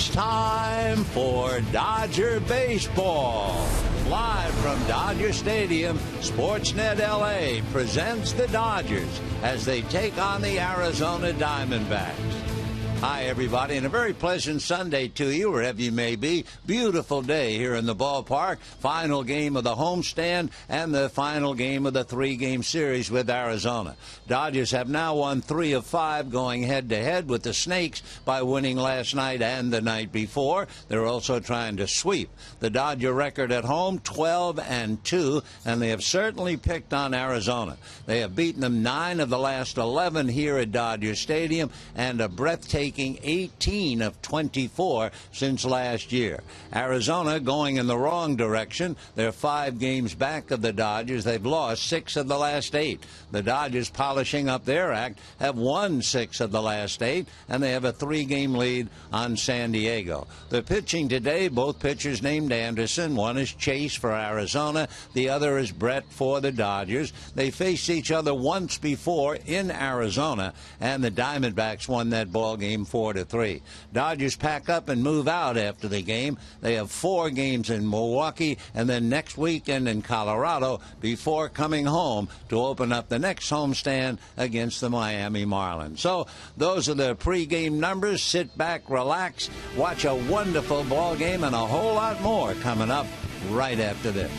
It's time for Dodger Baseball. Live from Dodger Stadium, Sportsnet LA presents the Dodgers as they take on the Arizona Diamondbacks. Hi, everybody, and a very pleasant Sunday to you, wherever you may be. Beautiful day here in the ballpark. Final game of the homestand and the final game of the three-game series with Arizona. Dodgers have now won 3 of 5, going head-to-head with the Snakes by winning last night and the night before. They're also trying to sweep the Dodger record at home, 12-2, and they have certainly picked on Arizona. They have beaten them 9 of the last 11 here at Dodger Stadium, and a breathtaking 18 of 24 since last year. Arizona going in the wrong direction. They're 5 games back of the Dodgers. They've lost 6 of the last 8. The Dodgers, polishing up their act, have won 6 of the last 8, and they have a 3-game lead on San Diego. The pitching today, both pitchers named Anderson. One is Chase for Arizona. The other is Brett for the Dodgers. They faced each other once before in Arizona, and the Diamondbacks won that ball game 4-3. Dodgers pack up and move out after the game. They have 4 games in Milwaukee and then next weekend in Colorado before coming home to open up the next homestand against the Miami Marlins. So those are the pregame numbers. Sit back, relax, watch a wonderful ball game, and a whole lot more coming up right after this.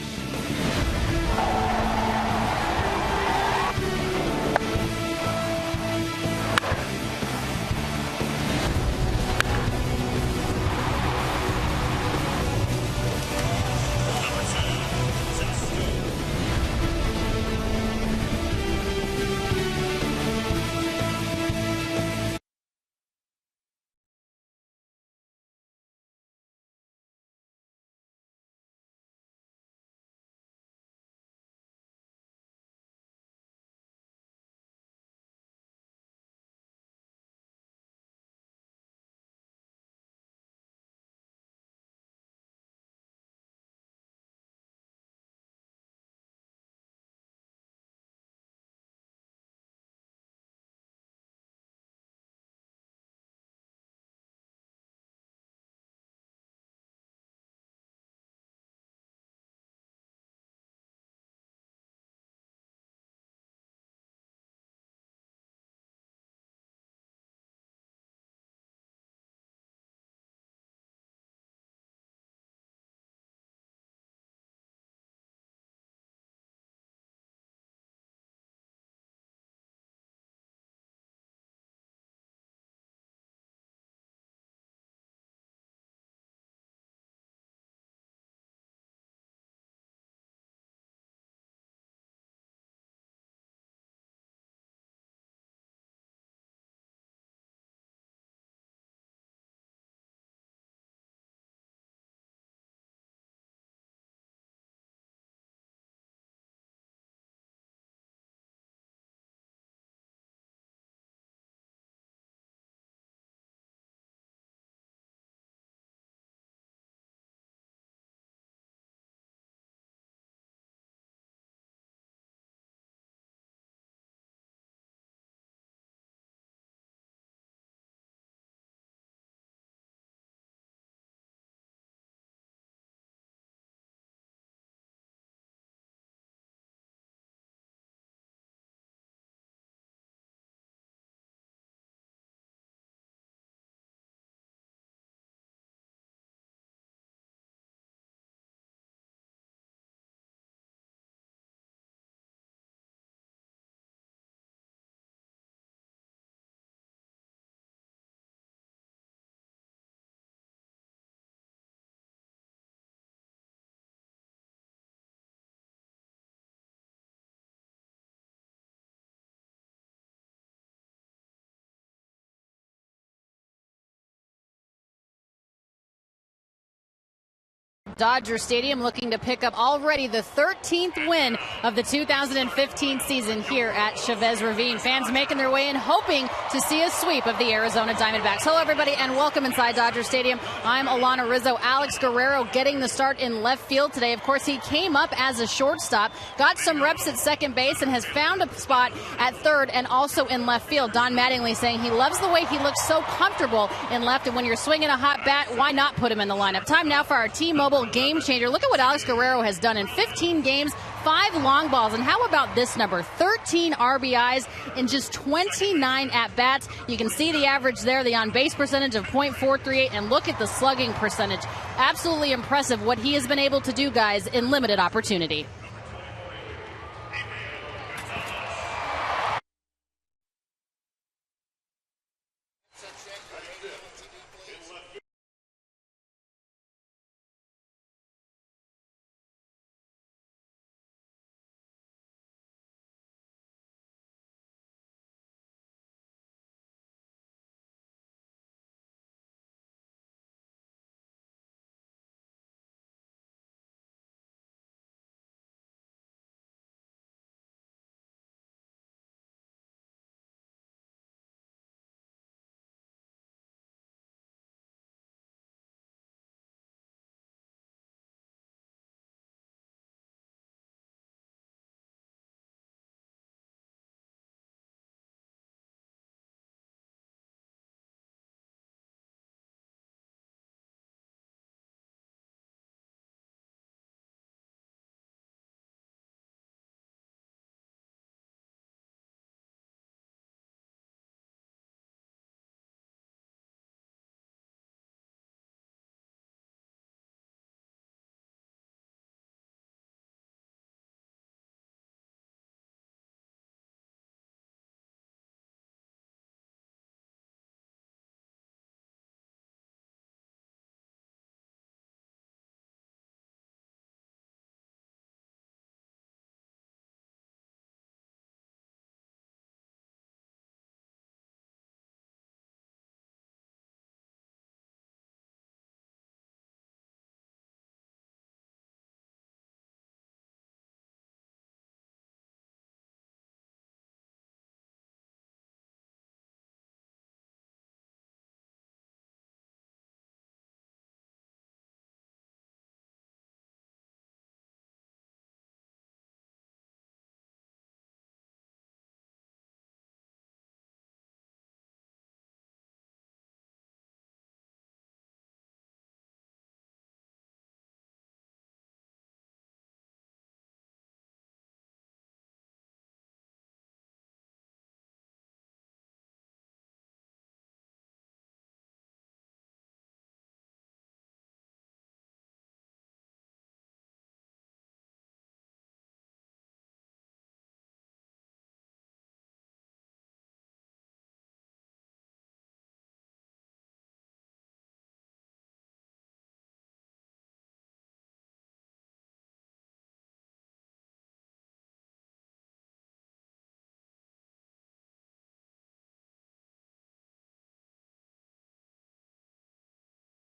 Dodger Stadium, looking to pick up already the 13th win of the 2015 season here at Chavez Ravine. Fans making their way in, hoping to see a sweep of the Arizona Diamondbacks. Hello, everybody, and welcome inside Dodger Stadium. I'm Alana Rizzo. Alex Guerrero getting the start in left field today. Of course, he came up as a shortstop, got some reps at second base, and has found a spot at third and also in left field. Don Mattingly saying he loves the way he looks so comfortable in left, and when you're swinging a hot bat, why not put him in the lineup? Time now for our T-Mobile Game Changer. Look at what Alex Guerrero has done in 15 games, 5 long balls, and how about this number, 13 RBIs in just 29 at-bats. You can see the average there, the on-base percentage of .438, and look at the slugging percentage. Absolutely impressive what he has been able to do, guys, in limited opportunity.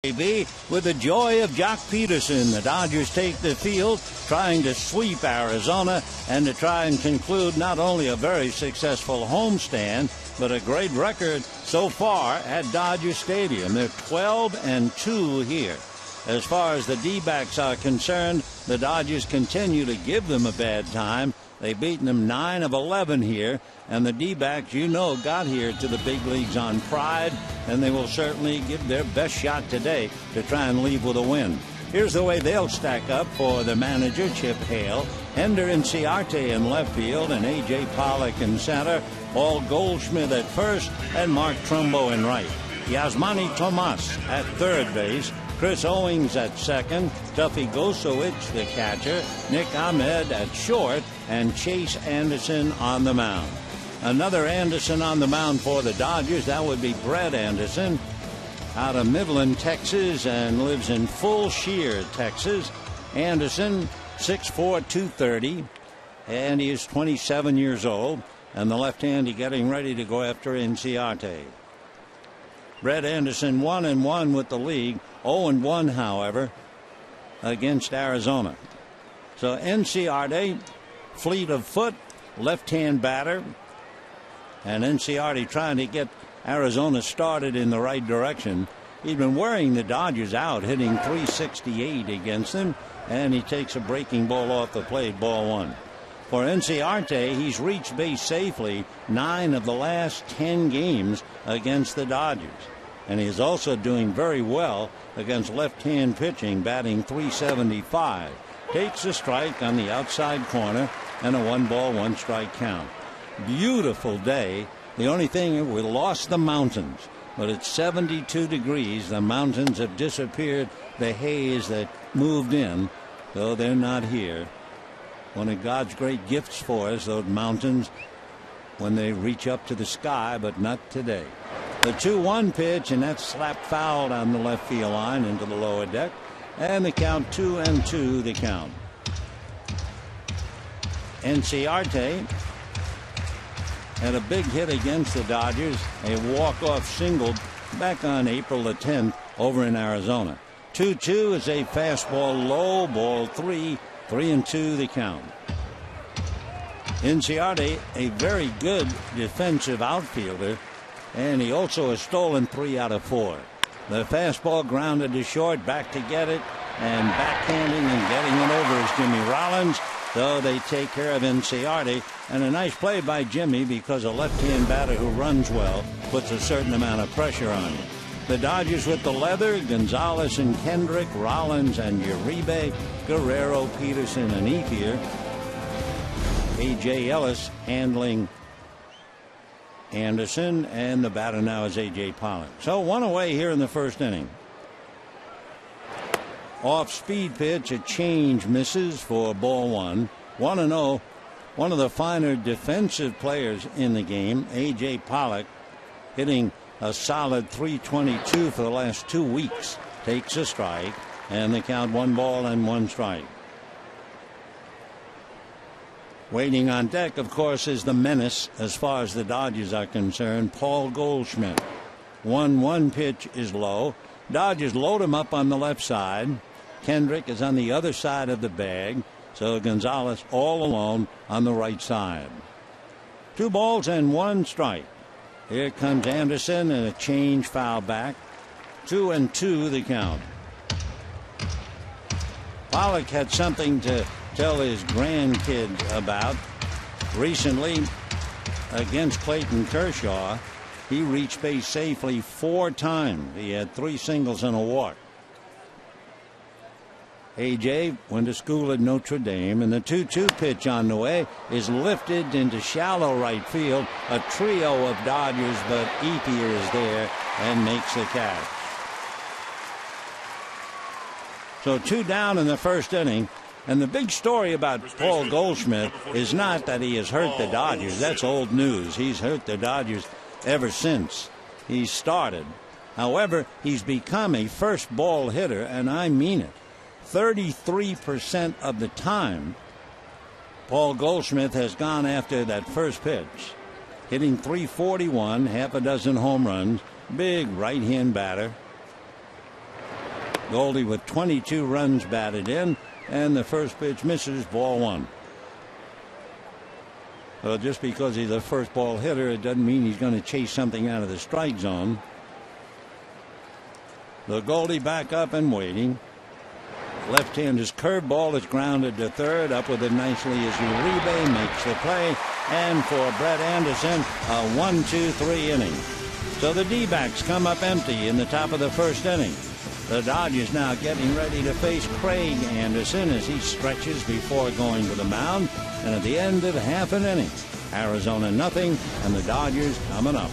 With the joy of Jock Peterson, the Dodgers take the field, trying to sweep Arizona and to try and conclude not only a very successful homestand, but a great record so far at Dodger Stadium. They're 12-2 here. As far as the D-backs are concerned, the Dodgers continue to give them a bad time. They've beaten them 9 of 11 here, and the D-backs, got here to the big leagues on pride, and they will certainly give their best shot today to try and leave with a win. Here's the way they'll stack up for the manager, Chip Hale. Ender Inciarte in left field, and A.J. Pollock in center. Paul Goldschmidt at first, and Mark Trumbo in right. Yasmani Tomas at third base. Chris Owings at second, Tuffy Gosowicz, the catcher, Nick Ahmed at short, and Chase Anderson on the mound. Another Anderson on the mound for the Dodgers. That would be Brett Anderson, out of Midland, Texas, and lives in Full Shear, Texas. Anderson, 6'4", 230, and he is 27 years old, and the left-handy getting ready to go after Inciarte. Brett Anderson 1-1 with the league, 0-1, however, against Arizona. So Enciarte, fleet of foot, left-hand batter. And Enciarte trying to get Arizona started in the right direction. He's been wearing the Dodgers out, hitting .368 against them. And he takes a breaking ball off the plate, ball one. For Enciarte, he's reached base safely 9 of the last 10 games against the Dodgers. And he is also doing very well against left-hand pitching, batting .375. Takes a strike on the outside corner and a 1-ball, 1-strike count. Beautiful day. The only thing, we lost the mountains, but it's 72 degrees. The mountains have disappeared. The haze that moved in, though they're not here. One of God's great gifts for us, those mountains, when they reach up to the sky, but not today. The 2-1 pitch, and that's slapped foul on the left field line into the lower deck. And the count 2-2, the count. Enciarte had a big hit against the Dodgers, a walk-off single back on April the 10th over in Arizona. 2-2 is a fastball low, ball 3, 3-2 the count. Enciarte, a very good defensive outfielder, and he also has stolen 3 out of 4. The fastball grounded to short, back to get it, and backhanding and getting it over is Jimmy Rollins. So they take care of Enciarte, and a nice play by Jimmy, because a left-hand batter who runs well puts a certain amount of pressure on you. The Dodgers with the leather, Gonzalez and Kendrick, Rollins and Uribe, Guerrero, Peterson and Ethier. A.J. Ellis handling Anderson, and the batter now is A.J. Pollock. So 1 away here in the first inning. Off-speed pitch, a change, misses for ball 1. 1-0. One of the finer defensive players in the game, A.J. Pollock, hitting a solid .322 for the last 2 weeks. Takes a strike, and the count 1 ball and 1 strike. Waiting on deck, of course, is the menace as far as the Dodgers are concerned, Paul Goldschmidt. 1-1 pitch is low. Dodgers load him up on the left side. Kendrick is on the other side of the bag, so Gonzalez all alone on the right side. 2 balls and 1 strike. Here comes Anderson, and a change, foul back. 2-2 the count. Pollock had something to tell his grandkids about. Recently, against Clayton Kershaw, he reached base safely 4 times. He had 3 singles and a walk. A.J. went to school at Notre Dame, and the 2-2 pitch on the way is lifted into shallow right field. A trio of Dodgers, but Ethier is there and makes the catch. So 2 down in the first inning. And the big story about Paul Goldschmidt is not that he has hurt the Dodgers. That's old news. He's hurt the Dodgers ever since he started. However, he's become a first ball hitter, and I mean it. 33% of the time, Paul Goldschmidt has gone after that first pitch, hitting .341, half a dozen home runs, big right-hand batter. Goldie with 22 runs batted in, and the first pitch misses, ball 1. Well, just because he's a first ball hitter, it doesn't mean he's going to chase something out of the strike zone. The Goldie back up and waiting. Left-hander's curveball is grounded to third. Up with it nicely is Uribe, makes the play. And for Brett Anderson, a 1-2-3 inning. So the D-backs come up empty in the top of the first inning. The Dodgers now getting ready to face Craig Anderson as he stretches before going to the mound. And at the end of half an inning, Arizona nothing, and the Dodgers coming up.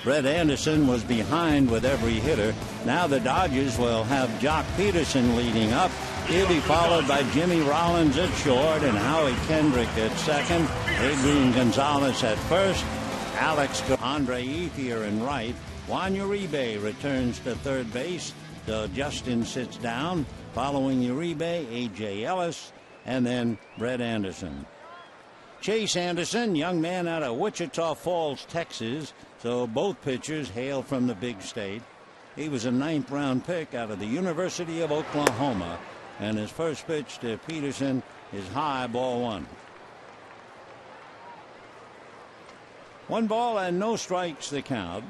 Brett Anderson was behind with every hitter. Now the Dodgers will have Jock Peterson leading up. He'll be followed by Jimmy Rollins at short and Howie Kendrick at second. Adrian Gonzalez at first. Andre Ethier in right. Juan Uribe returns to third base. So Justin sits down. Following Uribe, A.J. Ellis, and then Brett Anderson. Chase Anderson, young man out of Wichita Falls, Texas. So both pitchers hail from the big state. He was a 9th round pick out of the University of Oklahoma. And his first pitch to Peterson is high, ball one. 1 ball and no strikes the count.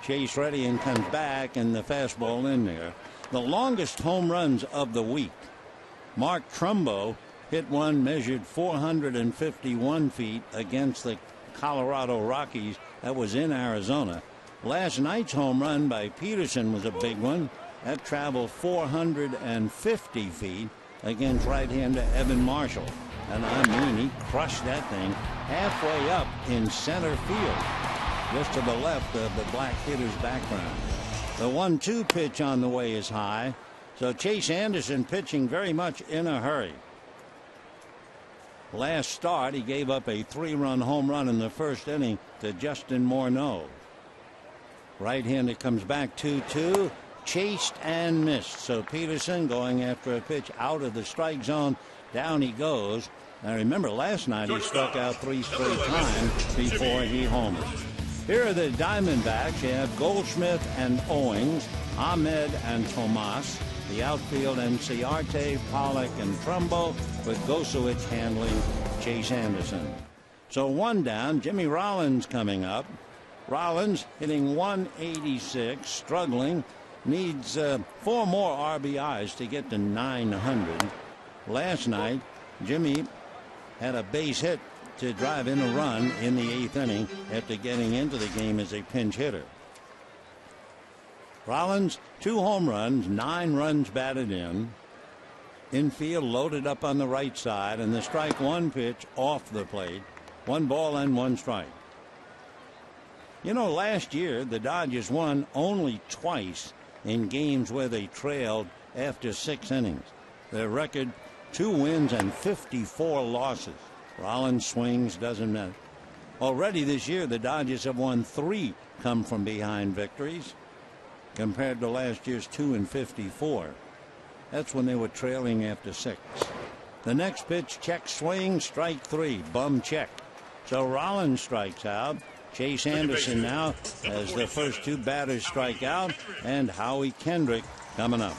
Chase ready and comes back, and the fastball in there. The longest home runs of the week. Mark Trumbo hit one measured 451 feet against the Colorado Rockies. That was in Arizona. Last night's home run by Peterson was a big one. That traveled 450 feet against right-hander Evan Marshall. And I mean, he crushed that thing halfway up in center field, just to the left of the black hitter's background. The 1-2 pitch on the way is high. So Chase Anderson pitching very much in a hurry. Last start, he gave up a 3-run home run in the first inning to Justin Morneau. Right-hander comes back 2-2. Chased and missed. So Peterson going after a pitch out of the strike zone. Down he goes. Now remember, last night he struck out 3 straight times before he homered. Here are the Diamondbacks. You have Goldschmidt and Owings, Ahmed and Tomas. The outfield, Enciarte, Pollock, and Trumbo, with Gosowicz handling Chase Anderson. So 1 down. Jimmy Rollins coming up. Rollins hitting 186, struggling. Needs 4 more RBIs to get to 900. Last night, Jimmy had a base hit to drive in a run in the 8th inning after getting into the game as a pinch hitter. Rollins, 2 home runs, 9 runs batted in. Infield loaded up on the right side, and the strike 1 pitch off the plate. 1 ball and 1 strike. You know, last year the Dodgers won only twice in games where they trailed after 6 innings. Their record, 2 wins and 54 losses. Rollins swings, doesn't matter. Already this year, the Dodgers have won 3 come from behind victories, compared to last year's 2 and 54. That's when they were trailing after 6. The next pitch, check swing, strike 3, bum check. So Rollins strikes out. Chase Anderson now as the first 2 batters strike out, and Howie Kendrick coming up.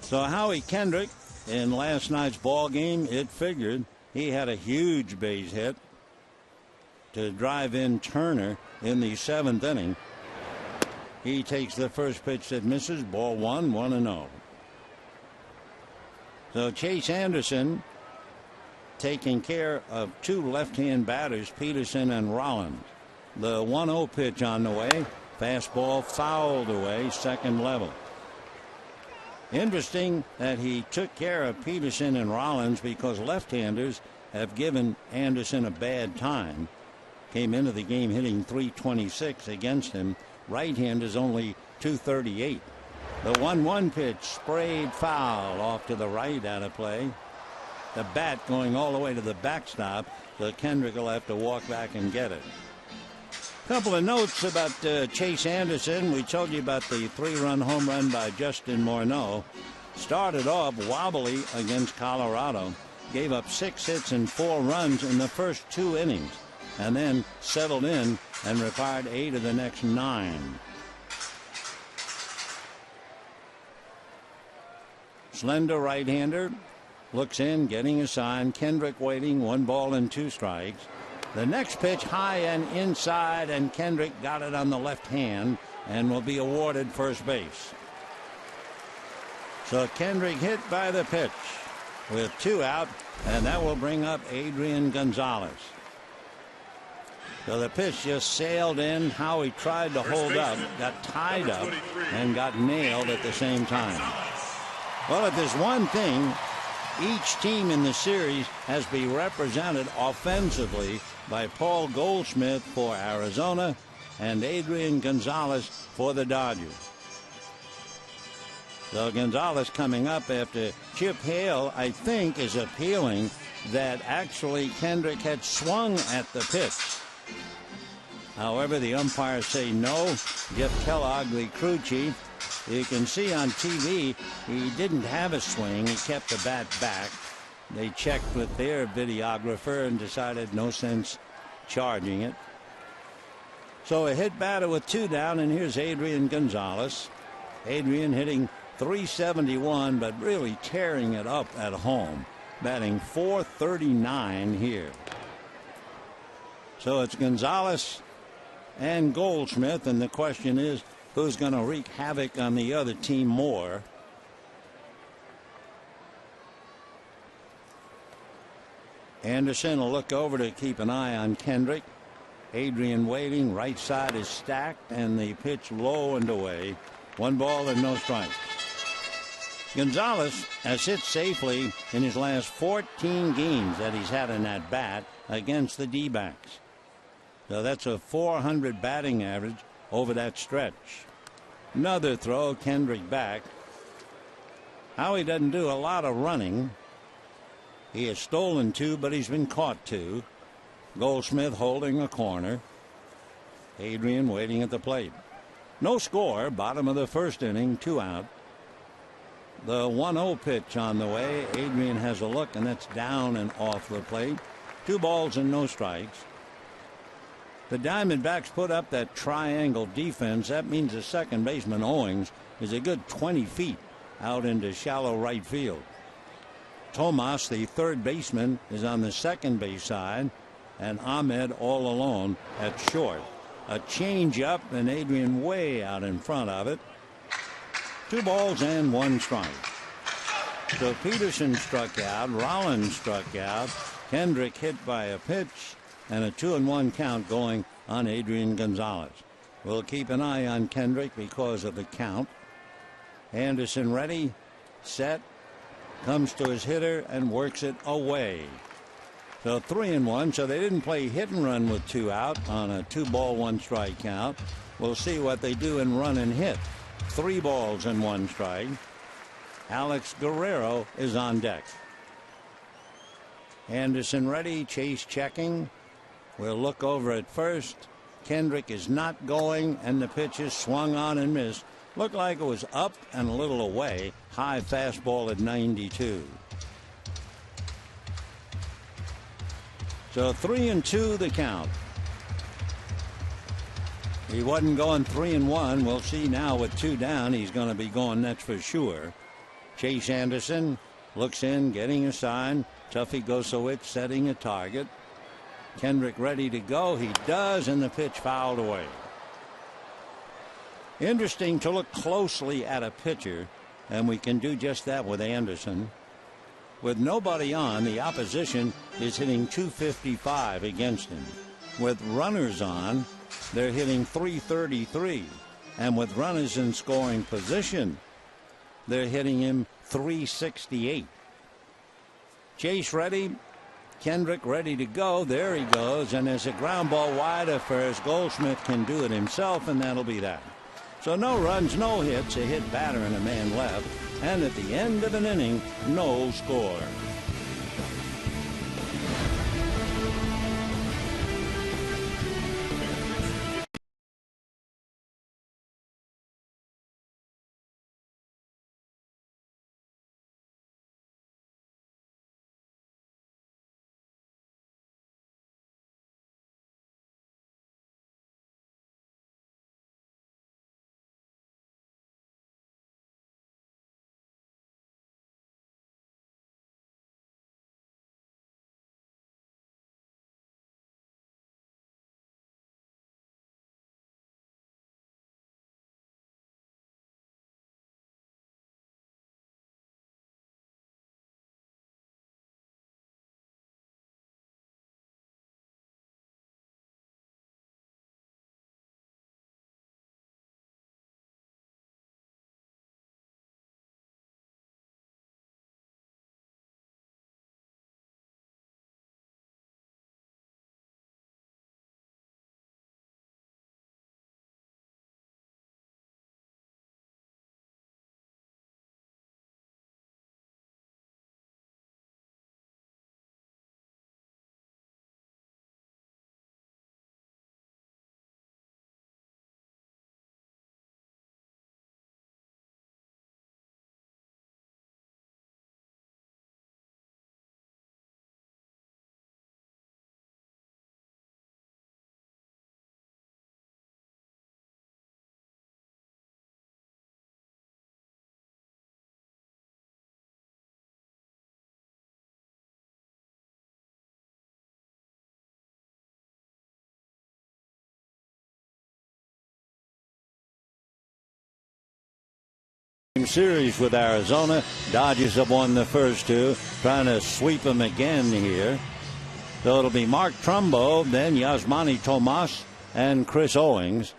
So Howie Kendrick in last night's ball game, it figured he had a huge base hit to drive in Turner in the 7th inning. He takes the first pitch that misses, ball 1, 1-0. So Chase Anderson taking care of 2 left-hand batters, Peterson and Rollins. The 1-0 pitch on the way, fastball fouled away, second level. Interesting that he took care of Peterson and Rollins because left-handers have given Anderson a bad time. Came into the game hitting .326 against him. Right-handers only .238. The 1-1 pitch sprayed foul off to the right, out of play. The bat going all the way to the backstop, so Kendrick will have to walk back and get it. Couple of notes about Chase Anderson. We told you about the 3-run home run by Justin Morneau. Started off wobbly against Colorado. Gave up 6 hits and 4 runs in the first 2 innings. And then settled in and retired 8 of the next 9. Slender right-hander. Looks in, getting a sign. Kendrick waiting, 1 ball and 2 strikes. The next pitch high and inside, and Kendrick got it on the left hand and will be awarded first base. So Kendrick hit by the pitch with 2 out, and that will bring up Adrian Gonzalez. So the pitch just sailed in. Howie tried to hold up, got tied up, and got nailed at the same time. Well, if there's one thing Each team in the series has been represented offensively by Paul Goldschmidt for Arizona and Adrian Gonzalez for the Dodgers. So Gonzalez coming up after Chip Hale, I think, is appealing that actually Kendrick had swung at the pitch. However, the umpires say no. Jeff Kellogg, the crew chief, you can see on TV he didn't have a swing. He kept the bat back. They checked with their videographer and decided no sense charging it. So a hit batter with 2 down, and here's Adrian Gonzalez. Adrian hitting .371, but really tearing it up at home, batting .439 here. So it's Gonzalez and Goldschmidt, and the question is, who's going to wreak havoc on the other team more? Anderson will look over to keep an eye on Kendrick. Adrian waiting. Right side is stacked, and the pitch low and away. 1 ball and no strikes. Gonzalez has hit safely in his last 14 games that he's had in that bat against the D-backs. So that's a .400 batting average over that stretch. Another throw, Kendrick back. Howie doesn't do a lot of running. He has stolen 2, but he's been caught 2. Goldschmidt holding a corner. Adrian waiting at the plate. No score, bottom of the first inning, 2 out. The 1-0 pitch on the way. Adrian has a look, and that's down and off the plate. 2 balls and no strikes. The Diamondbacks put up that triangle defense. That means the second baseman, Owings, is a good 20 feet out into shallow right field. Tomas, the third baseman, is on the second base side, and Ahmed all alone at short. A change-up, and Adrian way out in front of it. 2 balls and 1 strike. So Peterson struck out. Rollins struck out. Kendrick hit by a pitch, and a 2-1 count going on Adrian Gonzalez. We'll keep an eye on Kendrick because of the count. Anderson ready, set, comes to his hitter and works it away. So 3-1. So they didn't play hit and run with 2 out on a 2-ball 1 strike count. We'll see what they do in run and hit. 3 balls and 1 strike. Alex Guerrero is on deck. Anderson ready, Chase checking. We'll look over at first. Kendrick is not going, and the pitch is swung on and missed. Looked like it was up and a little away. High fastball at 92. So 3-2 the count. He wasn't going 3-1. We'll see now with 2 down. He's going to be going next for sure. Chase Anderson looks in, getting a sign. Tuffy Gosowitz setting a target. Kendrick ready to go. He does, and the pitch fouled away. Interesting to look closely at a pitcher, and we can do just that with Anderson. With nobody on, the opposition is hitting .255 against him. With runners on, they're hitting .333. And with runners in scoring position, they're hitting him .368. Chase ready. Kendrick ready to go. There he goes. And there's a ground ball wide of first. Goldschmidt can do it himself, and that'll be that. So no runs, no hits, a hit batter and a man left. And at the end of an inning, no score. series with Arizona. Dodgers have won the first two, trying to sweep them again here. So it'll be Mark Trumbo, then Yasmani Tomas and Chris Owings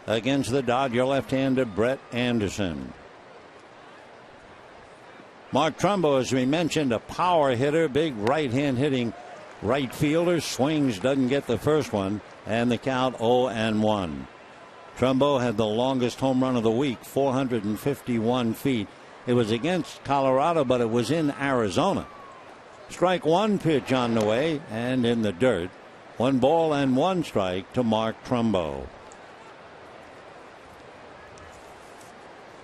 against the Dodger left-hander Brett Anderson. Mark Trumbo, as we mentioned, a power hitter, big right-hand hitting right fielder. Swings, doesn't get the first one, and the count 0-1. Trumbo had the longest home run of the week, 451 feet. It was against Colorado, but it was in Arizona. Strike one pitch on the way and in the dirt. 1 ball and 1 strike to Mark Trumbo.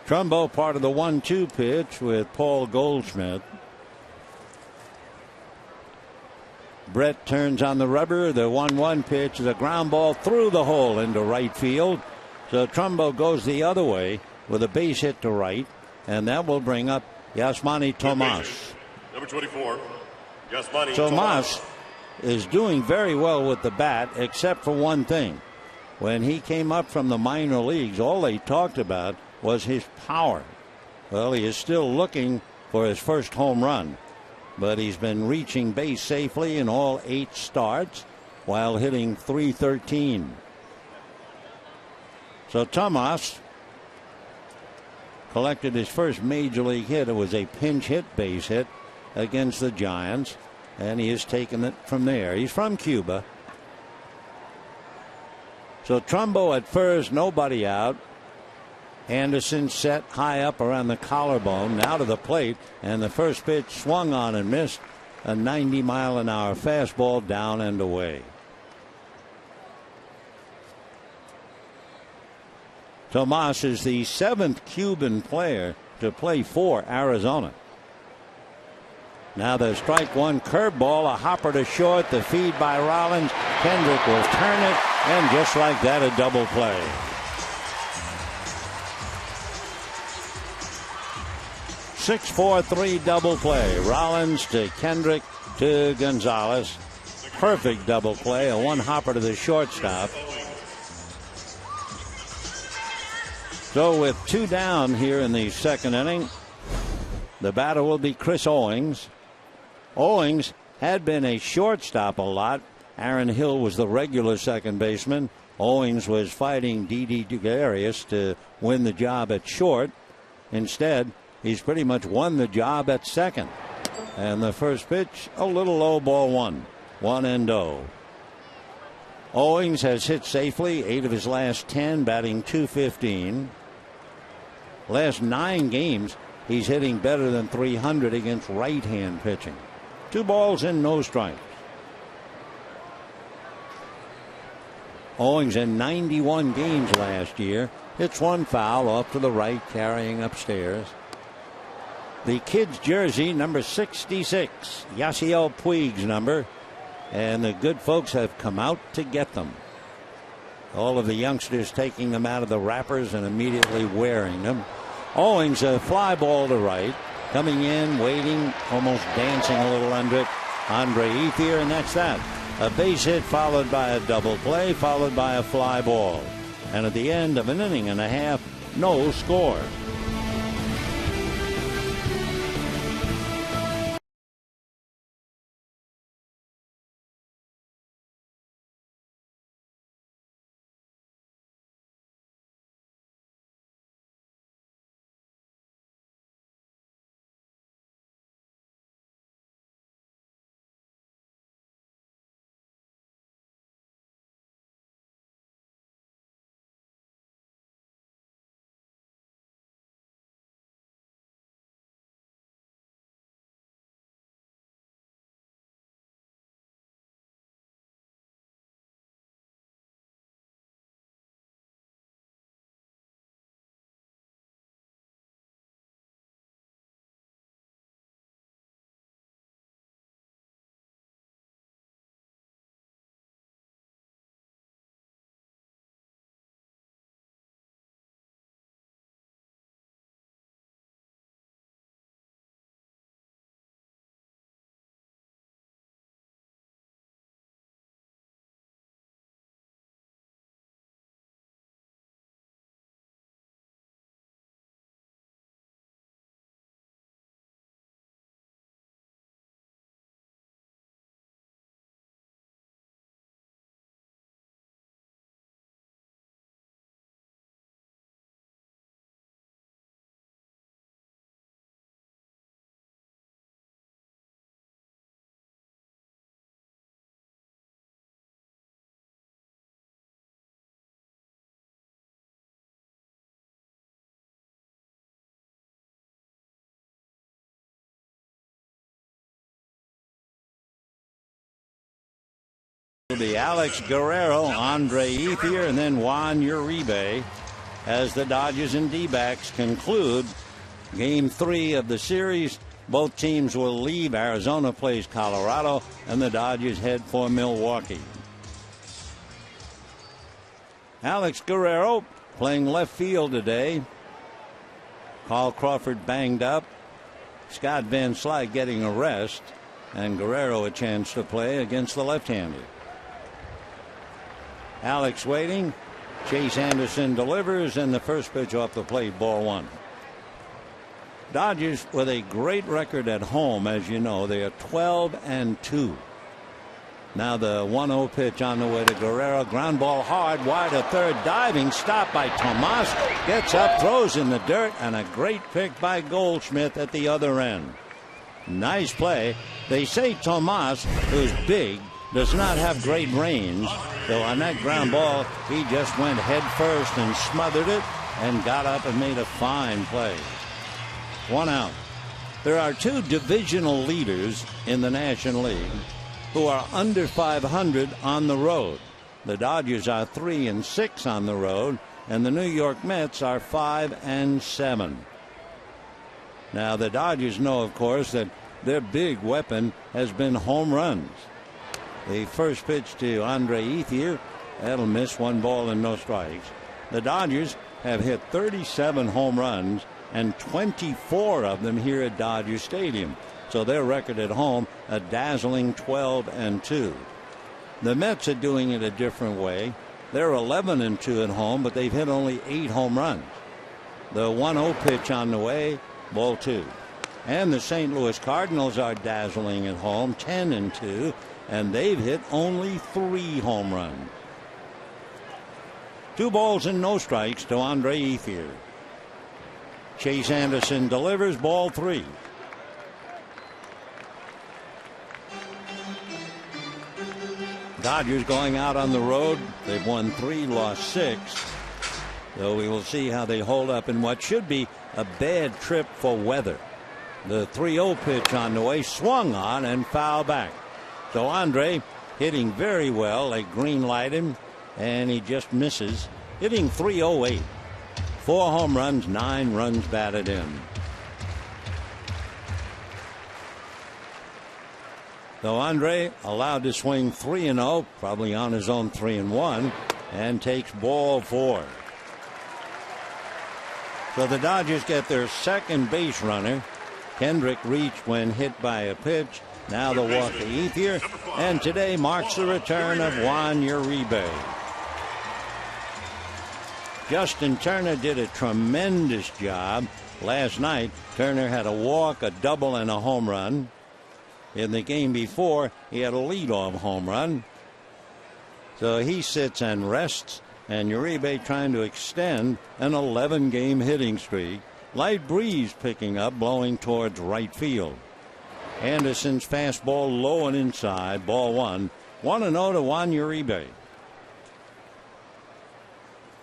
Trumbo part of the 1-2 pitch with Paul Goldschmidt. Brett turns on the rubber. The 1-1 pitch is a ground ball through the hole into right field. So Trumbo goes the other way with a base hit to right, and that will bring up Yasmani Tomas. Number 24, Yasmani Tomas is doing very well with the bat, except for one thing. When he came up from the minor leagues, all they talked about was his power. Well, he is still looking for his first home run, but he's been reaching base safely in all 8 starts while hitting .313. So Tomas collected his first major league hit. It was a pinch hit base hit against the Giants, and he has taken it from there. He's from Cuba. So Trumbo at first, nobody out. Anderson set high up around the collarbone, now to the plate, and the first pitch swung on and missed. A 90-mile-an-hour fastball down and away. Tomas is the 7th Cuban player to play for Arizona. Now the strike one curveball, a hopper to short, the feed by Rollins. Kendrick will turn it, and just like that, a double play. (6-4-3) double play. Rollins to Kendrick to Gonzalez. Perfect double play, a one hopper to the shortstop. So with 2 down here in the second inning, the batter will be Chris Owings. Owings had been a shortstop a lot. Aaron Hill was the regular second baseman. Owings was fighting Didi Gregorius to win the job at short. Instead, he's pretty much won the job at second. And the first pitch, a little low, ball 1. 1-0. Owings has hit safely 8 of his last 10, batting .215. Last 9 games, he's hitting better than .300 against right-hand pitching. 2 balls and no strikes. Owings in 91 games last year. Hits 1 foul off to the right, carrying upstairs. The kid's jersey, number 66, Yasiel Puig's number. And the good folks have come out to get them. All of the youngsters taking them out of the wrappers and immediately wearing them. Owings, a fly ball to right. Coming in, waiting, almost dancing a little under it. Andre Ethier, and that's that. A base hit followed by a double play, followed by a fly ball. And at the end of an inning and a half, no score. be Alex Guerrero, Andre Ethier, and then Juan Uribe as the Dodgers and D-backs conclude Game 3 of the series. Both teams will leave. Arizona plays Colorado, and the Dodgers head for Milwaukee. Alex Guerrero playing left field today. Carl Crawford banged up. Scott Van Slyke getting a rest, and Guerrero a chance to play against the left-hander. Alex waiting. Chase Anderson delivers, and the first pitch off the plate, ball one. Dodgers with a great record at home, as you know. They are 12-2. Now the 1-0 pitch on the way to Guerrero. Ground ball hard, wide to third. Diving stop by Tomas. Gets up, throws in the dirt, and a great pick by Goldschmidt at the other end. Nice play. They say Tomas, who's big, does not have great range. So on that ground ball, he just went head first and smothered it and got up and made a fine play. 1 out. There are 2 divisional leaders in the National League who are under 500 on the road. The Dodgers are 3-6 on the road, and the New York Mets are 5-7. Now the Dodgers know, of course, that their big weapon has been home runs. The first pitch to Andre Ethier, that'll miss, 1 ball and no strikes. The Dodgers have hit 37 home runs, and 24 of them here at Dodger Stadium. So their record at home, a dazzling 12-2. The Mets are doing it a different way. They're 11-2 at home, but they've hit only 8 home runs. The 1-0 pitch on the way, ball 2. And the St. Louis Cardinals are dazzling at home, 10-2, and they've hit only 3 home runs. 2 balls and no strikes to Andre Ethier. Chase Anderson delivers, ball 3. Dodgers going out on the road. They've won 3, lost 6. So we will see how they hold up in what should be a bad trip for weather. The 3-0 pitch on the way, swung on and foul back. So Andre hitting very well. They green light him, and he just misses. Hitting .308. 4 home runs, 9 runs batted in. So Andre allowed to swing 3-0, probably on his own 3-1, and takes ball 4. So the Dodgers get their second base runner. Kendrick reached when hit by a pitch. Now the walk to Ethier, and today marks the return of Juan Uribe. Justin Turner did a tremendous job last night. Turner had a walk, a double, and a home run. In the game before, he had a leadoff home run. So he sits and rests, and Uribe trying to extend an 11-game hitting streak. Light breeze picking up, blowing towards right field. Anderson's fastball low and inside, ball 1. 1-0 to Juan Uribe.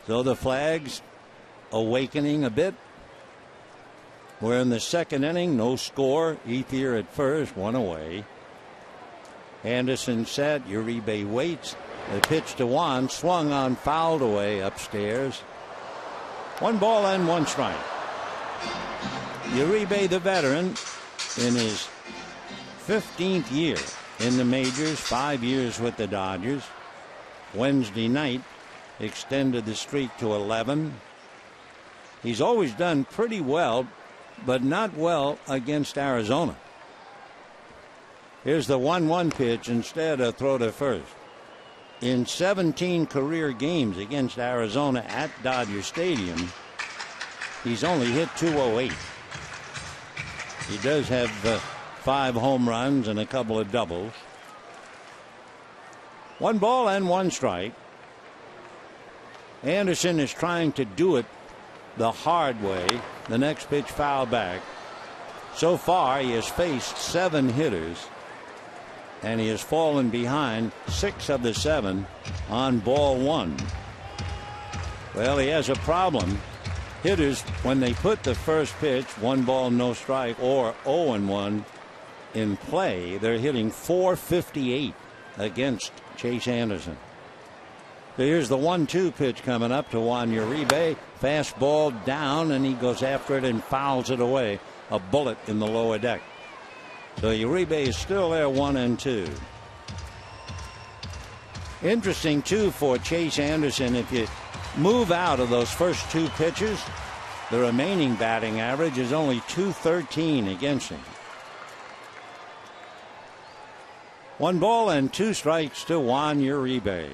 So the Flags awakening a bit. We're in the second inning, no score. Ethier at first, 1 away. Anderson set, Uribe waits. The pitch to Juan, swung on, fouled away upstairs. 1 ball and 1 strike. Uribe, the veteran, in his 15th year in the majors, 5 years with the Dodgers. Wednesday night extended the streak to 11. He's always done pretty well, but not well against Arizona. Here's the 1-1 pitch, instead a throw to first. In 17 career games against Arizona at Dodger Stadium, he's only hit .208. He does have 5 home runs and a couple of doubles. 1 ball and 1 strike. Anderson is trying to do it the hard way. The next pitch foul back. So far he has faced 7 hitters, and he has fallen behind 6 of the 7 on ball 1. Well, he has a problem. Hitters, when they put the first pitch, 1 ball no strike or 0-1 in play, they're hitting .458 against Chase Anderson. So here's the 1-2 pitch coming up to Juan Uribe. Fastball down, and he goes after it and fouls it away. A bullet in the lower deck. So Uribe is still there, 1-2. Interesting, too, for Chase Anderson, if you move out of those first two pitches, the remaining batting average is only .213 against him. 1 ball and 2 strikes to Juan Uribe.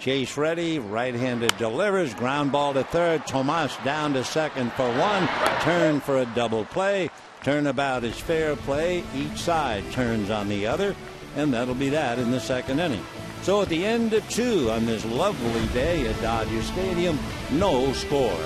Chase ready, right-handed delivers, ground ball to third. Tomas down to second for 1. Turn for a double play. Turnabout is fair play. Each side turns on the other, and that'll be that in the second inning. So at the end of 2 on this lovely day at Dodger Stadium, no score.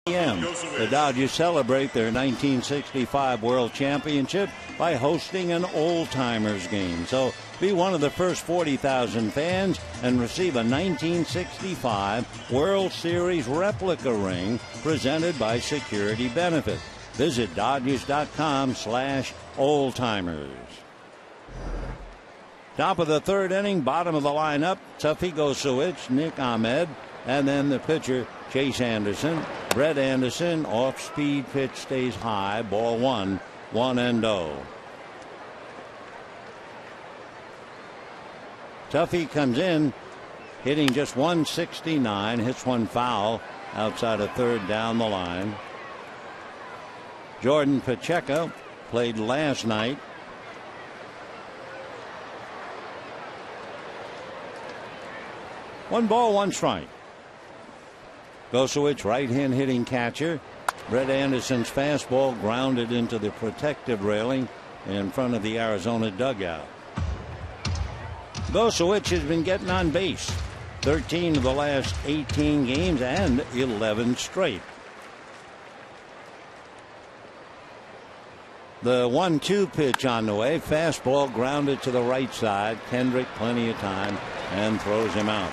The Dodgers celebrate their 1965 World Championship by hosting an old-timers game. So be one of the first 40,000 fans and receive a 1965 World Series replica ring presented by Security Benefit. Visit Dodgers.com/oldtimers. Top of the third inning, bottom of the lineup, Tuffy Gosowicz, Nick Ahmed, and then the pitcher, Chase Anderson. Brett Anderson, off-speed pitch stays high. Ball 1, 1-0. Tuffy comes in, hitting just .169, hits one foul outside of third down the line. Jordan Pacheco played last night. One ball, one strike. Gosowicz, right-hand hitting catcher. Brett Anderson's fastball grounded into the protective railing in front of the Arizona dugout. Gosowicz has been getting on base 13 of the last 18 games and 11 straight. The 1-2 pitch on the way. Fastball grounded to the right side. Kendrick plenty of time and throws him out.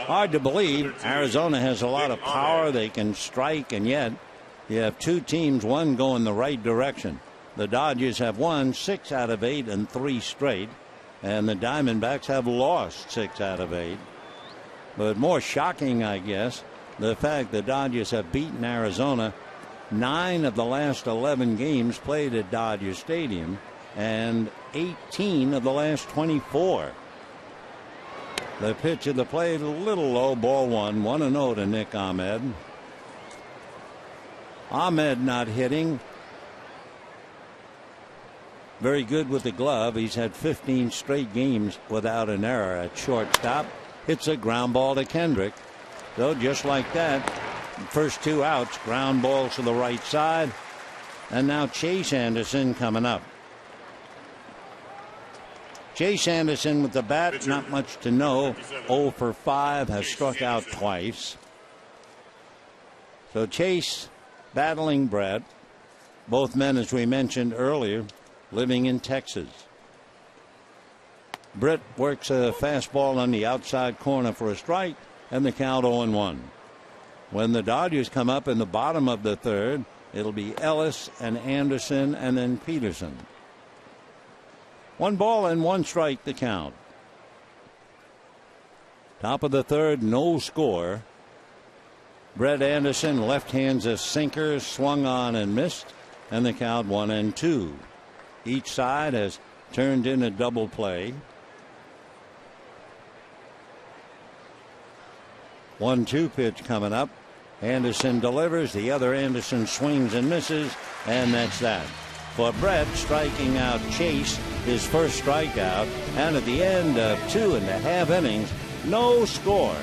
Hard to believe. Arizona has a lot of power. They can strike, and yet you have two teams, one going the right direction. The Dodgers have won 6 out of 8 and 3 straight, and the Diamondbacks have lost 6 out of 8. But more shocking, I guess, the fact the Dodgers have beaten Arizona 9 of the last 11 games played at Dodger Stadium and 18 of the last 24. The pitch of the plate a little low, ball 1, 1-0 to Nick Ahmed. Ahmed not hitting. Very good with the glove. He's had 15 straight games without an error at shortstop. Hits a ground ball to Kendrick. So just like that, first 2 outs, ground balls to the right side. And now Chase Anderson coming up. Chase Anderson with the bat, not much to know. 0 for 5, has struck out twice. So Chase battling Brett. Both men, as we mentioned earlier, living in Texas. Brett works a fastball on the outside corner for a strike, and the count 0-1. When the Dodgers come up in the bottom of the third, it'll be Ellis and Anderson and then Peterson. 1 ball and 1 strike the count. Top of the third, no score. Brett Anderson left hands a sinker, swung on and missed, and the count 1-2. Each side has turned in a double play. 1-2 pitch coming up. Anderson delivers. The other Anderson swings and misses, and that's that. For Brett, striking out Chase, his first strikeout, and at the end of 2.5 innings, no score.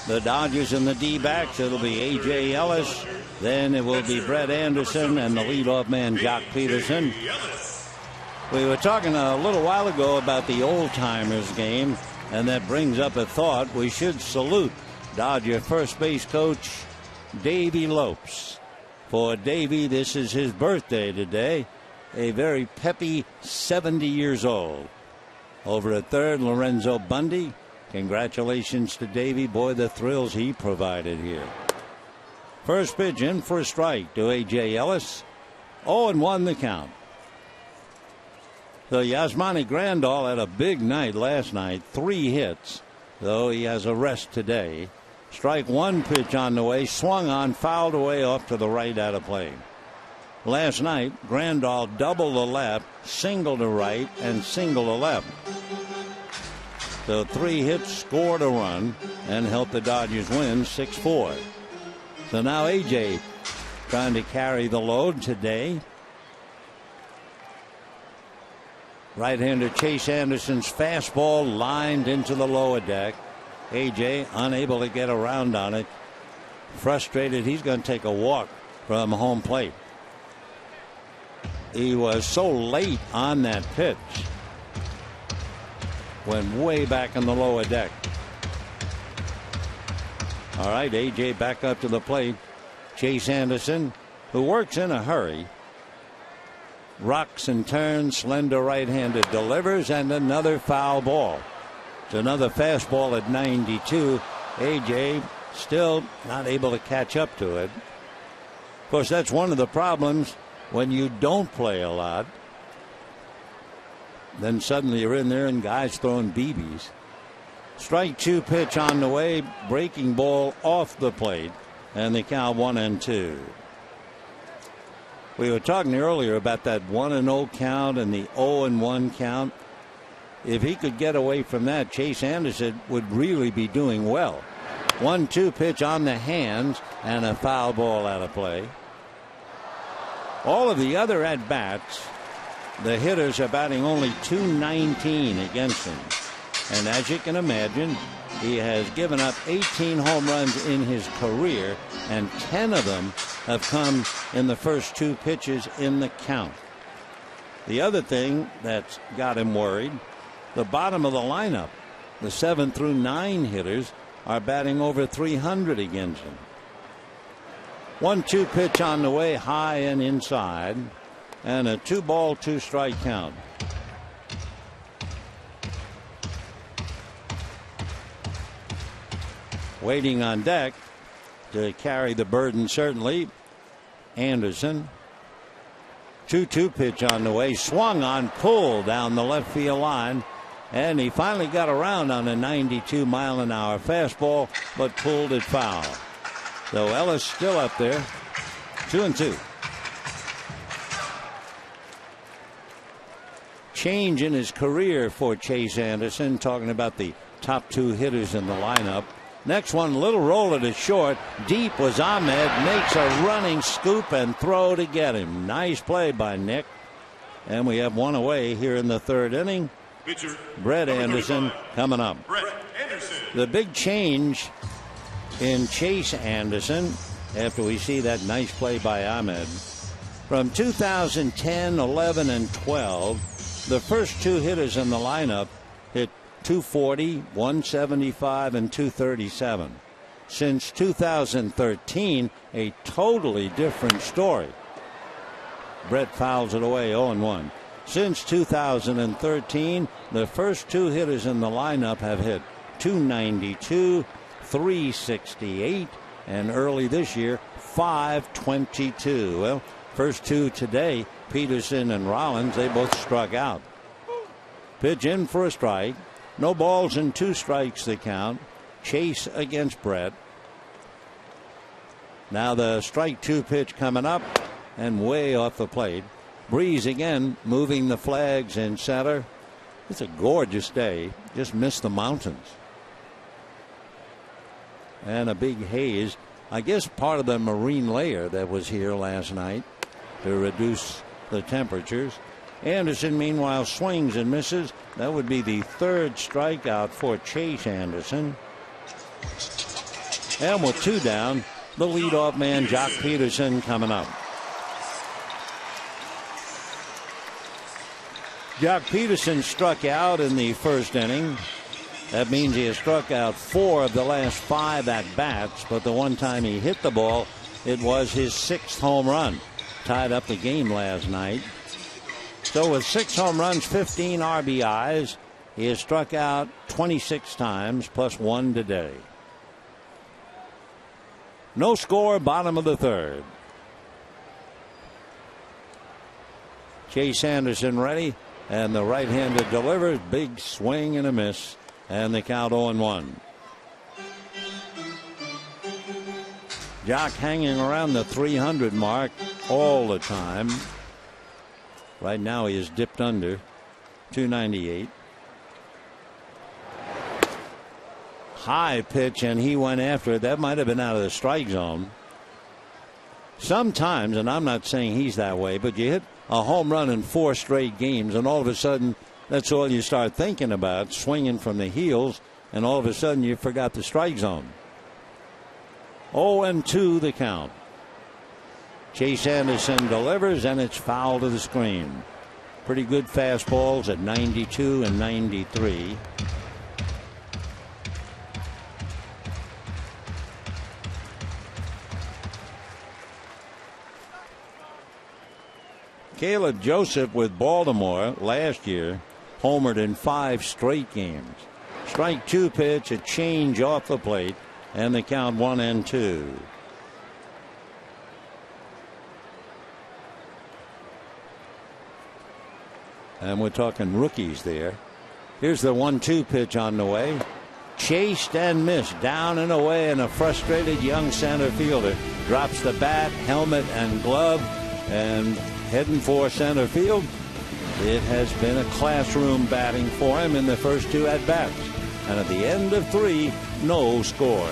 The Dodgers and the D-backs, it'll be A.J. Ellis. Then it will be Brett Anderson and the leadoff man, Jock Peterson. We were talking a little while ago about the old-timers game, and that brings up a thought. We should salute Dodger first base coach Davey Lopes. For Davey, this is his birthday today. A very peppy 70 years old. Over at third, Lorenzo Bundy. Congratulations to Davey. Boy, the thrills he provided here. First pitch in for a strike to A.J. Ellis. 0-1 the count. So Yasmani Grandal had a big night last night. 3 hits, though he has a rest today. Strike 1 pitch on the way. Swung on, fouled away off to the right out of play. Last night, Grandal doubled the left, singled to right, and singled to left. So 3 hits, scored a run, and helped the Dodgers win 6-4. So now A.J. trying to carry the load today. Right-hander Chase Anderson's fastball lined into the lower deck. A.J. unable to get around on it. Frustrated, he's going to take a walk from home plate. He was so late on that pitch. Went way back in the lower deck. All right, A.J. back up to the plate. Chase Anderson, who works in a hurry. Rocks and turns, slender right-handed, delivers, and another foul ball. It's another fastball at 92. A.J. still not able to catch up to it. Of course, that's one of the problems when you don't play a lot, then suddenly you're in there and guys throwing BBs. Strike 2 pitch on the way, breaking ball off the plate, and the count 1-2. We were talking earlier about that 1-0 count and the 0-1 count. If he could get away from that, Chase Anderson would really be doing well. 1-2 pitch on the hands and a foul ball out of play. All of the other at-bats, the hitters are batting only .219 against him. And as you can imagine, he has given up 18 home runs in his career, and 10 of them have come in the first 2 pitches in the count. The other thing that's got him worried, the bottom of the lineup, the 7 through 9 hitters are batting over .300 against him. 1-2 pitch on the way, high and inside, and a 2-ball, 2-strike count. Waiting on deck to carry the burden, certainly, Anderson. 2-2 pitch on the way, swung on, pulled down the left field line, and he finally got around on a 92-mile-an-hour fastball, but pulled it foul. So Ellis still up there, 2-2. Change in his career for Chase Anderson, talking about the top 2 hitters in the lineup. Next one, little roller to short. Deep was Ahmed. Makes a running scoop and throw to get him. Nice play by Nick. And we have one away here in the 3rd inning. Pitcher, Brett Anderson coming up. Brett Anderson. The big change in Chase Anderson, after we see that nice play by Ahmed. From 2010, 11, and 12, the first 2 hitters in the lineup hit .240, .175, and .237. Since 2013, a totally different story. Brett fouls it away, 0-1. Since 2013, the first 2 hitters in the lineup have hit .292, .368, and early this year, .522. Well, first 2 today, Peterson and Rollins, they both struck out. Pitch in for a strike. No balls and 2 strikes the count. Chase against Brett. Now the strike 2 pitch coming up and way off the plate. Breeze again moving the flags in center. It's a gorgeous day. Just missed the mountains. And a big haze. I guess part of the marine layer that was here last night to reduce the temperatures. Anderson, meanwhile, swings and misses. That would be the 3rd strikeout for Chase Anderson. And with 2 down, the leadoff man, Jock Peterson, coming up. Jock Peterson struck out in the 1st inning. That means he has struck out 4 of the last 5 at-bats, but the one time he hit the ball, it was his 6th home run. Tied up the game last night. So with 6 home runs, 15 RBIs, he has struck out 26 times, plus 1 today. No score, bottom of the 3rd. Chase Anderson ready, and the right-handed delivers. Big swing and a miss, and the count 0-1. Jock hanging around the 300 mark all the time. Right now he is dipped under 298. High pitch, and he went after it. That might have been out of the strike zone. Sometimes, and I'm not saying he's that way, but you hit a home run in 4 straight games, and all of a sudden that's all you start thinking about, swinging from the heels, and all of a sudden you forgot the strike zone. 0-2 the count. Chase Anderson delivers, and it's foul to the screen. Pretty good fastballs at 92 and 93. Caleb Joseph with Baltimore last year homered in 5 straight games. Strike 2 pitch, a change off the plate, and the count 1-2. And we're talking rookies there. Here's the 1-2 pitch on the way. Chased and missed, down and away, and a frustrated young center fielder drops the bat, helmet, and glove, and heading for center field. It has been a classroom batting for him in the first 2 at-bats. And at the end of 3, no score.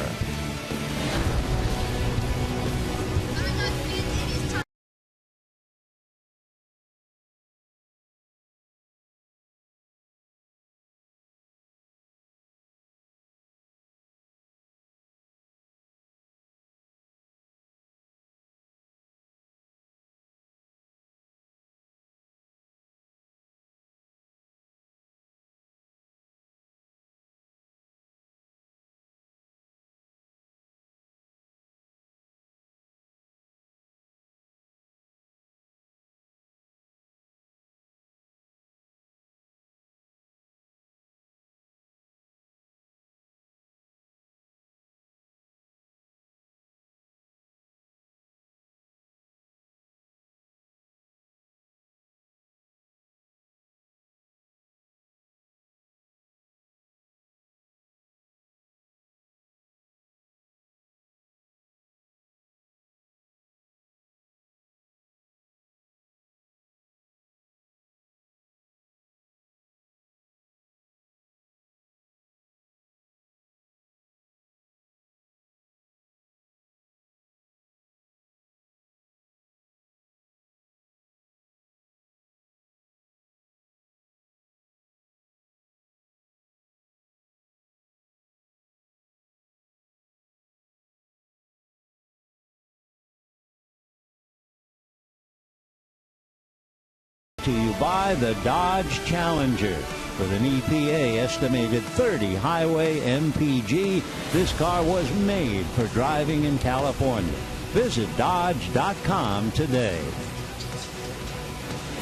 To you by the Dodge Challenger. With an EPA estimated 30 highway MPG, this car was made for driving in California. Visit Dodge.com today.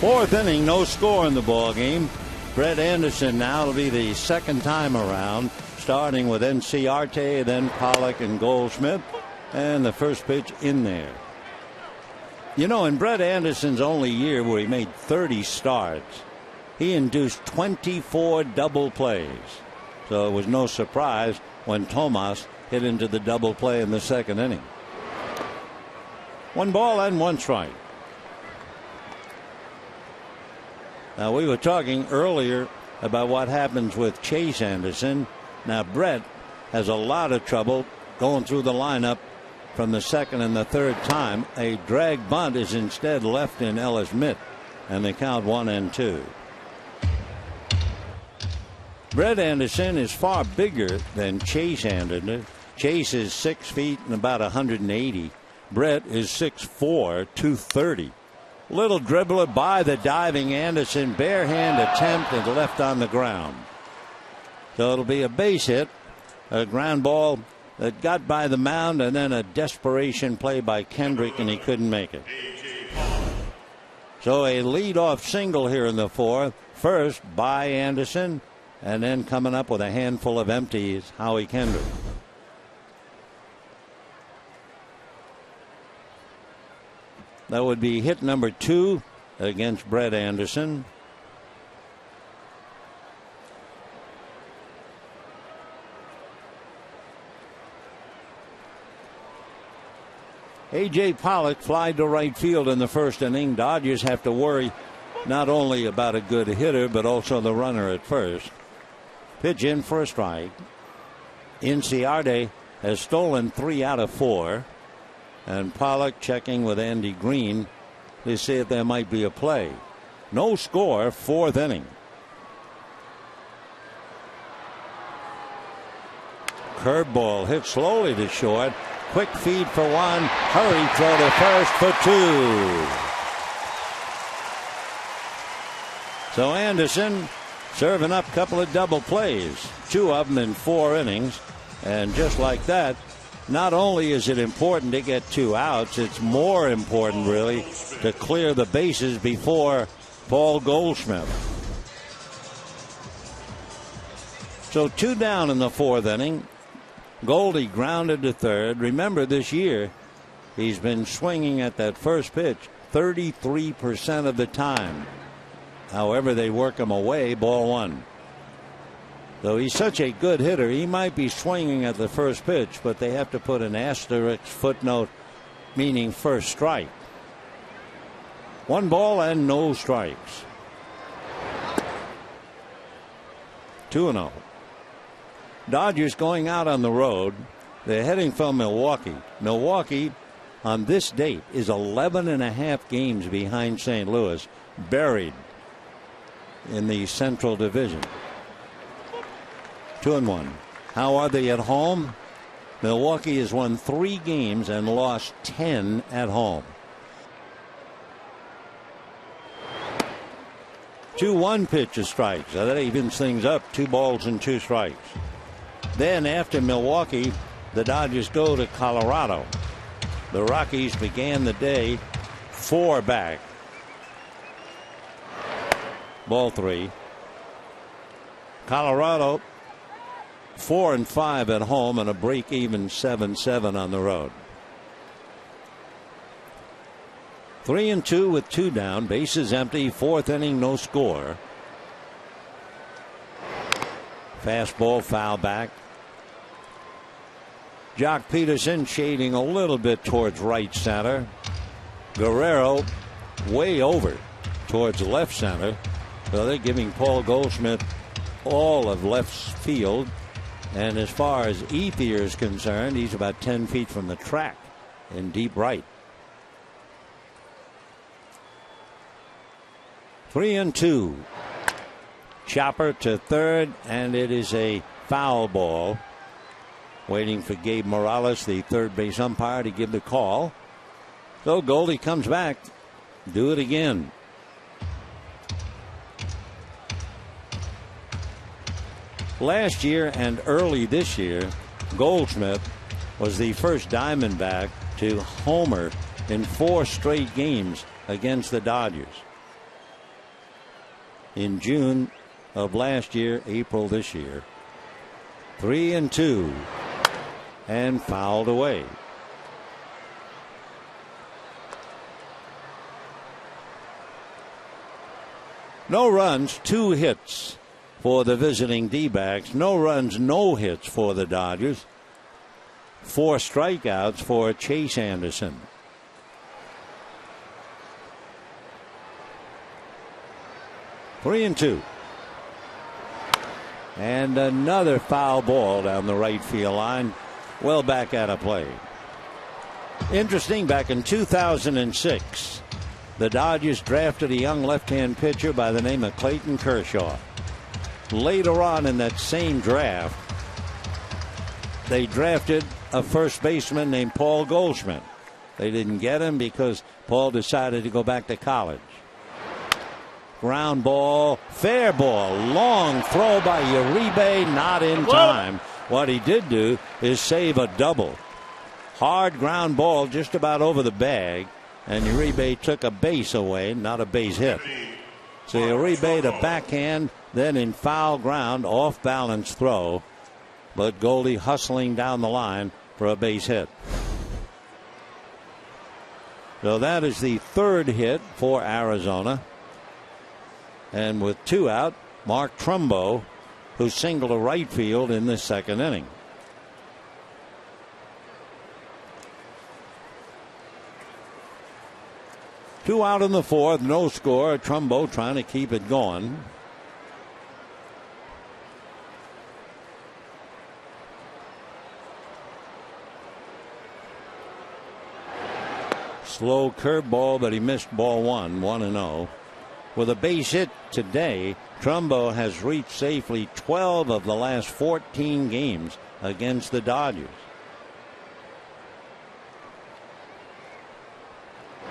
4th inning, no score in the ball game. Brett Anderson now will be the second time around, starting with Enciarte, then Pollock and Goldschmidt, and the first pitch in there. You know, in Brett Anderson's only year where he made 30 starts, he induced 24 double plays. So it was no surprise when Tomas hit into the double play in the 2nd inning. 1 ball and 1 strike. Now, we were talking earlier about what happens with Chase Anderson. Now, Brett has a lot of trouble going through the lineup from the 2nd and the 3rd time. A drag bunt is instead left in Ellis Mitt, and they count 1-2. Brett Anderson is far bigger than Chase Anderson. Chase is 6 feet and about 180. Brett is 6'4", 230. Little dribbler by the diving Anderson. Bare hand attempt and left on the ground. So it'll be a base hit, a ground ball that got by the mound, and then a desperation play by Kendrick, and he couldn't make it. So a leadoff single here in the 4th. First by Anderson, and then coming up with a handful of empties, Howie Kendrick. That would be hit number 2 against Brett Anderson. A.J. Pollock flied to right field in the 1st inning. Dodgers have to worry not only about a good hitter, but also the runner at first. Pitch in for a strike. Inciarte has stolen 3 out of 4. And Pollock checking with Andy Green to see if there might be a play. No score, 4th inning. Curveball hit slowly to short. Quick feed for 1. Hurry throw to first for 2. So Anderson serving up a couple of double plays. 2 of them in 4 innings. And just like that, not only is it important to get 2 outs, it's more important really to clear the bases before Paul Goldschmidt. So 2 down in the 4th inning. Goldie grounded to 3rd. Remember, this year he's been swinging at that first pitch 33% of the time. However, they work him away. Ball one. Though he's such a good hitter, he might be swinging at the first pitch, but they have to put an asterisk footnote meaning first strike. 1 ball and no strikes. 2-0. Dodgers going out on the road. They're heading from Milwaukee. Milwaukee on this date is 11.5 games behind St. Louis, buried in the Central Division. 2-1. How are they at home? Milwaukee has won 3 games and lost 10 at home. 2-1 pitch, a strike. So that evens things up. 2 balls and 2 strikes. Then after Milwaukee, the Dodgers go to Colorado. The Rockies began the day 4 back. Ball 3. Colorado 4-5 at home and a break-even 7-7 on the road. 3-2 with 2 down, bases empty, 4th inning, no score. Fastball foul back. Jock Peterson shading a little bit towards right center. Guerrero way over towards left center. So they're giving Paul Goldschmidt all of left field. And as far as Ethier is concerned, he's about 10 feet from the track in deep right. 3-2. Chopper to third, and it is a foul ball. Waiting for Gabe Morales, the third base umpire, to give the call. So Goldie comes back. Do it again. Last year and early this year, Goldschmidt was the first Diamondback to homer in 4 straight games against the Dodgers. In June of last year, April this year. 3-2 and fouled away. No runs, 2 hits for the visiting D-backs. No runs, no hits for the Dodgers. 4 strikeouts for Chase Anderson. Three and 2. And another foul ball down the right field line. Well back out of play. Interesting, back in 2006, the Dodgers drafted a young left-hand pitcher by the name of Clayton Kershaw. Later on in that same draft, they drafted a first baseman named Paul Goldschmidt. They didn't get him because Paul decided to go back to college. Ground ball, fair ball, long throw by Uribe, not in time. What he did do is save a double. Hard ground ball just about over the bag, and Uribe took a base away, not a base hit. So Uribe to backhand, then in foul ground, off balance throw, but Goldie hustling down the line for a base hit. So that is the 3rd hit for Arizona. And with 2 out, Mark Trumbo, who singled to right field in the 2nd inning. Two out in the 4th, no score. Trumbo trying to keep it going. Slow curveball, but he missed ball 1, 1-0. With a base hit today, Trumbo has reached safely 12 of the last 14 games against the Dodgers.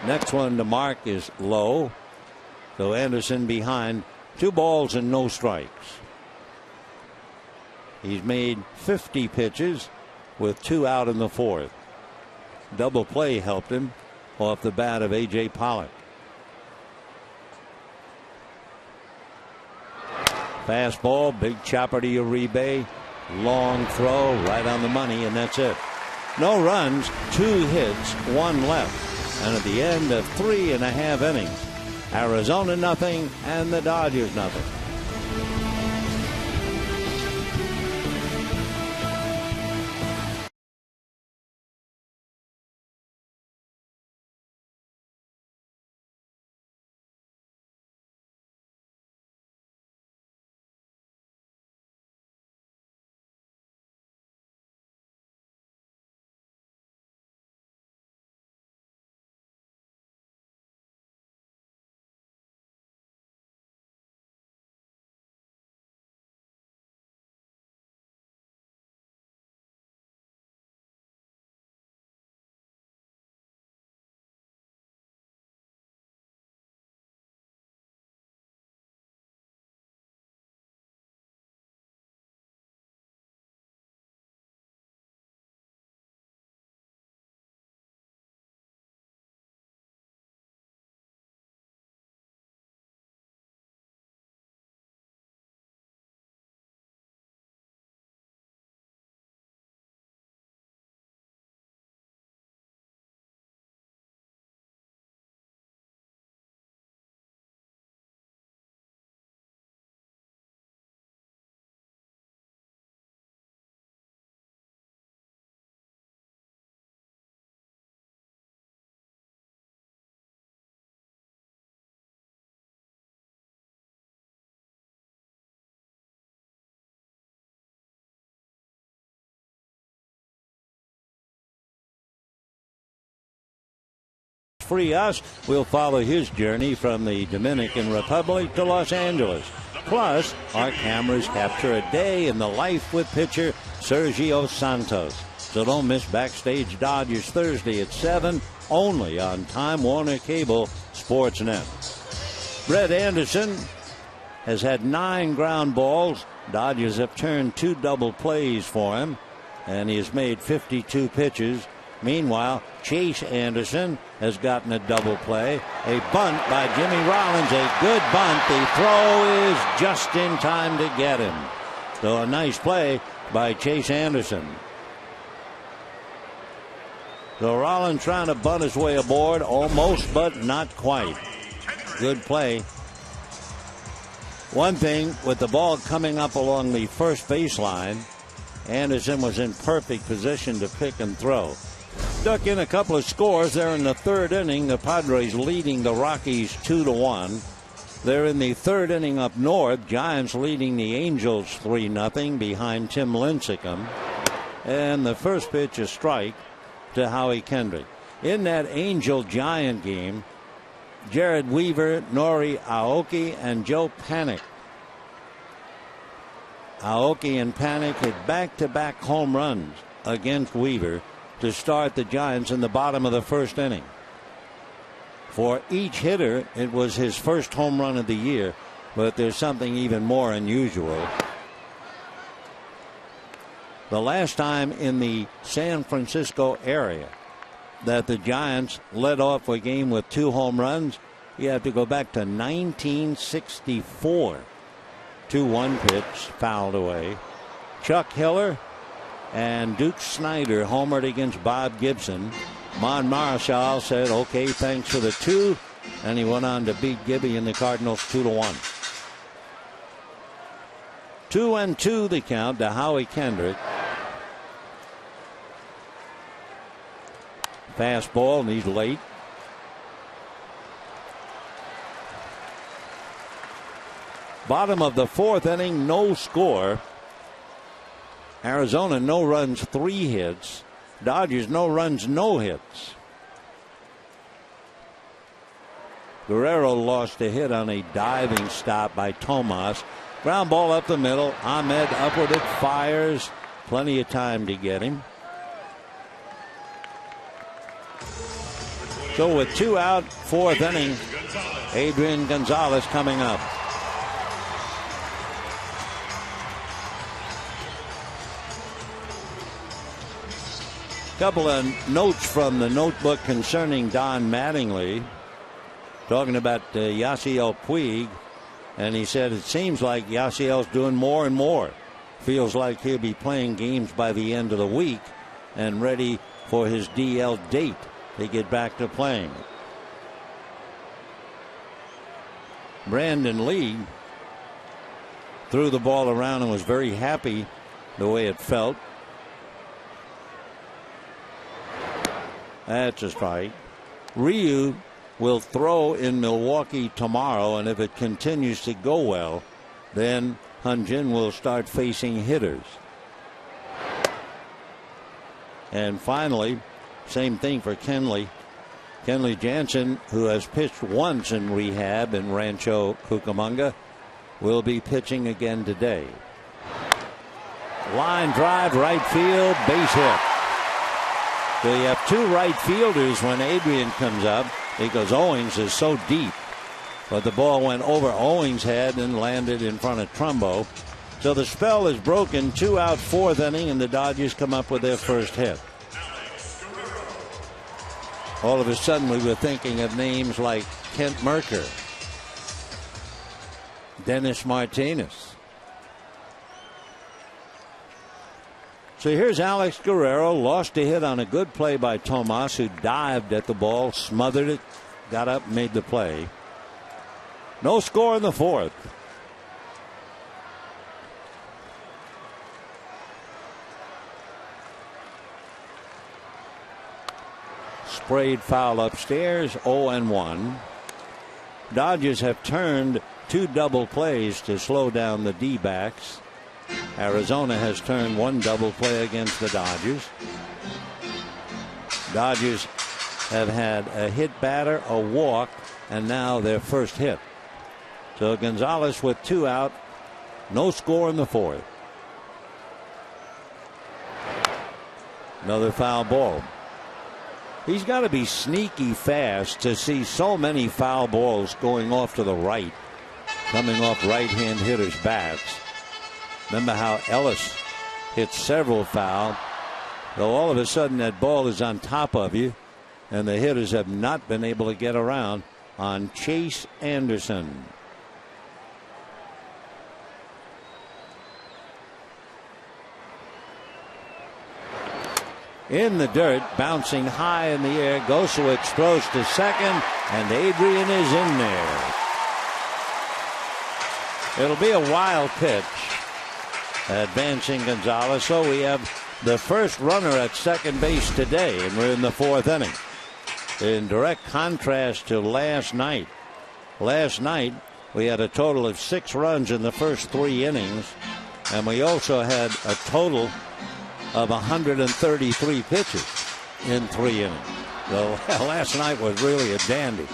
Next one to mark is low. So Anderson behind, 2 balls and no strikes. He's made 50 pitches with 2 out in the 4th. Double play helped him off the bat of A.J. Pollock. Fastball, big chopper to Uribe. Long throw, right on the money, and that's it. No runs, 2 hits, 1 left. And at the end of 3.5 innings, Arizona nothing, and the Dodgers nothing. Free us, we'll follow his journey from the Dominican Republic to Los Angeles. Plus, our cameras capture a day in the life with pitcher Sergio Santos. So don't miss Backstage Dodgers Thursday at 7, only on Time Warner Cable Sportsnet. Brett Anderson has had 9 ground balls. Dodgers have turned 2 double plays for him, and he has made 52 pitches. Meanwhile, Chase Anderson has gotten a double play. A bunt by Jimmy Rollins, a good bunt. The throw is just in time to get him. So a nice play by Chase Anderson. So Rollins trying to bunt his way aboard, almost, but not quite. Good play. One thing, with the ball coming up along the first baseline, Anderson was in perfect position to pick and throw. Stuck in a couple of scores there in the 3rd inning. The Padres leading the Rockies 2-1. They're in the 3rd inning up north. Giants leading the Angels 3-0 behind Tim Lincecum. And the first pitch, a strike to Howie Kendrick. In that Angel-Giant game, Jared Weaver, Nori Aoki, and Joe Panik. Aoki and Panik hit back-to-back home runs against Weaver to start the Giants in the bottom of the 1st inning. For each hitter, it was his first home run of the year, but there's something even more unusual. The last time in the San Francisco area that the Giants led off a game with 2 home runs, you have to go back to 1964. 2-1 pitch fouled away. Chuck Hiller and Duke Snyder homered against Bob Gibson. Mon Marshall said, okay, thanks for the 2. And he went on to beat Gibby and the Cardinals 2-1. 2-2 the count to Howie Kendrick. Fastball, and he's late. Bottom of the 4th inning, no score. Arizona, no runs, 3 hits. Dodgers, no runs, no hits. Guerrero lost a hit on a diving stop by Tomas. Ground ball up the middle. Ahmed upward, it fires. Plenty of time to get him. So with 2 out, 4th inning, Adrian Gonzalez coming up. Couple of notes from the notebook concerning Don Mattingly, talking about Yasiel Puig, and he said it seems like Yasiel's doing more and more. Feels like he'll be playing games by the end of the week and ready for his DL date to get back to playing. Brandon Lee threw the ball around and was very happy the way it felt. That's a strike. Ryu will throw in Milwaukee tomorrow, and if it continues to go well, then Hyun-jin will start facing hitters. And finally, same thing for Kenley. Kenley Jansen, who has pitched once in rehab in Rancho Cucamonga, will be pitching again today. Line drive, right field, base hit. So you have two right fielders when Adrian comes up because Owings is so deep. But the ball went over Owings' head and landed in front of Trumbo. So the spell is broken. 2 out, 4th inning, and the Dodgers come up with their first hit. All of a sudden, we were thinking of names like Kent Merker, Dennis Martinez. So here's Alex Guerrero, lost a hit on a good play by Tomas, who dived at the ball, smothered it, got up, made the play. No score in the 4th. Sprayed foul upstairs, 0-1. Dodgers have turned 2 double plays to slow down the D-backs. Arizona has turned 1 double play against the Dodgers. Dodgers have had a hit batter, a walk, and now their first hit. So Gonzalez with 2 out, no score in the 4th. Another foul ball. He's got to be sneaky fast to see so many foul balls going off to the right, coming off right-hand hitters' bats. Remember how Ellis hit several foul, though all of a sudden that ball is on top of you, and the hitters have not been able to get around on Chase Anderson. In the dirt, bouncing high in the air, Gosewicz throws to second, and Adrian is in there. It'll be a wild pitch, advancing Gonzalez. So we have the first runner at second base today, and we're in the 4th inning. In direct contrast to last night. Last night, we had a total of 6 runs in the first 3 innings, and we also had a total of 133 pitches in 3 innings. So last night was really a dandy.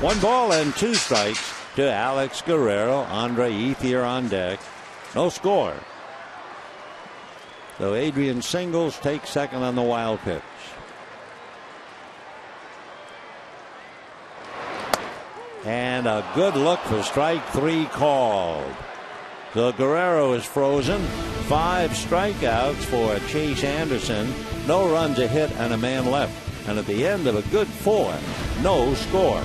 1 ball and 2 strikes to Alex Guerrero. Andre Ethier on deck. No score. So Adrian singles, takes second on the wild pitch. And a good look for strike 3 called. So Guerrero is frozen. 5 strikeouts for Chase Anderson. No runs, a hit, and a man left. And at the end of a good 4, no score.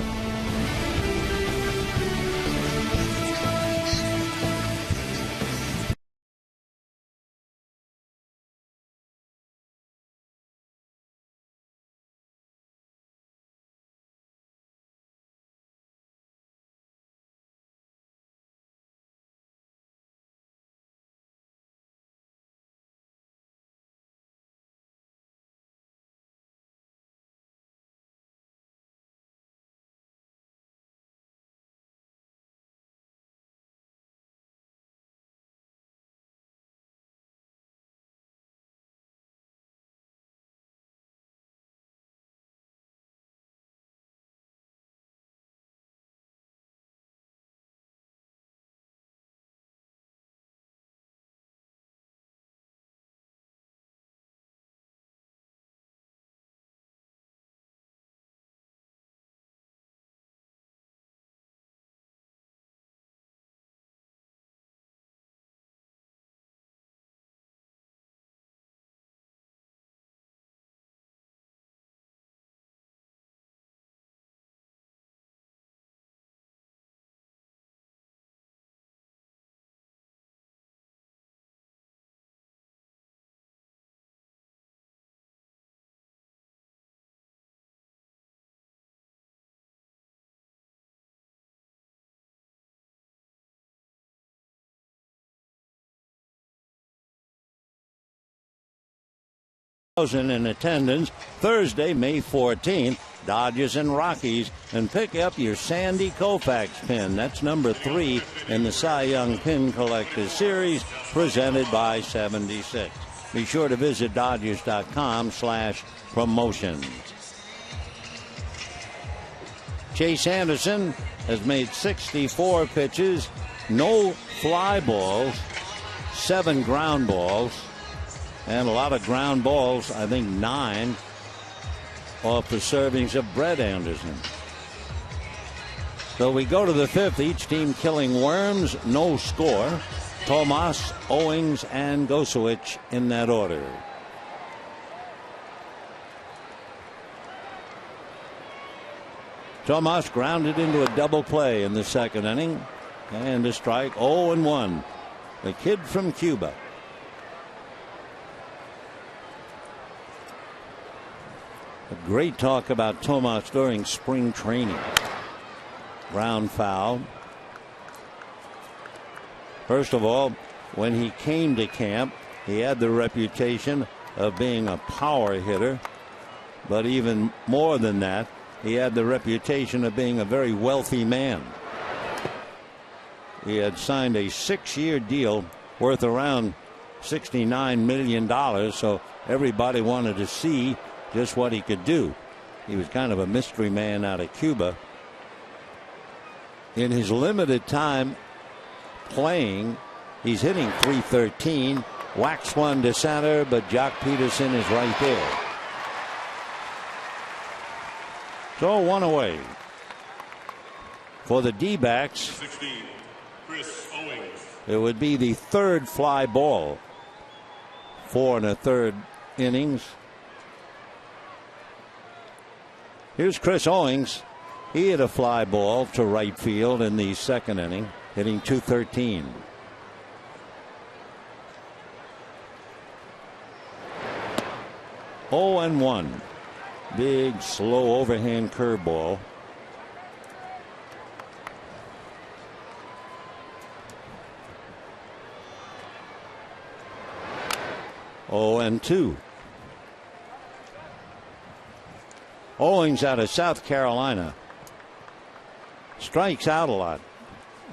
in attendance Thursday, May 14th. Dodgers and Rockies, and pick up your Sandy Koufax pin. That's number 3 in the Cy Young Pin Collectors Series, presented by 76. Be sure to visit Dodgers.com/promotions. Chase Anderson has made 64 pitches, no fly balls, 7 ground balls, and a lot of ground balls, I think 9. Off the servings of Brett Anderson. So we go to the 5th, each team killing worms, no score. Tomas, Owings, and Gosewich in that order. Tomas grounded into a double play in the 2nd inning. And a strike, 0-1. The kid from Cuba. A great talk about Tomas during spring training. Ground foul. First of all, when he came to camp, he had the reputation of being a power hitter. But even more than that, he had the reputation of being a very wealthy man. He had signed a 6-year deal worth around $69 million, so everybody wanted to see just what he could do. He was kind of a mystery man out of Cuba. In his limited time playing, he's hitting .313, whacks one to center, but Jock Peterson is right there. So 1 away. For the D-backs, 16, Chris Owings. it would be the 3rd fly ball. 4 1/3 innings. Here's Chris Owings. He hit a fly ball to right field in the 2nd inning, hitting .213. Oh and 1. Big, slow overhand curveball. Oh and 2. Owings out of South Carolina strikes out a lot.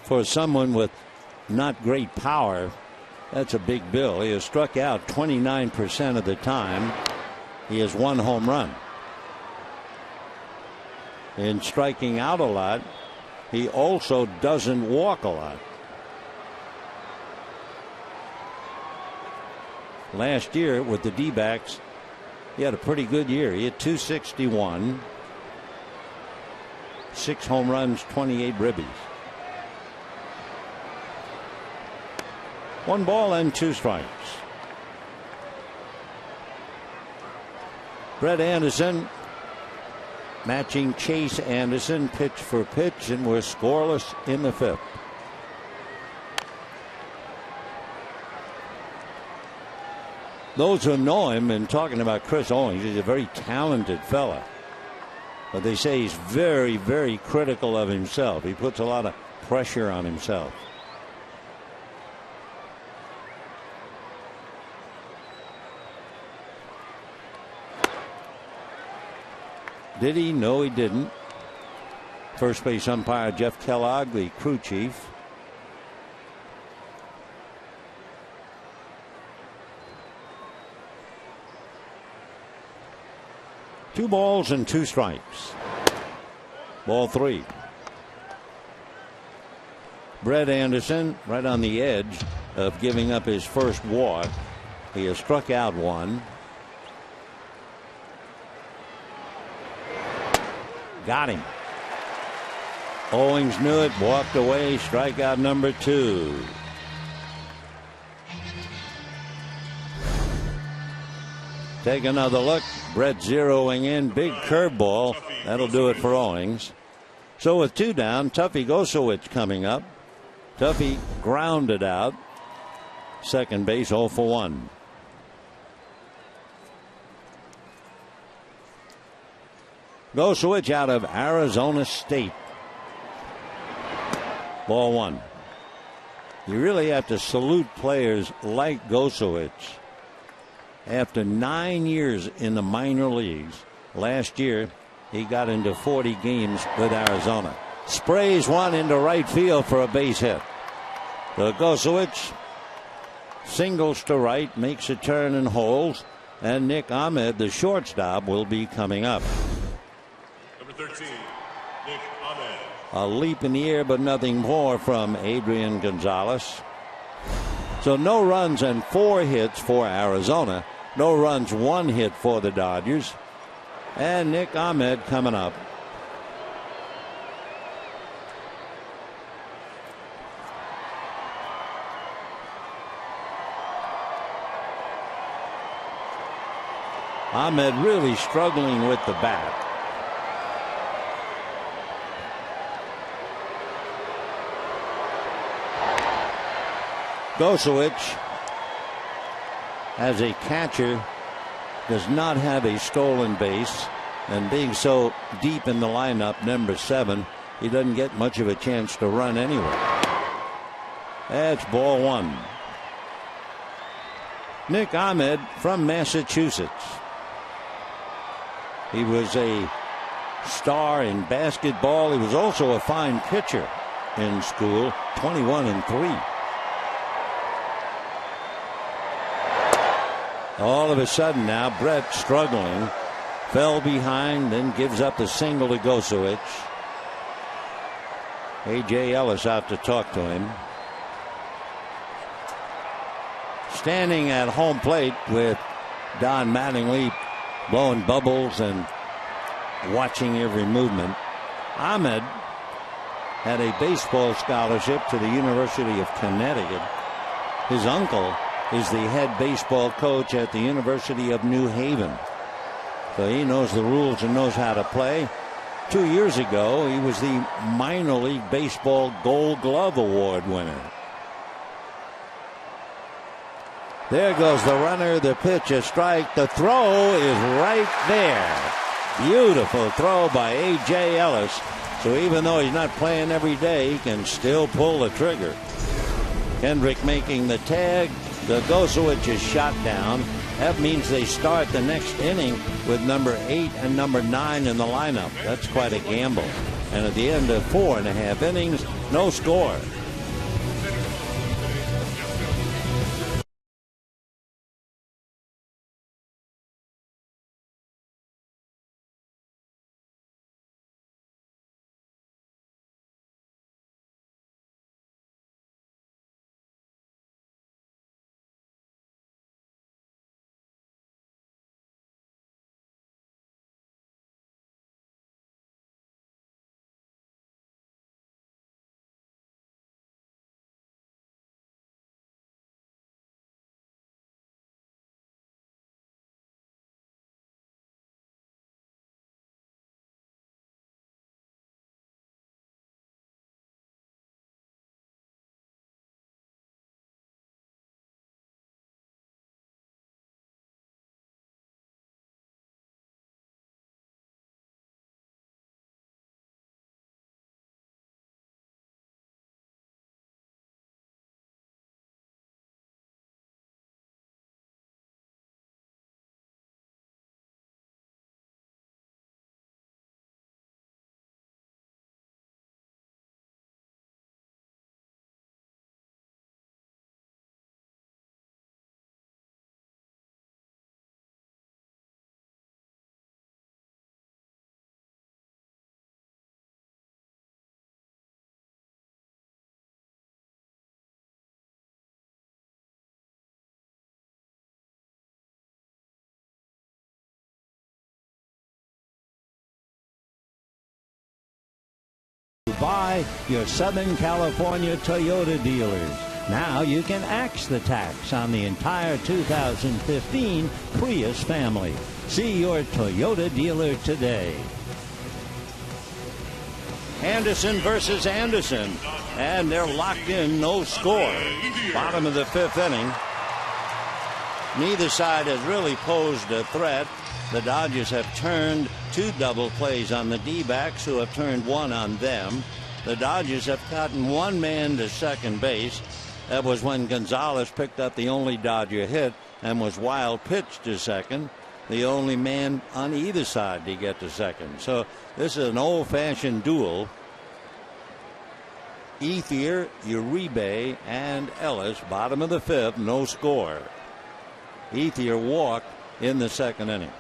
For someone with not great power, that's a big bill. He has struck out 29% of the time. He has 1 home run. In striking out a lot, he also doesn't walk a lot. Last year with the D-backs, he had a pretty good year. He hit .261, 6 home runs, 28 ribbies. 1 ball and 2 strikes. Brett Anderson matching Chase Anderson pitch for pitch, and we're scoreless in the 5th. Those who know him, and talking about Chris Owings, he's a very talented fella. But they say he's very, very critical of himself. He puts a lot of pressure on himself. Did he? No, he didn't. First base umpire Jeff Kellogg, the crew chief. Two balls and 2 strikes. Ball 3. Brett Anderson right on the edge of giving up his first walk. He has struck out 1. Got him. Owings knew it, walked away, strikeout number 2. Take another look. Brett zeroing in. Big curveball. That'll do it for Owings. So with 2 down, Tuffy Gosewich coming up. Tuffy grounded out. Second base, 0 for 1. Gosewich out of Arizona State. Ball 1. You really have to salute players like Gosewich after 9 years in the minor leagues. Last year, he got into 40 games with Arizona. Sprays one into right field for a base hit. The Gosowicz singles to right, makes a turn and holds. And Nick Ahmed, the shortstop, will be coming up. Number 13, Nick Ahmed. A leap in the air, but nothing more from Adrian Gonzalez. So no runs and 4 hits for Arizona. No runs, 1 hit for the Dodgers. And Nick Ahmed coming up. Ahmed really struggling with the bat. Gosowicz, as a catcher, does not have a stolen base, and being so deep in the lineup, number 7, he doesn't get much of a chance to run anyway. That's ball 1. Nick Ahmed from Massachusetts. He was a star in basketball. He was also a fine pitcher in school, 21-3. All of a sudden now, Brett struggling, fell behind, then gives up the single to Gosowicz. A.J. Ellis out to talk to him. Standing at home plate with Don Mattingly blowing bubbles and watching every movement. Ahmed had a baseball scholarship to the University of Connecticut. His uncle is the head baseball coach at the University of New Haven. So he knows the rules and knows how to play. 2 years ago, he was the minor league baseball Gold Glove Award winner. There goes the runner, the pitch, a strike. The throw is right there. Beautiful throw by A.J. Ellis. So even though he's not playing every day, he can still pull the trigger. Kendrick making the tag. The Gosowicz is shot down. That means they start the next inning with number 8 and number 9 in the lineup. That's quite a gamble. And at the end of 4.5 innings, no score. By your Southern California Toyota dealers. Now you can axe the tax on the entire 2015 Prius family. See your Toyota dealer today. Anderson versus Anderson, and they're locked in, no score. Bottom of the 5th inning. Neither side has really posed a threat. The Dodgers have turned 2 double plays on the D-backs, who have turned 1 on them. The Dodgers have gotten 1 man to second base. That was when Gonzalez picked up the only Dodger hit. and was wild pitched to second, the only man on either side to get to second. So this is an old-fashioned duel. Ethier, Uribe, and Ellis, bottom of the fifth, no score. Ethier walked in the second inning.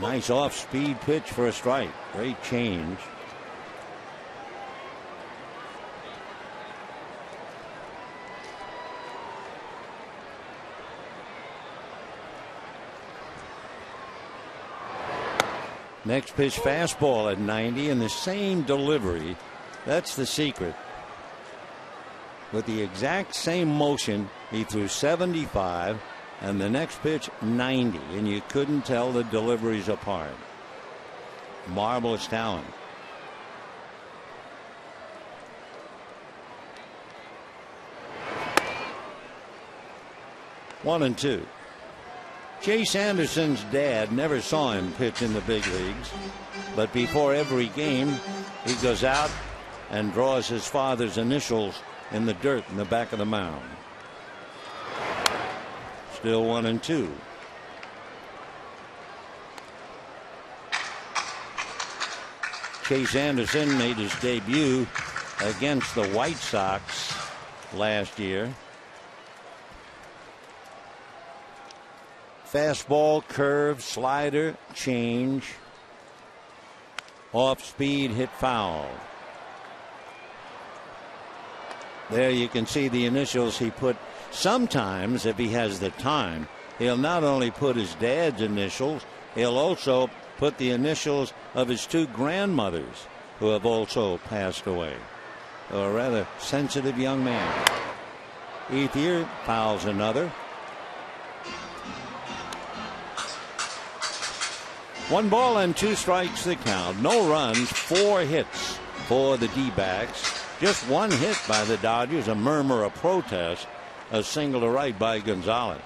Nice off-speed pitch for a strike. Great change. Next pitch, fastball at 90, and the same delivery. That's the secret. With the exact same motion, he threw 75, and the next pitch 90, and you couldn't tell the deliveries apart. Marvelous talent. One and two. Chase Anderson's dad never saw him pitch in the big leagues, but before every game he goes out and draws his father's initials in the dirt in the back of the mound. Still 1-2. Chase Anderson made his debut against the White Sox last year. Fastball, curve, slider, change. Off speed, hit foul. There you can see the initials he put. Sometimes, if he has the time, he'll not only put his dad's initials, he'll also put the initials of his two grandmothers who have also passed away. So a rather sensitive young man. Ethier fouls another. 1 ball and 2 strikes the count. No runs, 4 hits for the D-backs. Just 1 hit by the Dodgers, a murmur of protest, a single to right by Gonzalez.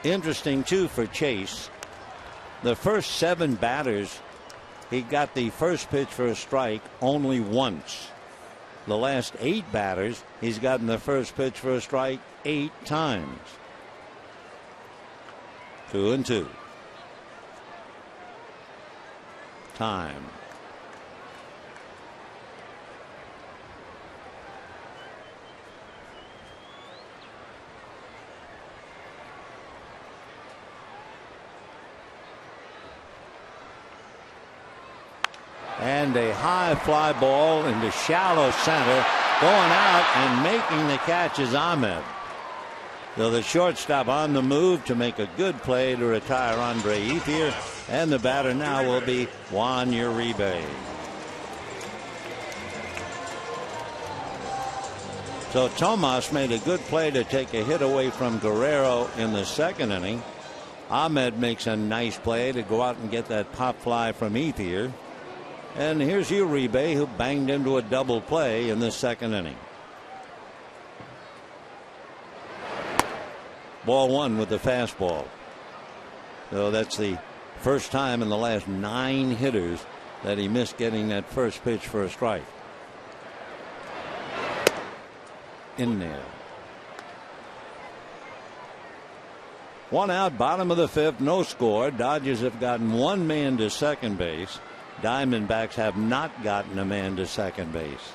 Interesting too for Chase. The first 7 batters, he got the first pitch for a strike only once. The last 8 batters, he's gotten the first pitch for a strike 8 times. 2-2. Time. And a high fly ball into shallow center. Going out and making the catch is Ahmed. So the shortstop on the move to make a good play to retire Andre Ethier. And the batter now will be Juan Uribe. So Tomas made a good play to take a hit away from Guerrero in the second inning. Ahmed makes a nice play to go out and get that pop fly from Ethier. And here's Uribe, who banged into a double play in the second inning. Ball 1 with the fastball. So that's the first time in the last 9 hitters that he missed getting that first pitch for a strike. In there. 1 out, bottom of the fifth, no score. Dodgers have gotten 1 man to second base. Diamondbacks have not gotten a man to second base.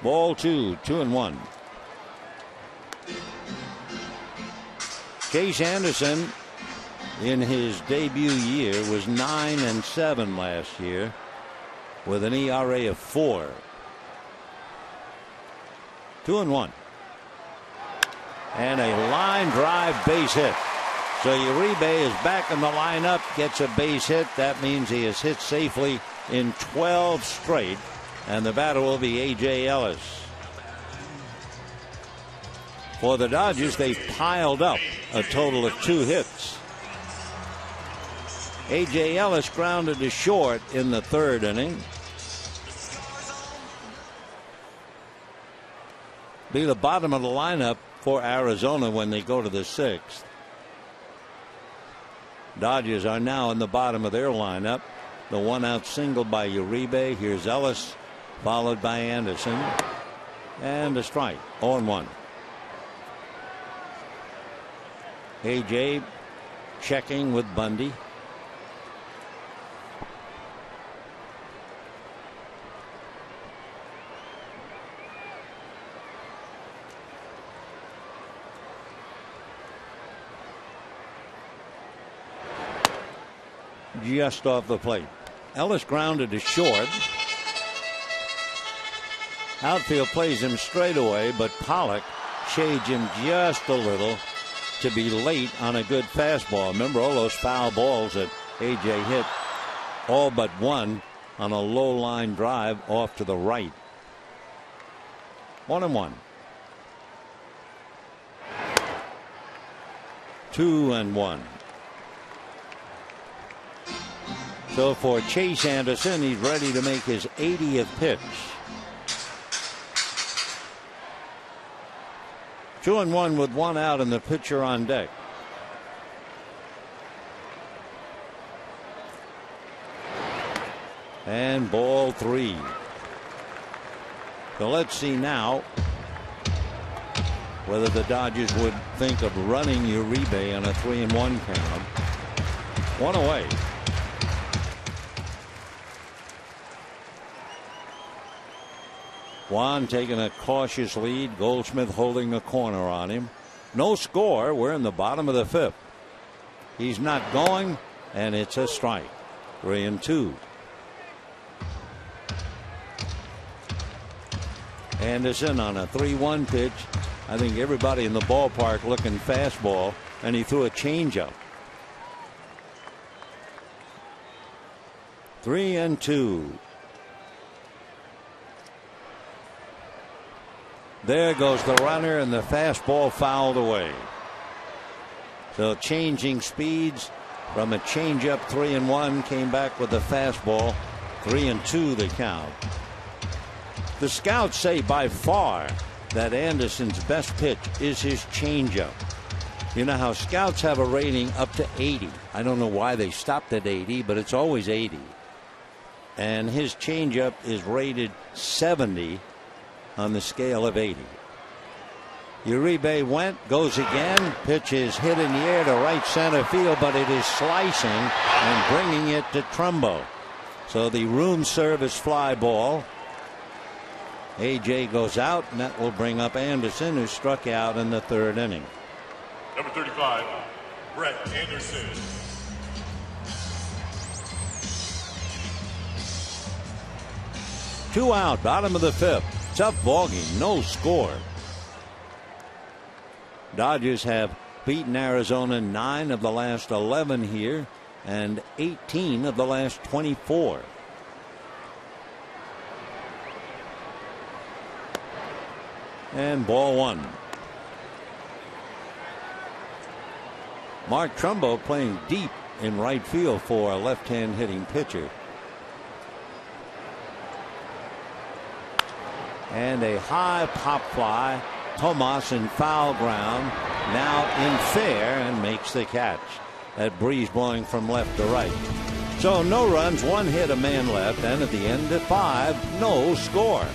Ball 2, 2-1. Chase Anderson in his debut year was 9-7 last year with an ERA of 4. 2-1. And a line drive base hit. So Uribe is back in the lineup, gets a base hit. That means he has hit safely in 12 straight. And the batter will be A.J. Ellis. For the Dodgers, they've piled up a total of 2 hits. A.J. Ellis grounded to short in the third inning. Be the bottom of the lineup for Arizona when they go to the 6th. Dodgers are now in the bottom of their lineup. The 1-out single by Uribe. Here's Ellis followed by Anderson, and a strike. 0-1. AJ checking with Bundy. Just off the plate. Ellis grounded to short. Outfield plays him straight away, but Pollock shades him just a little to be late on a good fastball. Remember all those foul balls that AJ hit, all but one on a low line drive off to the right. 1-1. 2-1. So for Chase Anderson, he's ready to make his 80th pitch. 2-1 with one out and the pitcher on deck. And ball 3. So let's see now whether the Dodgers would think of running Uribe on a 3-1 count. One away. Juan taking a cautious lead. Goldschmidt holding the corner on him. No score. We're in the bottom of the 5th. He's not going, and it's a strike. 3-2. Anderson on a 3-1 pitch. I think everybody in the ballpark looking fastball, and he threw a changeup. 3-2. There goes the runner, and the fastball fouled away. So changing speeds from a changeup 3-1, came back with the fastball. 3-2 the count. The scouts say by far that Anderson's best pitch is his changeup. You know how scouts have a rating up to 80. I don't know why they stopped at 80, but it's always 80. And his changeup is rated 70 on the scale of 80. Uribe went, goes again. Pitch is hit in the air to right center field, but it is slicing and bringing it to Trumbo. So the room service fly ball. AJ goes out, and that will bring up Anderson, who struck out in the 3rd inning. Number 35, Brett Anderson. Two out, bottom of the 5th. Tough ball game, no score. Dodgers have beaten Arizona 9 of the last 11 here and 18 of the last 24. And ball 1. Mark Trumbo playing deep in right field for a left-hand hitting pitcher. And a high pop fly. Tomas in foul ground. Now in fair and makes the catch. That breeze blowing from left to right. So no runs, 1 hit, a man left, and at the end of 5, no score.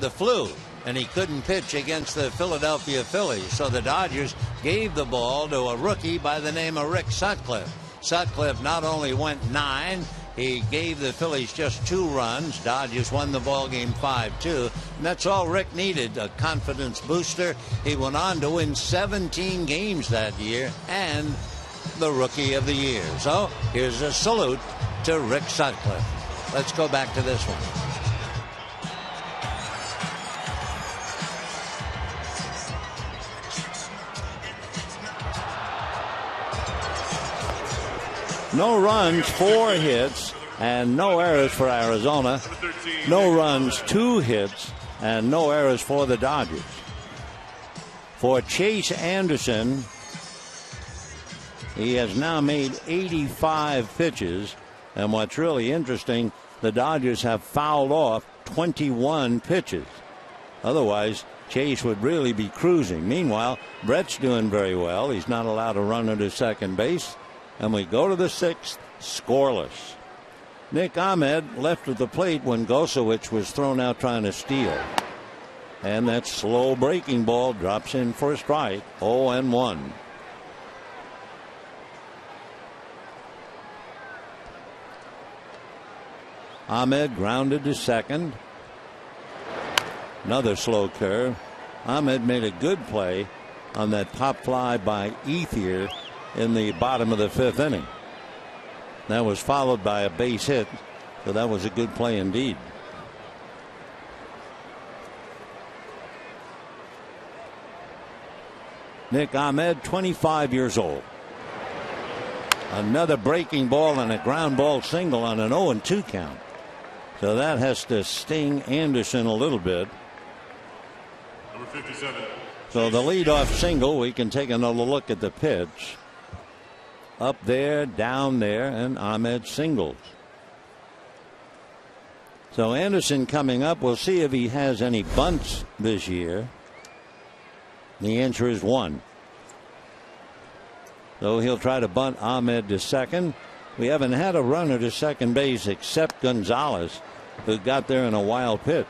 the flu, and he couldn't pitch against the Philadelphia Phillies. So the Dodgers gave the ball to a rookie by the name of Rick Sutcliffe. Sutcliffe not only went 9, he gave the Phillies just 2 runs. Dodgers won the ball game 5-2. And that's all Rick needed, a confidence booster. He went on to win 17 games that year and the Rookie of the Year. So here's a salute to Rick Sutcliffe. Let's go back to this one. No runs, 4 hits, and no errors for Arizona. No runs, 2 hits, and no errors for the Dodgers. For Chase Anderson, he has now made 85 pitches. And what's really interesting, the Dodgers have fouled off 21 pitches. Otherwise, Chase would really be cruising. Meanwhile, Brett's doing very well. He's not allowed a runner to second base. And we go to the 6th, scoreless. Nick Ahmed left at the plate when Gosewicz was thrown out trying to steal. And that slow breaking ball drops in for a strike. 0-1. Ahmed grounded to second. Another slow curve. Ahmed made a good play on that pop fly by Ethier in the bottom of the 5th inning. That was followed by a base hit, so that was a good play indeed. Nick Ahmed, 25 years old. Another breaking ball and a ground ball single on an 0-2 count. So that has to sting Anderson a little bit. Number 57. So the leadoff single, we can take another look at the pitch. Up there, down there, and Ahmed singles. So Anderson coming up. We'll see if he has any bunts this year. The answer is 1. So he'll try to bunt Ahmed to second. We haven't had a runner to second base except Gonzalez, who got there in a wild pitch.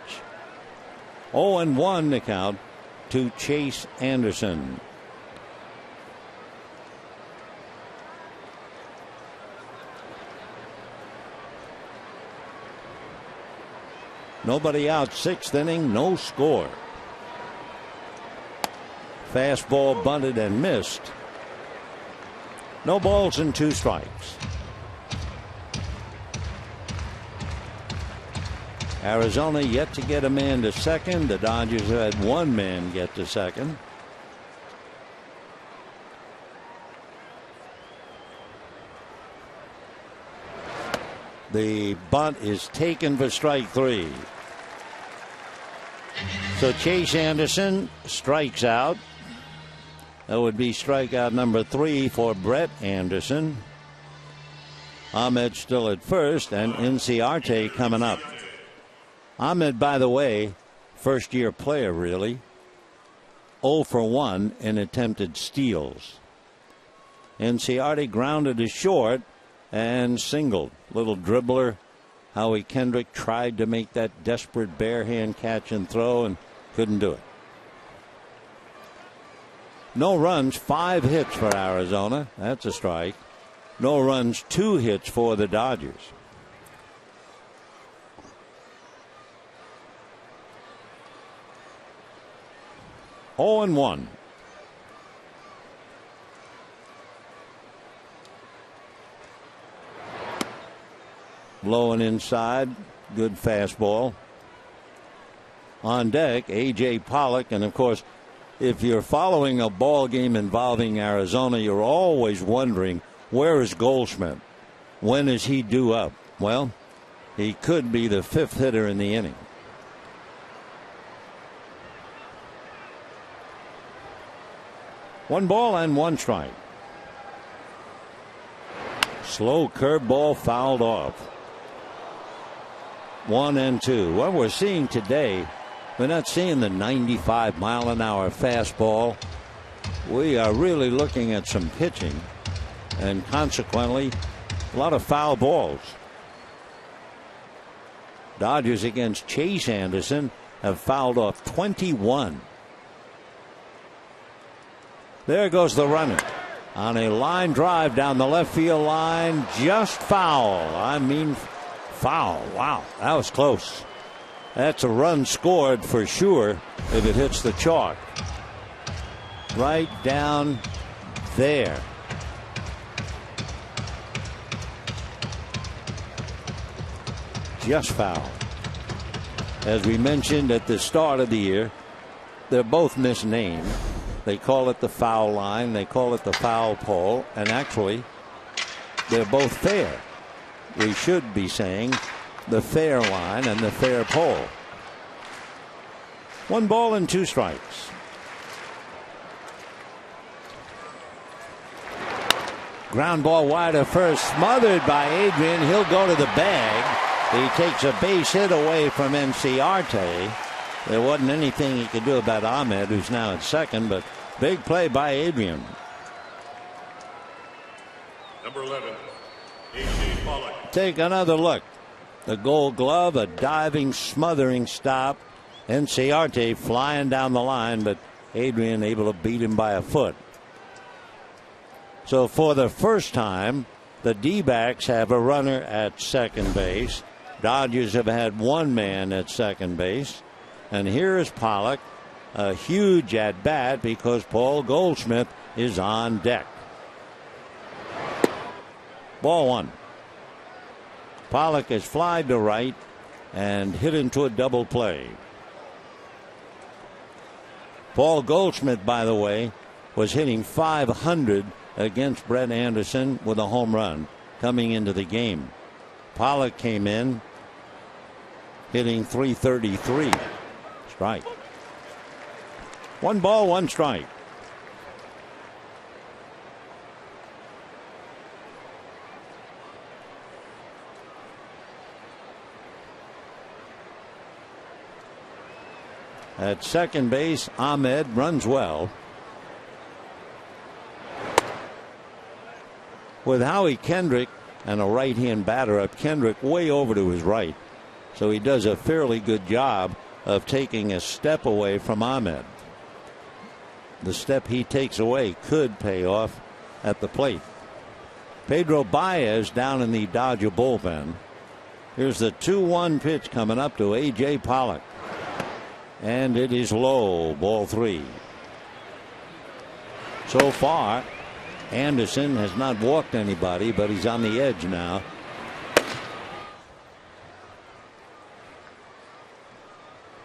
0-1 the count to Chase Anderson. Nobody out, 6th inning, no score. Fastball bunted and missed. No balls and 2 strikes. Arizona yet to get a man to second. The Dodgers have had 1 man get to second. The bunt is taken for strike 3. So Chase Anderson strikes out. That would be strikeout number 3 for Brett Anderson. Ahmed still at first, and Inciarte coming up. Ahmed, by the way, first-year player really. 0 for 1 in attempted steals. Inciarte grounded to short and singled. Little dribbler. Howie Kendrick tried to make that desperate bare hand catch and throw and couldn't do it. No runs, 5 hits for Arizona. That's a strike. No runs, 2 hits for the Dodgers. Oh and 1. Blowing inside. Good fastball. On deck, A.J. Pollock. And, of course, if you're following a ball game involving Arizona, you're always wondering, where is Goldschmidt? When is he due up? Well, he could be the 5th hitter in the inning. One ball and 1 strike. Slow curveball fouled off. 1-2. What we're seeing today, we're not seeing the 95-mile-an-hour fastball. We are really looking at some pitching, and consequently, a lot of foul balls. Dodgers against Chase Anderson have fouled off 21. There goes the runner on a line drive down the left field line. Just foul. I mean, foul. Wow, that was close. That's a run scored for sure if it hits the chalk. Right down there. Just foul. As we mentioned at the start of the year, they're both misnamed. They call it the foul line, they call it the foul pole, and actually they're both fair. We should be saying the fair line and the fair pole. 1 ball and 2 strikes. Ground ball wide of first, smothered by Adrian. He'll go to the bag. He takes a base hit away from Inciarte. There wasn't anything he could do about Ahmed, who's now at second, but big play by Adrian. Number 11, A.J. Pollock. Take another look. The Gold Glove, a diving, smothering stop. Inciarte flying down the line, but Adrian able to beat him by a foot. So for the first time, the D-backs have a runner at second base. Dodgers have had 1 man at second base. And here is Pollock, a huge at bat because Paul Goldschmidt is on deck. Ball 1. Pollock has flied to right and hit into a double play. Paul Goldschmidt, by the way, was hitting .500 against Brett Anderson with a home run coming into the game. Pollock came in hitting .333. Strike. 1 ball, 1 strike. At second base, Ahmed runs well. With Howie Kendrick and a right-hand batter up, Kendrick way over to his right. So he does a fairly good job of taking a step away from Ahmed. The step he takes away could pay off at the plate. Pedro Baez down in the Dodger bullpen. Here's the 2-1 pitch coming up to A.J. Pollock. And it is low, ball 3. So far, Anderson has not walked anybody, but he's on the edge now.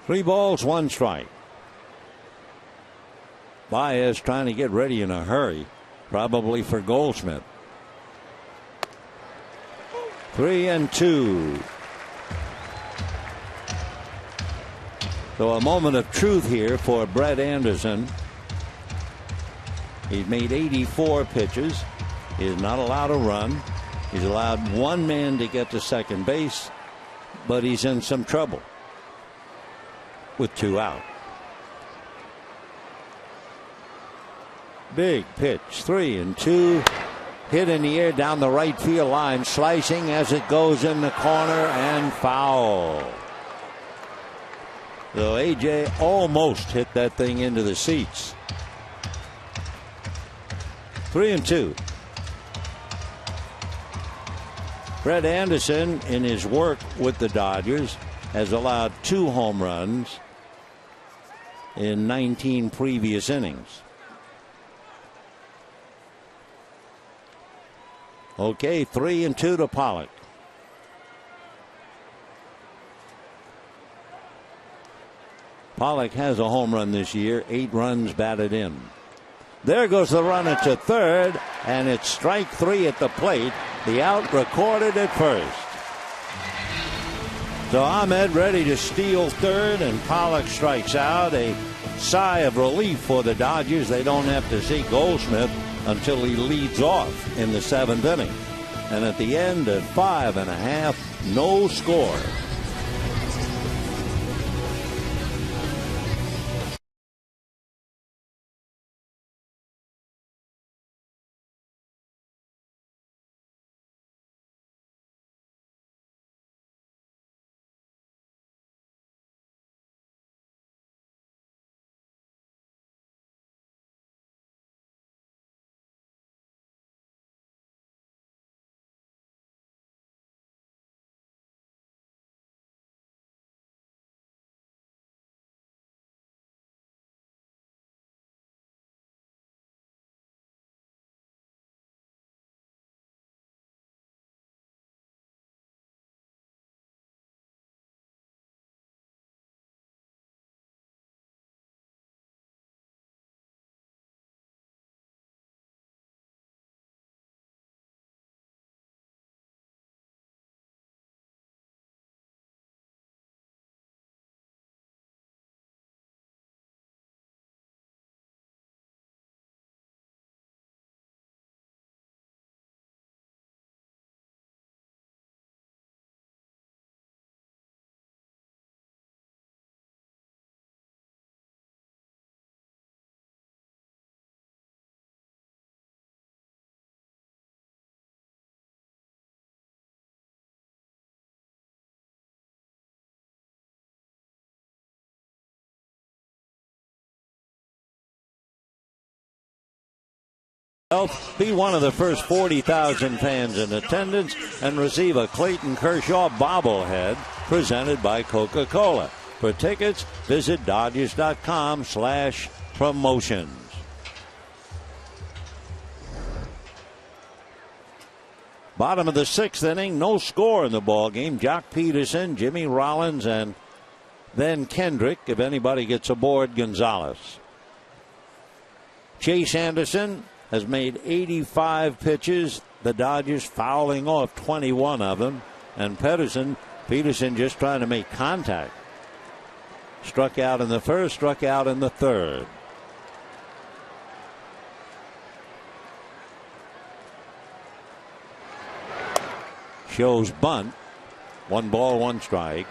Three balls, 1 strike. Baez trying to get ready in a hurry, probably for Goldschmidt. 3-2. So a moment of truth here for Brett Anderson. He's made 84 pitches. He's not allowed a run. He's allowed 1 man to get to second base, but he's in some trouble with 2 out. Big pitch, 3-2. Hit in the air down the right field line, slicing as it goes in the corner, and foul. So AJ almost hit that thing into the seats. 3-2. Brett Anderson, in his work with the Dodgers, has allowed 2 home runs in 19 previous innings. Okay, 3-2 to Pollock. Pollock has a home run this year, 8 runs batted in. There goes the runner to third, and it's strike 3 at the plate. The out recorded at first. So Ahmed ready to steal third, and Pollock strikes out. A sigh of relief for the Dodgers. They don't have to see Goldschmidt until he leads off in the 7th inning. And at the end of 5.5, no score. Be one of the first 40,000 fans in attendance and receive a Clayton Kershaw bobblehead presented by Coca-Cola. For tickets, visit Dodgers.com/promotions. Bottom of the sixth inning, no score in the ball game. Jock Peterson, Jimmy Rollins, and then Kendrick. If anybody gets aboard, Gonzalez. Chase Anderson has made 85 pitches. The Dodgers fouling off 21 of them. And Peterson just trying to make contact. Struck out in the first, struck out in the third. Shows bunt. 1 ball, 1 strike.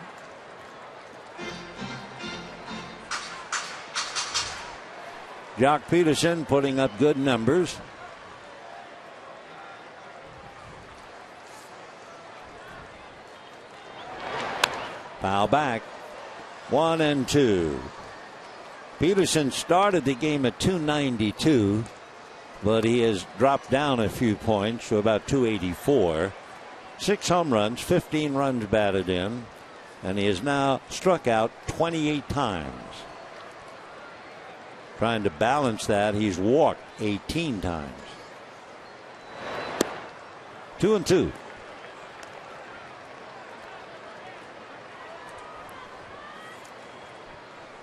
Jock Peterson putting up good numbers. Foul back. 1-2. Peterson started the game at 292, but he has dropped down a few points to about 284. 6 home runs, 15 runs batted in, and he has now struck out 28 times. Trying to balance that, he's walked 18 times. 2-2.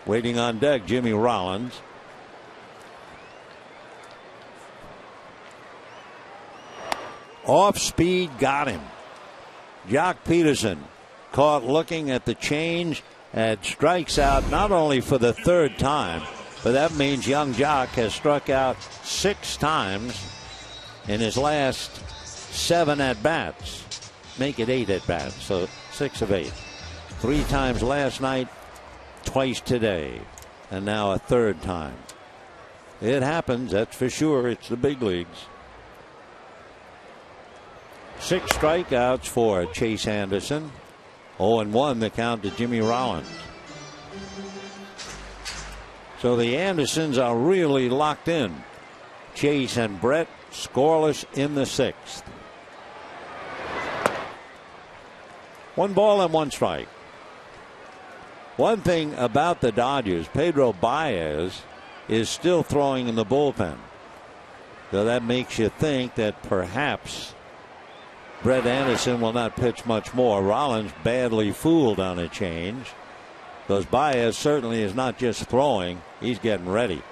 Waiting on deck, Jimmy Rollins. Off speed, got him. Jock Peterson caught looking at the change and strikes out not only for the 3rd time, but that means young Jock has struck out 6 times in his last 7 at-bats. Make it 8 at-bats, so 6 of 8. 3 times last night, twice today, and now a 3rd time. It happens, that's for sure. It's the big leagues. 6 strikeouts for Chase Anderson. 0-1 the count to Jimmy Rollins. So the Andersons are really locked in. Chase and Brett scoreless in the 6th. 1 ball and 1 strike. One thing about the Dodgers, Pedro Baez is still throwing in the bullpen. So that makes you think that perhaps Brett Anderson will not pitch much more. Rollins badly fooled on a change, because Baez certainly is not just throwing, he's getting ready.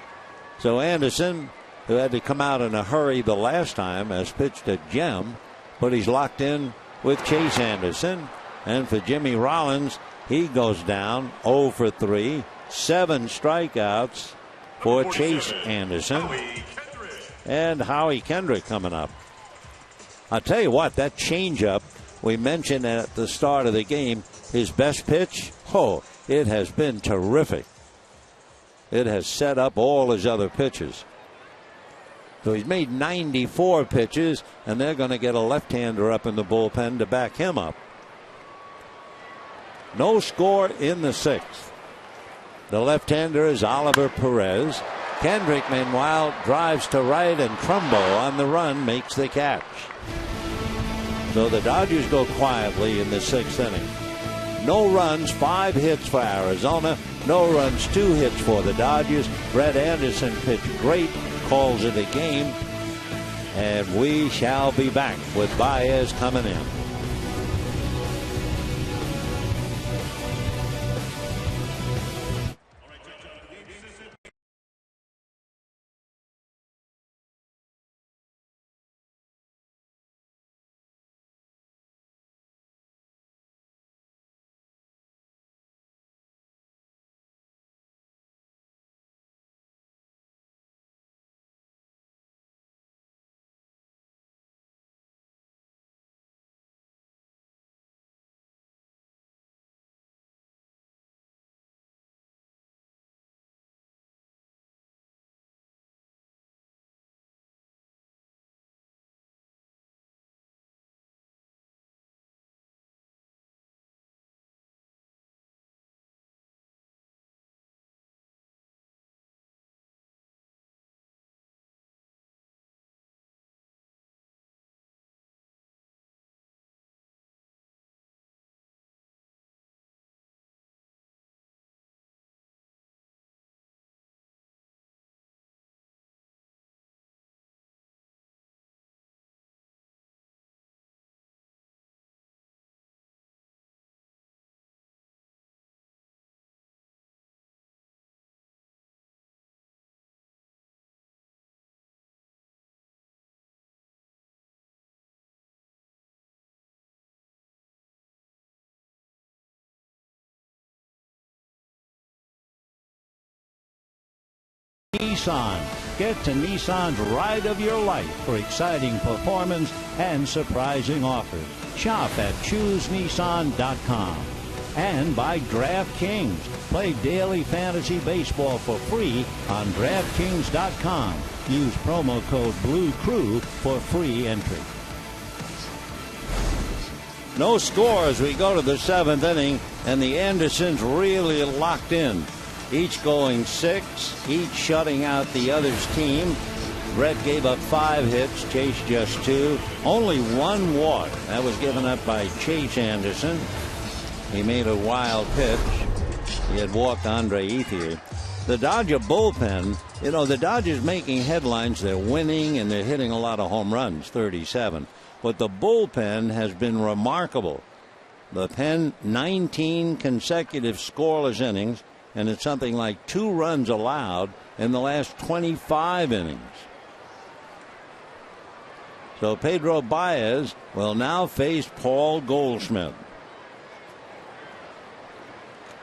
So Anderson, who had to come out in a hurry the last time, has pitched a gem, but he's locked in with Chase Anderson. And for Jimmy Rollins, he goes down 0 for 3, 7 strikeouts for Chase Anderson. And Howie Kendrick coming up. I'll tell you what, that changeup we mentioned at the start of the game, his best pitch, it has been terrific. It has set up all his other pitches. So he's made 94 pitches, and they're going to get a left-hander up in the bullpen to back him up. No score in the 6th. The left-hander is Oliver Perez. Kendrick, meanwhile, drives to right, and Trumbo on the run makes the catch. So the Dodgers go quietly in the 6th inning. No runs, 5 hits for Arizona. No runs, 2 hits for the Dodgers. Brett Anderson pitched great, calls it a game. And we shall be back with Baez coming in. Nissan. Get to Nissan's ride of your life for exciting performance and surprising offers. Shop at ChooseNissan.com. And by DraftKings. Play daily fantasy baseball for free on DraftKings.com. Use promo code BLUECREW for free entry. No score as we go to the 7th inning, and the Andersons really locked in. Each going 6, each shutting out the other's team. Brett gave up 5 hits, Chase just 2. Only 1 walk. That was given up by Chase Anderson. He made a wild pitch. He had walked Andre Ethier. The Dodger bullpen, the Dodgers making headlines. They're winning and they're hitting a lot of home runs, 37. But the bullpen has been remarkable. The pen, 19 consecutive scoreless innings, and it's something like 2 runs allowed in the last 25 innings. So Pedro Baez will now face Paul Goldschmidt.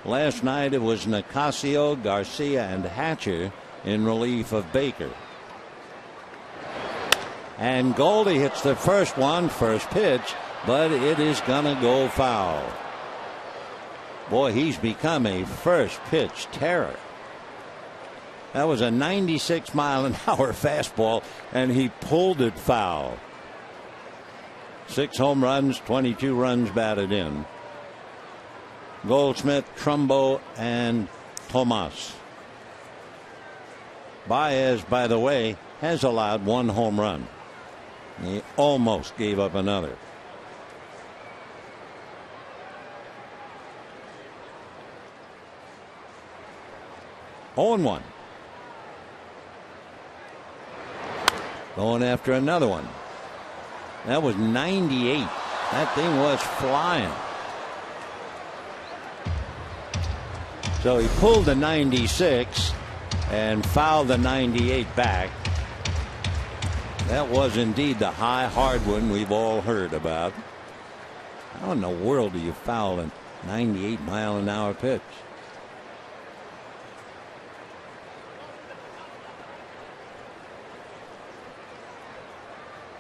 Last night it was Nicasio, Garcia, and Hatcher in relief of Baker. And Goldie hits the first one, first pitch, but it is going to go foul. Boy, he's become a first pitch terror. That was a 96-mile-an-hour fastball, and he pulled it foul. 6 home runs, 22 runs batted in. Goldschmidt, Trumbo, and Tomas. Baez, by the way, has allowed 1 home run. He almost gave up another. On 1. Going after another one. That was 98. That thing was flying. So he pulled the 96 and fouled the 98 back. That was indeed the high hard one we've all heard about. How in the world do you foul a 98-mile-an-hour pitch?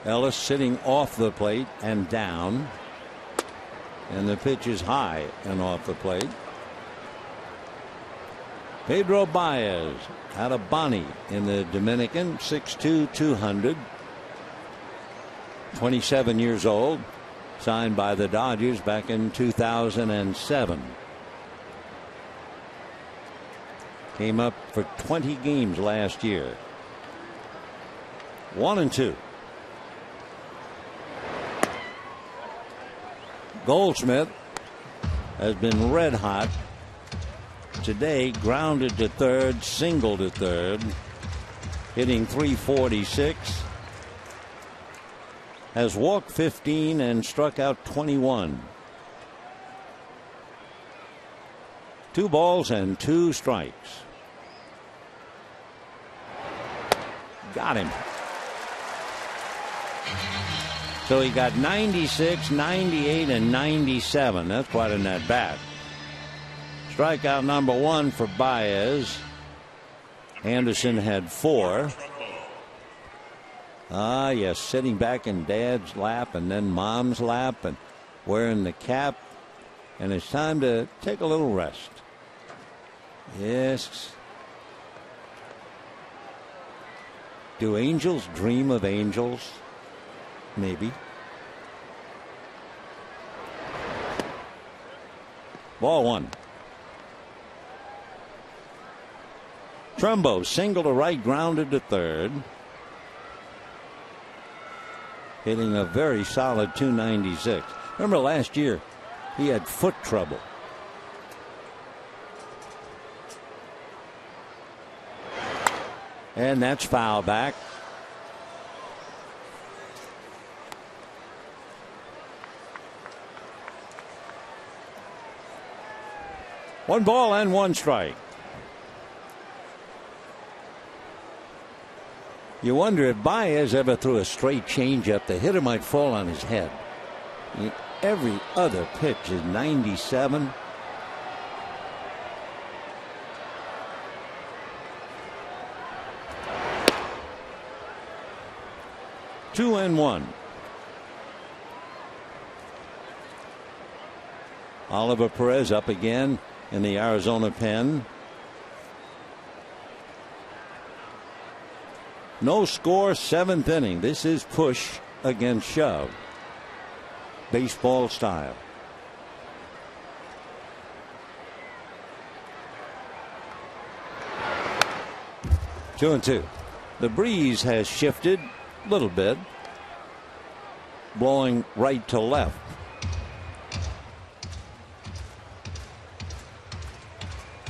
Ellis sitting off the plate and down. And the pitch is high and off the plate. Pedro Baez out of Boni in the Dominican, 6'2", 200. 27 years old. Signed by the Dodgers back in 2007. Came up for 20 games last year. 1-2. Goldschmidt has been red hot. Today, grounded to third, singled to third, hitting .346. Has walked 15 and struck out 21. 2 balls and 2 strikes. Got him. So he got 96, 98, and 97. That's quite an at-bat. Strikeout number 1 for Baez. Anderson had 4. Yes, sitting back in Dad's lap and then Mom's lap and wearing the cap. And it's time to take a little rest. Yes. Do angels dream of angels? Maybe. Ball 1. Trumbo single to right, grounded to third. Hitting a very solid .296. Remember last year he had foot trouble. And that's foul back. One ball and 1 strike. You wonder if Baez ever threw a straight changeup, the hitter might fall on his head. Every other pitch is 97. 2-1. Oliver Perez up again in the Arizona pen. No score, seventh inning. This is push against shove, baseball style. Two and two. The breeze has shifted a little bit, blowing right to left.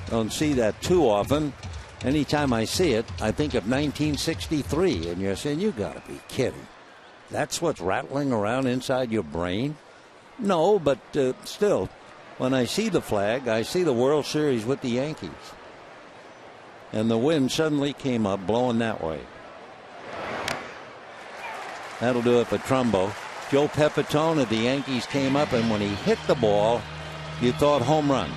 Don't see that too often. Anytime I see it, I think of 1963, and you're saying, you got to be kidding. That's what's rattling around inside your brain? No, but still, when I see the flag, I see the World Series with the Yankees. And the wind suddenly came up, blowing that way. That'll do it for Trumbo. Joe Pepitone of the Yankees came up, and when he hit the ball, you thought home run.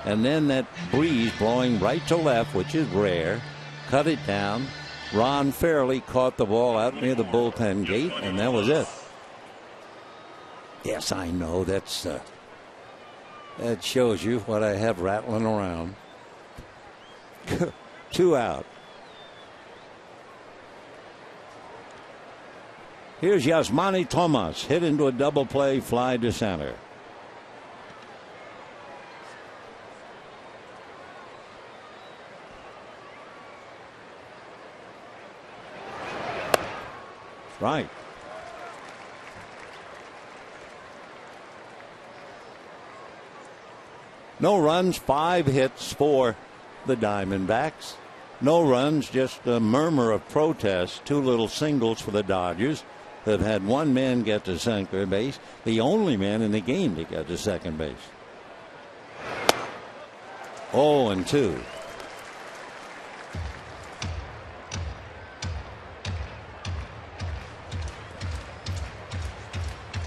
And then that breeze blowing right to left, which is rare, cut it down. Ron Fairley caught the ball out near the bullpen gate, and that was it. Yes, I know. That shows you what I have rattling around. 2 out. Here's Yasmani Tomas, hit into a double play, fly to center. Right. No runs, 5 hits for the Diamondbacks. No runs, just a murmur of protest. 2 little singles for the Dodgers. They've had 1 man get to second base, the only man in the game to get to second base. 0-2.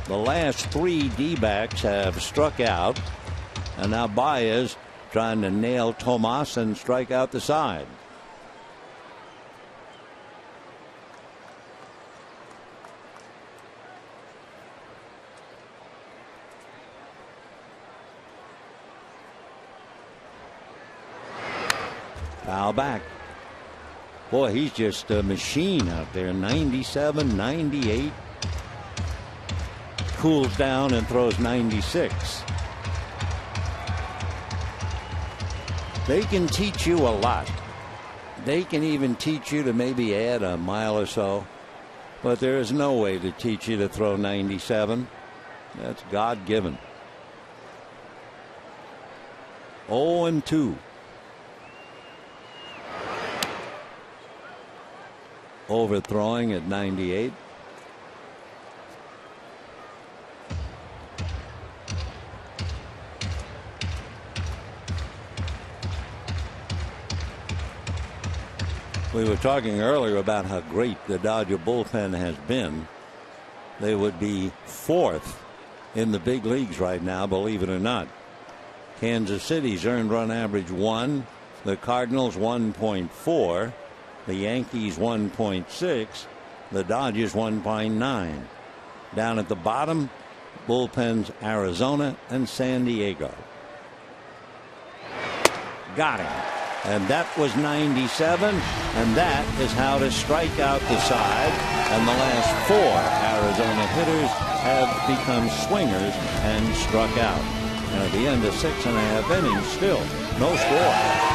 The last 3 D-backs have struck out, and now Baez trying to nail Tomas and strike out the side. Foul back. Boy, he's just a machine out there. 97, 98. Cools down and throws 96. They can teach you a lot. They can even teach you to maybe add a mile or so, but there is no way to teach you to throw 97. That's God-given. 0-2. Overthrowing at 98. We were talking earlier about how great the Dodger bullpen has been. They would be 4th in the big leagues right now, believe it or not. Kansas City's earned run average 1. The Cardinals 1.4. The Yankees 1.6. The Dodgers 1.9. Down at the bottom, bullpens Arizona and San Diego. Got him. And that was 97, and that is how to strike out the side. And the last 4 Arizona hitters have become swingers and struck out. And at the end of 6.5 innings, still no score.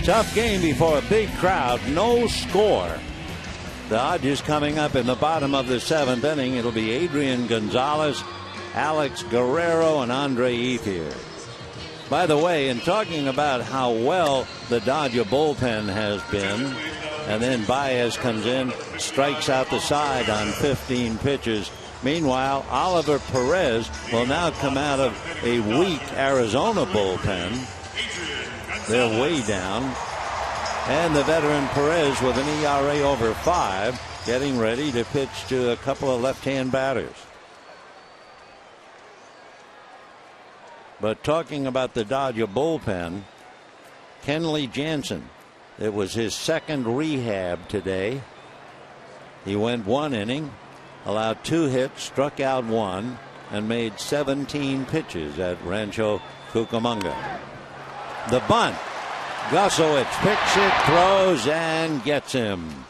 Tough game before a big crowd. No score. The Dodgers coming up in the bottom of the 7th inning. It'll be Adrian Gonzalez, Alex Guerrero, and Andre Ethier. By the way, in talking about how well the Dodger bullpen has been, and then Baez comes in, strikes out the side on 15 pitches. Meanwhile, Oliver Perez will now come out of a weak Arizona bullpen. They're way down. And the veteran Perez with an ERA over 5, getting ready to pitch to a couple of left-hand batters. But talking about the Dodger bullpen, Kenley Jansen, it was his second rehab today. He went 1 inning, allowed 2 hits, struck out 1, and made 17 pitches at Rancho Cucamonga. The bunt. Gusowitz picks it, throws, and gets him.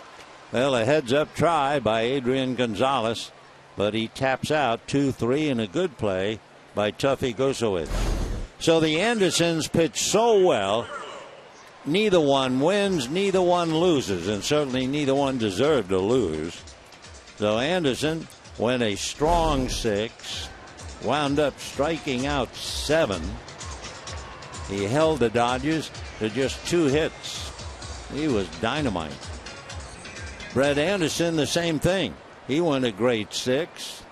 Well, a heads-up try by Adrian Gonzalez, but he taps out 2-3 in a good play by Tuffy Gusowitz. So the Andersons pitch so well, neither one wins, neither one loses, and certainly neither one deserved to lose. So Anderson went a strong 6, wound up striking out 7. He held the Dodgers to just 2 hits. He was dynamite. Brett Anderson, the same thing. He went a great 6.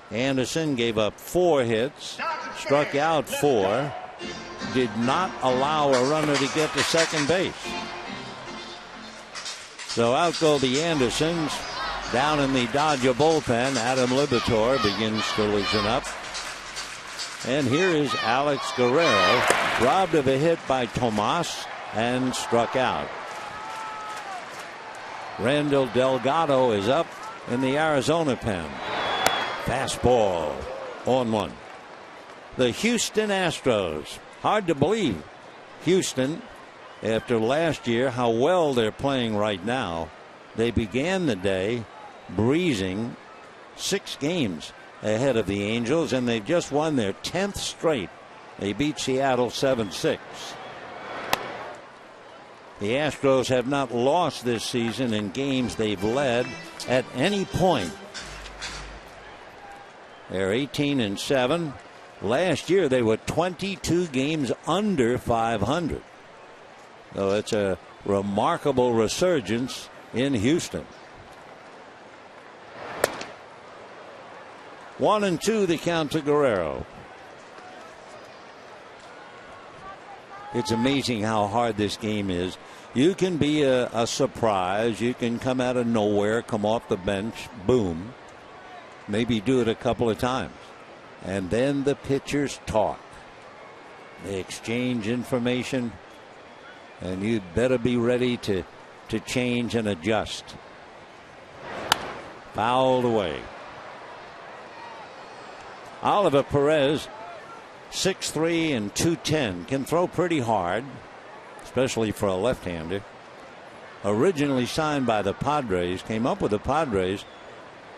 Anderson gave up 4 hits, struck out 4, did not allow a runner to get to second base. So out go the Andersons. Down in the Dodger bullpen, Adam Liberatore begins to loosen up. And here is Alex Guerrero, robbed of a hit by Tomas and struck out. Randall Delgado is up in the Arizona pen. Fastball on 1. The Houston Astros. Hard to believe Houston, after last year, how well they're playing right now. They began the day breezing 6 games ahead of the Angels, and they've just won their 10th straight. They beat Seattle 7-6. The Astros have not lost this season in games they've led at any point. They're 18-7. Last year they were 22 games under 500. So it's a remarkable resurgence in Houston. 1-2 the count to Guerrero. It's amazing how hard this game is. You can be a surprise. You can come out of nowhere, come off the bench, boom. Maybe do it a couple of times. And then the pitchers talk. They exchange information. And you'd better be ready to change and adjust. Fouled away. Oliver Perez, 6'3" and 210, can throw pretty hard, especially for a left-hander. Originally signed by the Padres, came up with the Padres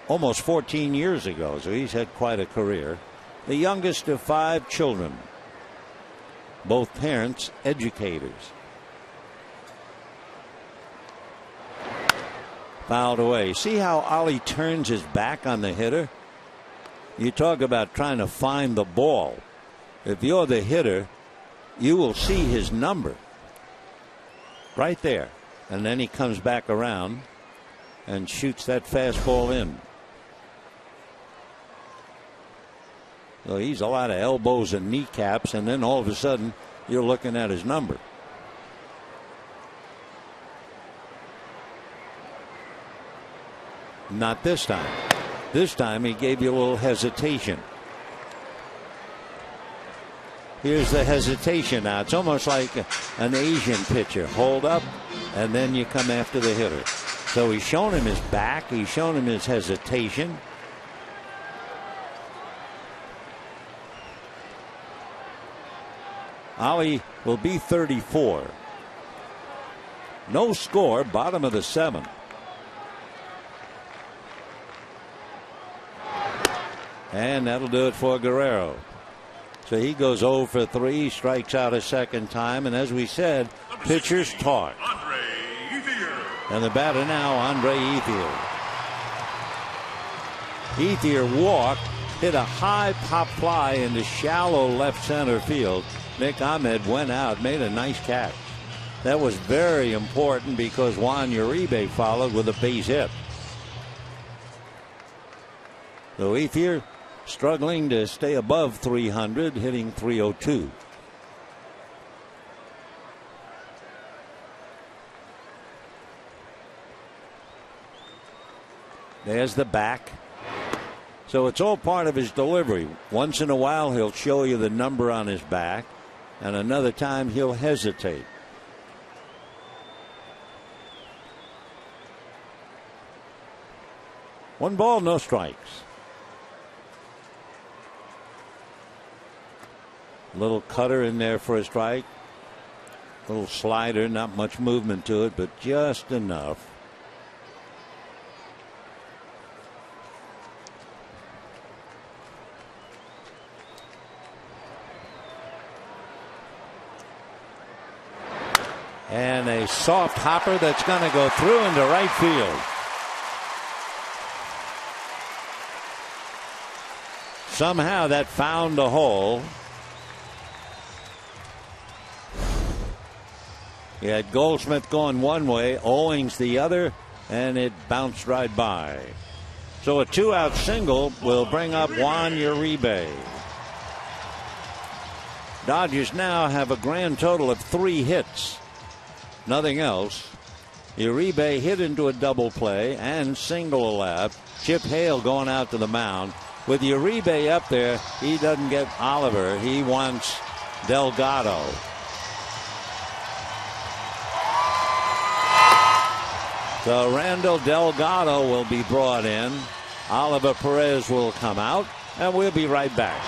almost 14 years ago, so he's had quite a career. The youngest of 5 children, both parents educators. Fouled away. See how Ollie turns his back on the hitter? You talk about trying to find the ball. If you're the hitter, you will see his number right there. And then he comes back around and shoots that fastball in. So he's a lot of elbows and kneecaps, and then all of a sudden you're looking at his number. Not this time. This time he gave you a little hesitation. Here's the hesitation now. It's almost like an Asian pitcher. Hold up, and then you come after the hitter. So he's shown him his back. He's shown him his hesitation. Ollie will be 34. No score, bottom of the 7th. And that'll do it for Guerrero. So he goes 0 for 3, strikes out a second time, and as we said, pitchers talk. And the batter now, Andre Ethier. Ethier walked, hit a high pop fly into shallow left center field. Nick Ahmed went out, made a nice catch. That was very important because Juan Uribe followed with a base hit. So Ethier struggling to stay above 300, hitting .302. There's the back. So it's all part of his delivery. Once in a while he'll show you the number on his back, and another time he'll hesitate. One ball, no strikes. Little cutter in there for a strike. Little slider, not much movement to it, but just enough. And a soft hopper that's going to go through into right field. Somehow that found a hole. You had Goldschmidt going one way, Owings the other, and it bounced right by. So a 2-out single will bring up Juan Uribe. Dodgers now have a grand total of 3 hits. Nothing else. Uribe hit into a double play and single left. Chip Hale going out to the mound. With Uribe up there, he doesn't get Oliver. He wants Delgado. So Randall Delgado will be brought in. Oliver Perez will come out, and we'll be right back.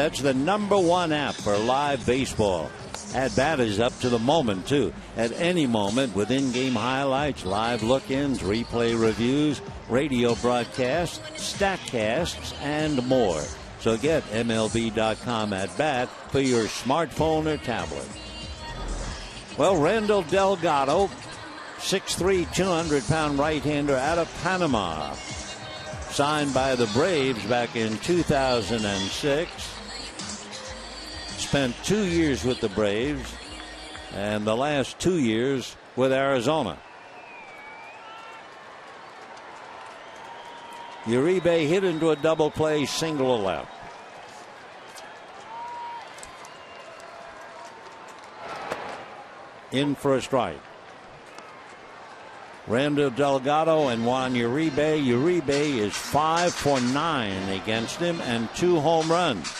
That's the #1 app for live baseball. At bat is up to the moment, too. At any moment, with in-game highlights, live look-ins, replay reviews, radio broadcasts, StatCasts, and more. So get MLB.com at bat for your smartphone or tablet. Well, Randall Delgado, 6'3", 200-pound right-hander out of Panama. Signed by the Braves back in 2006. Spent 2 years with the Braves and the last 2 years with Arizona. Uribe hit into a double play, single left. In for a strike. Randall Delgado and Juan Uribe. Uribe is 5 for 9 against him and 2 home runs.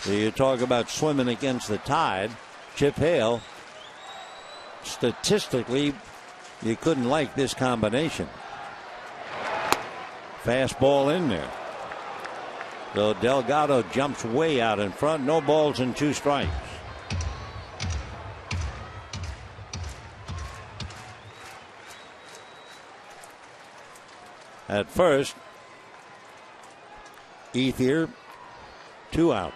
So you talk about swimming against the tide. Chip Hale statistically, you couldn't like this combination. Fastball in there. So Delgado jumps way out in front. No balls and 2 strikes. At first, Ethier, 2 out.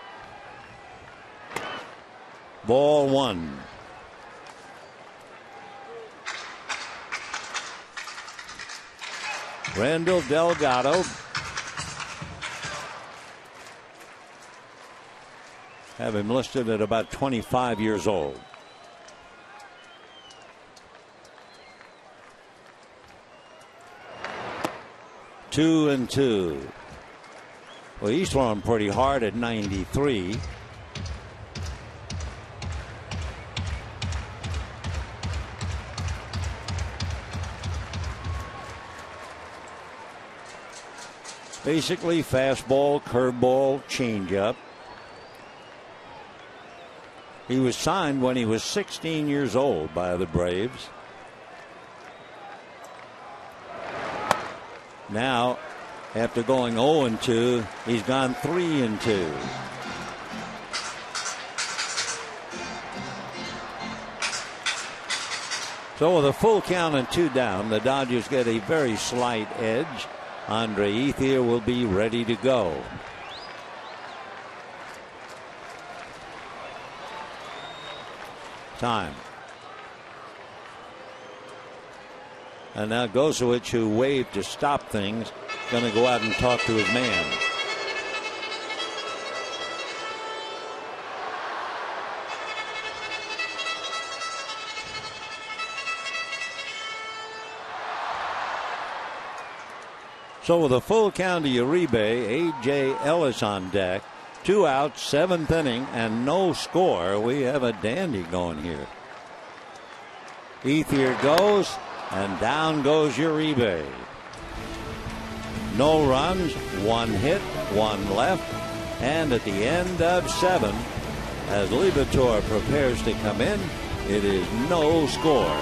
Ball 1. Randall Delgado have him listed at about 25 years old. Two and two. Well, he's throwing pretty hard at 93. Basically fastball, curveball, changeup. He was signed when he was 16 years old by the Braves. Now, after going 0-2, he's gone 3-2. So with a full count and 2 down, the Dodgers get a very slight edge. Andre Ethier will be ready to go. Time. And now Gosowicz, who waved to stop things, going to go out and talk to his man. So with a full count to Uribe, A.J. Ellis on deck. 2 outs, 7th inning, and no score. We have a dandy going here. Ethier goes, and down goes Uribe. No runs, 1 hit, 1 left, and at the end of 7, as Liberatore prepares to come in, it is no score.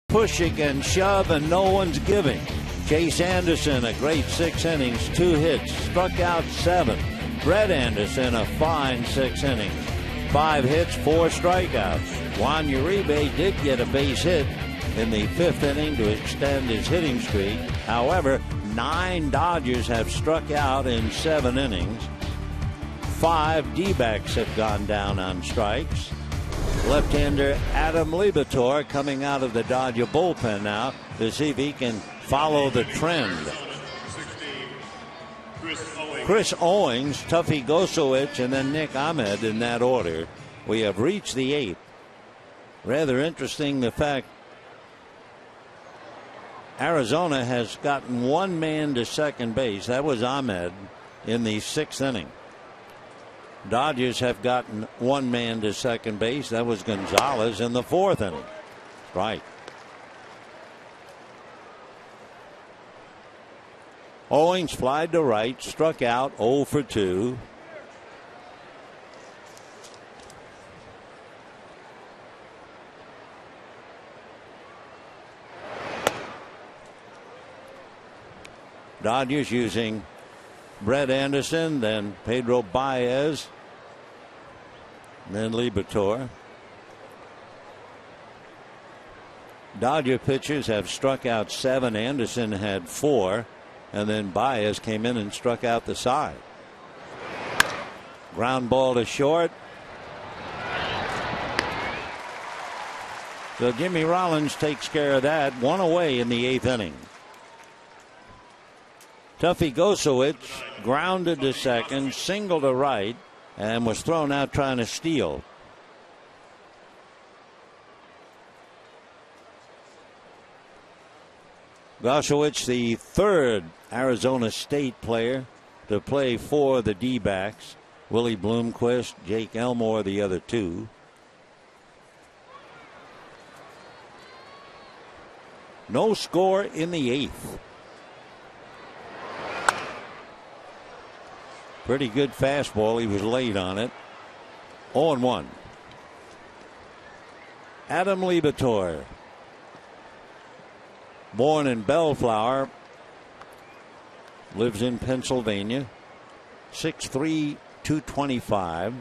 Pushing and shove, and no one's giving. Chase Anderson, a great 6 innings, 2 hits, struck out 7. Brett Anderson, a fine 6 innings, 5 hits, 4 strikeouts. Juan Uribe did get a base hit in the 5th inning to extend his hitting streak. However, 9 Dodgers have struck out in 7 innings. 5 D-backs have gone down on strikes. Left-hander Adam Liberatore coming out of the Dodger bullpen now to see if he can follow the trend. Chris Owings, Tuffy Gosowicz, and then Nick Ahmed in that order. We have reached the 8th. Rather interesting the fact Arizona has gotten 1 man to second base. That was Ahmed. in the 6th inning. Dodgers have gotten one man to second base. That was Gonzalez in the 4th inning. Right. Owings flied to right, struck out 0 for 2. Dodgers using Brett Anderson, then Pedro Baez, then Liberatore. Dodger pitchers have struck out 7. Anderson had 4, and then Baez came in and struck out the side. Ground ball to short. So Jimmy Rollins takes care of that. 1 away in the 8th inning. Tuffy Gosowicz grounded to second, single to right, and was thrown out trying to steal. Gosowicz, the 3rd Arizona State player to play for the D-backs. Willie Bloomquist, Jake Elmore, the other 2. No score in the 8th. Pretty good fastball. He was late on it. 0-1. Adam Liberatore, born in Bellflower, lives in Pennsylvania. 6'3", 225.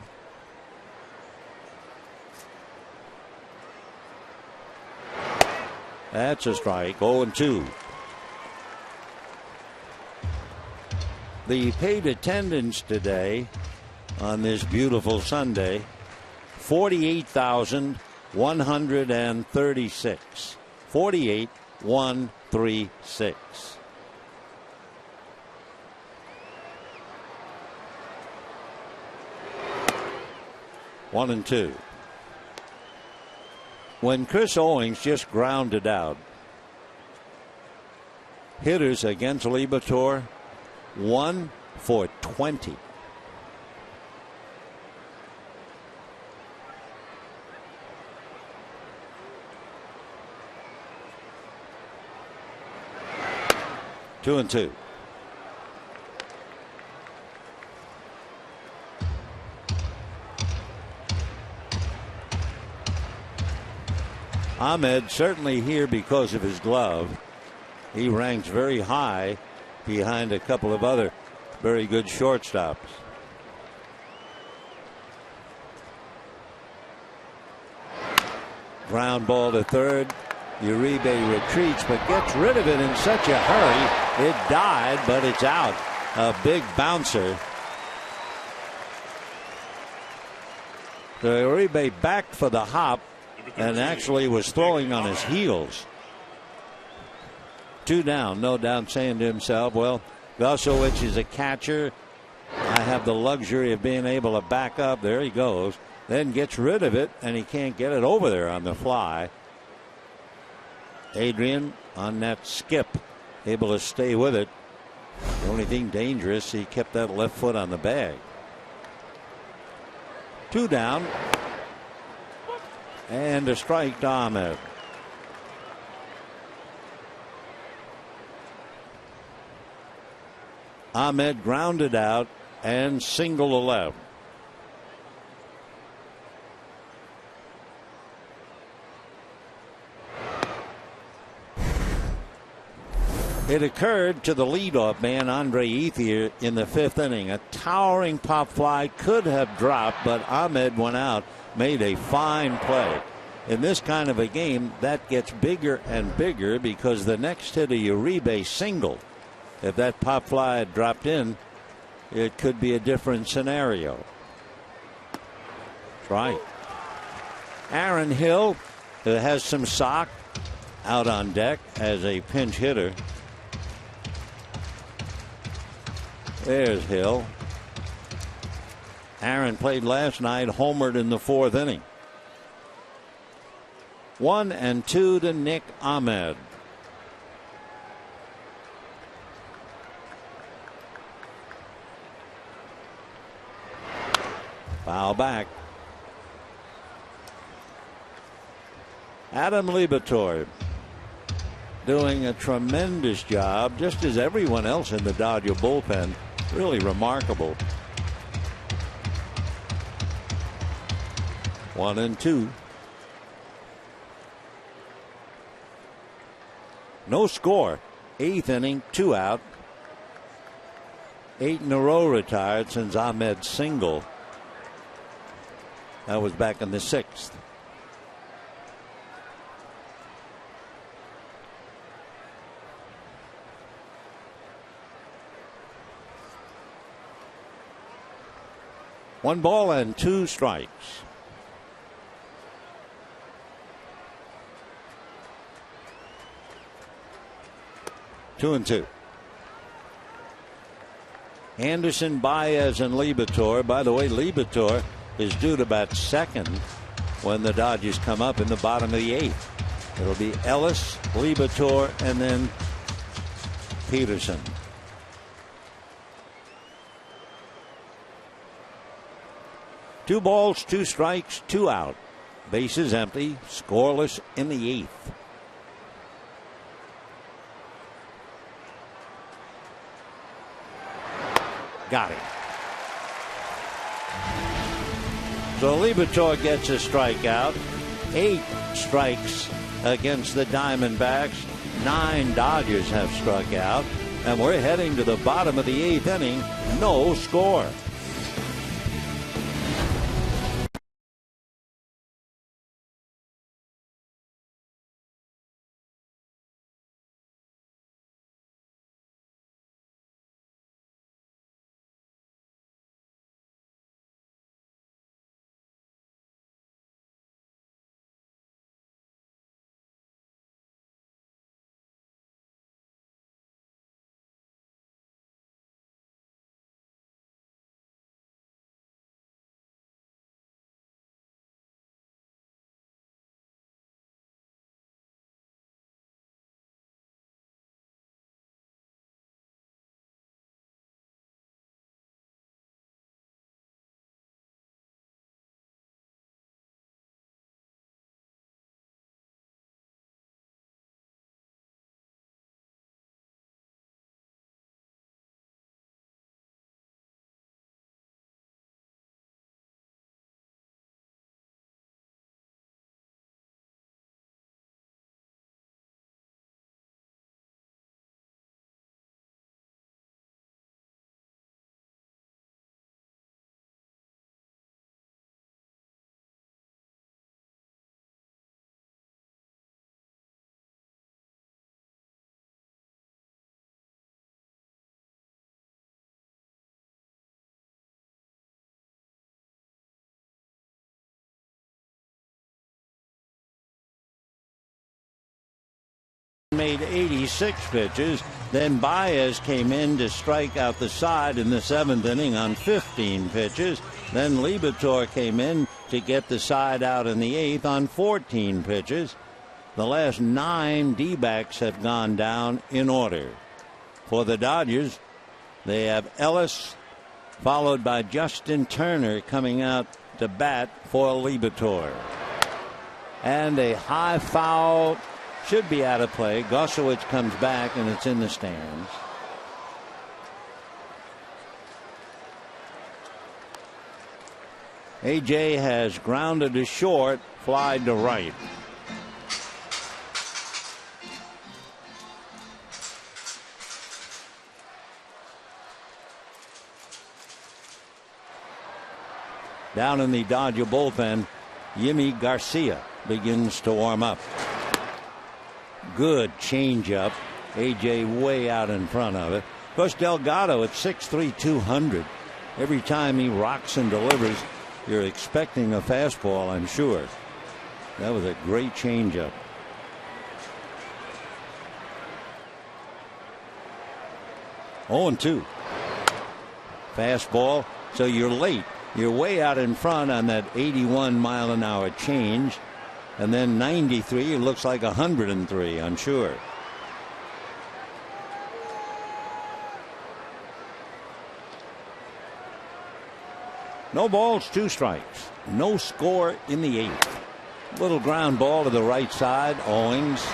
That's a strike. 0-2. The paid attendance today on this beautiful Sunday, 48,136. 48,136. One and two. When Chris Owings just grounded out, hitters against Liberatore, 1 for 20. Two and two. Ahmed certainly here because of his glove. He ranks very high behind a couple of other very good shortstops. Ground ball to third. Uribe retreats but gets rid of it in such a hurry. It died, but it's out. A big bouncer. So Uribe backed for the hop and actually was throwing on his heels. 2 down, no doubt saying to himself, well, Gosowicz is a catcher. I have the luxury of being able to back up. There he goes. Then gets rid of it, and he can't get it over there on the fly. Adrian on that skip, able to stay with it. The only thing dangerous, he kept that left foot on the bag. 2 down. And a strike to Ahmed. Ahmed grounded out and single to left. It occurred to the leadoff man, Andre Ethier, in the 5th inning. A towering pop fly could have dropped, but Ahmed went out, made a fine play. In this kind of a game, that gets bigger and bigger because the next hit of Uribe singled. If that pop fly had dropped in, it could be a different scenario. That's right. Aaron Hill, who has some sock, out on deck as a pinch hitter. There's Hill. Aaron played last night, homered in the 4th inning. 1-2 to Nick Ahmed. Foul back. Adam Liebertor doing a tremendous job, just as everyone else in the Dodger bullpen. Really remarkable. 1-2. No score. 8th inning, 2 out. 8 in a row retired since Ahmed's single. That was back in the 6th. One ball and 2 strikes. Two and two. Anderson, Baez, and Liebertor. By the way, Liebertor is due to bat second when the Dodgers come up in the bottom of the 8th. It'll be Ellis, Liebertor, and then Peterson. Two balls, 2 strikes, 2 out. Bases empty, scoreless in the 8th. Got it. So Liebertor gets a strikeout. 8 strikes against the Diamondbacks. 9 Dodgers have struck out. And we're heading to the bottom of the 8th inning. No score. Made 86 pitches. Then Baez came in to strike out the side in the 7th inning on 15 pitches. Then Liebertor came in to get the side out in the 8th on 14 pitches. The last 9 D-backs have gone down in order. For the Dodgers, they have Ellis, followed by Justin Turner coming out to bat for Liebertor. And a high foul should be out of play. Gossowitz comes back and it's in the stands. AJ has grounded to short, fly to right. Down in the Dodger bullpen, Yimi Garcia begins to warm up. Good changeup. AJ way out in front of it. Of course, Delgado at 6'3", 200. Every time he rocks and delivers, you're expecting a fastball, I'm sure. That was a great changeup. Oh, 0-2. Fastball. So you're late. You're way out in front on that 81-mile-an-hour change. And then 93, it looks like 103, I'm sure. No balls, 2 strikes. No score in the 8th. Little ground ball to the right side. Owings.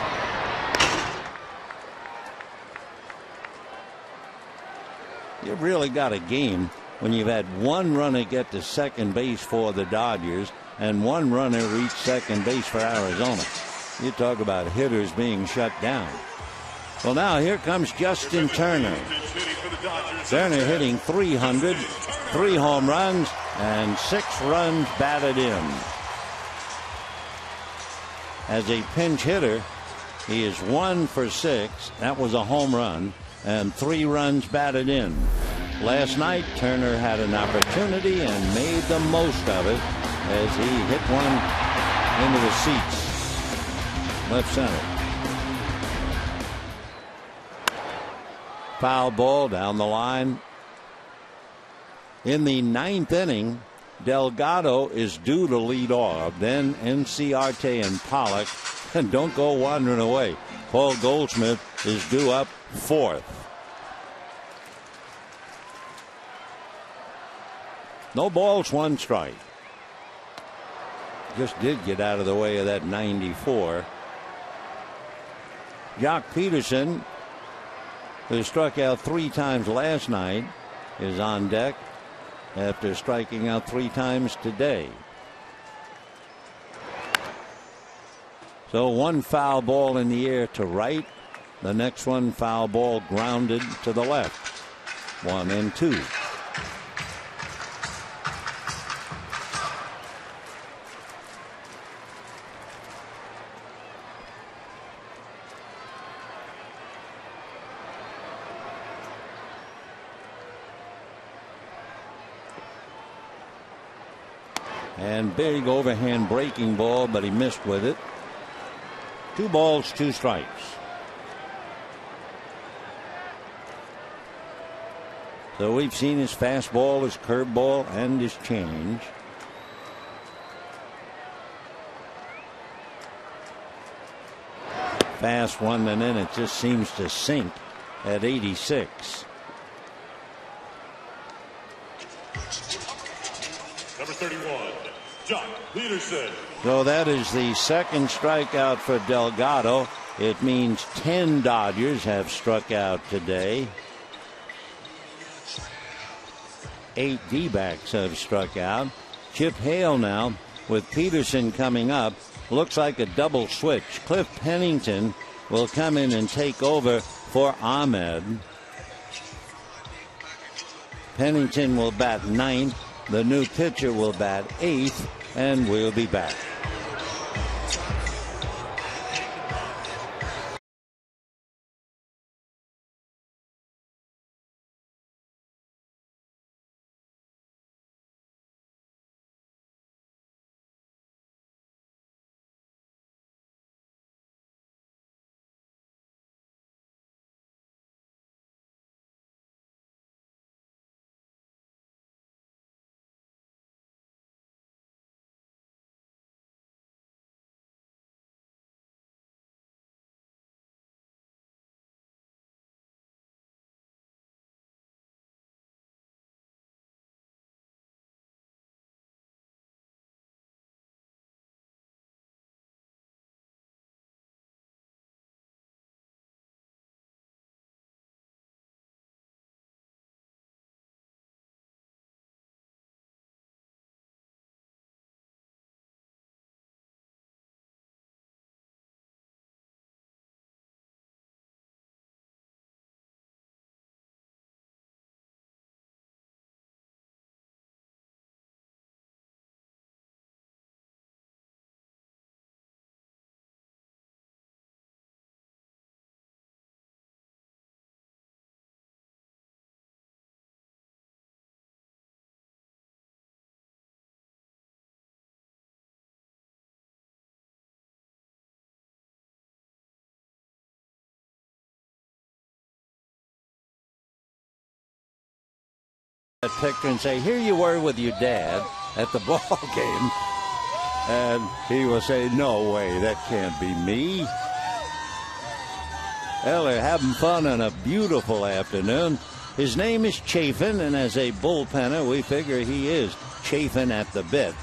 You've really got a game when you've had 1 runner get to second base for the Dodgers and 1 runner reach second base for Arizona. You talk about hitters being shut down. Well, now here comes Justin Turner. Turner hitting .300, 3 home runs, and 6 runs batted in. As a pinch hitter, he is 1 for 6. That was a home run, and 3 runs batted in. Last night, Turner had an opportunity and made the most of it as he hit one into the seats. Left center. Foul ball down the line. In the 9th inning, Delgado is due to lead off. Then Enciarte and Pollock. And don't go wandering away. Paul Goldschmidt is due up 4th. No balls, 1 strike. Just did get out of the way of that 94. Jock Peterson, who struck out 3 times last night, is on deck after striking out 3 times today. So 1 foul ball in the air to right. The next one foul ball grounded to the left. 1-2. And big overhand breaking ball, but he missed with it. 2 balls, 2 strikes. So we've seen his fastball, his curveball, and his change. Fast one, and then it just seems to sink at 86. Number 31, Jock Peterson. So that is the 2nd strikeout for Delgado. It means 10 Dodgers have struck out today. 8 D-backs have struck out. Chip Hale now with Peterson coming up. Looks like a double switch. Cliff Pennington will come in and take over for Ahmed. Pennington will bat 9th. The new pitcher will bat 8th, and we'll be back. Picture and say, here you were with your dad at the ball game, and he will say, no way, that can't be me. Well, they're having fun on a beautiful afternoon. His name is Chafin, and as a bullpenner, we figure he is chafing at the bit.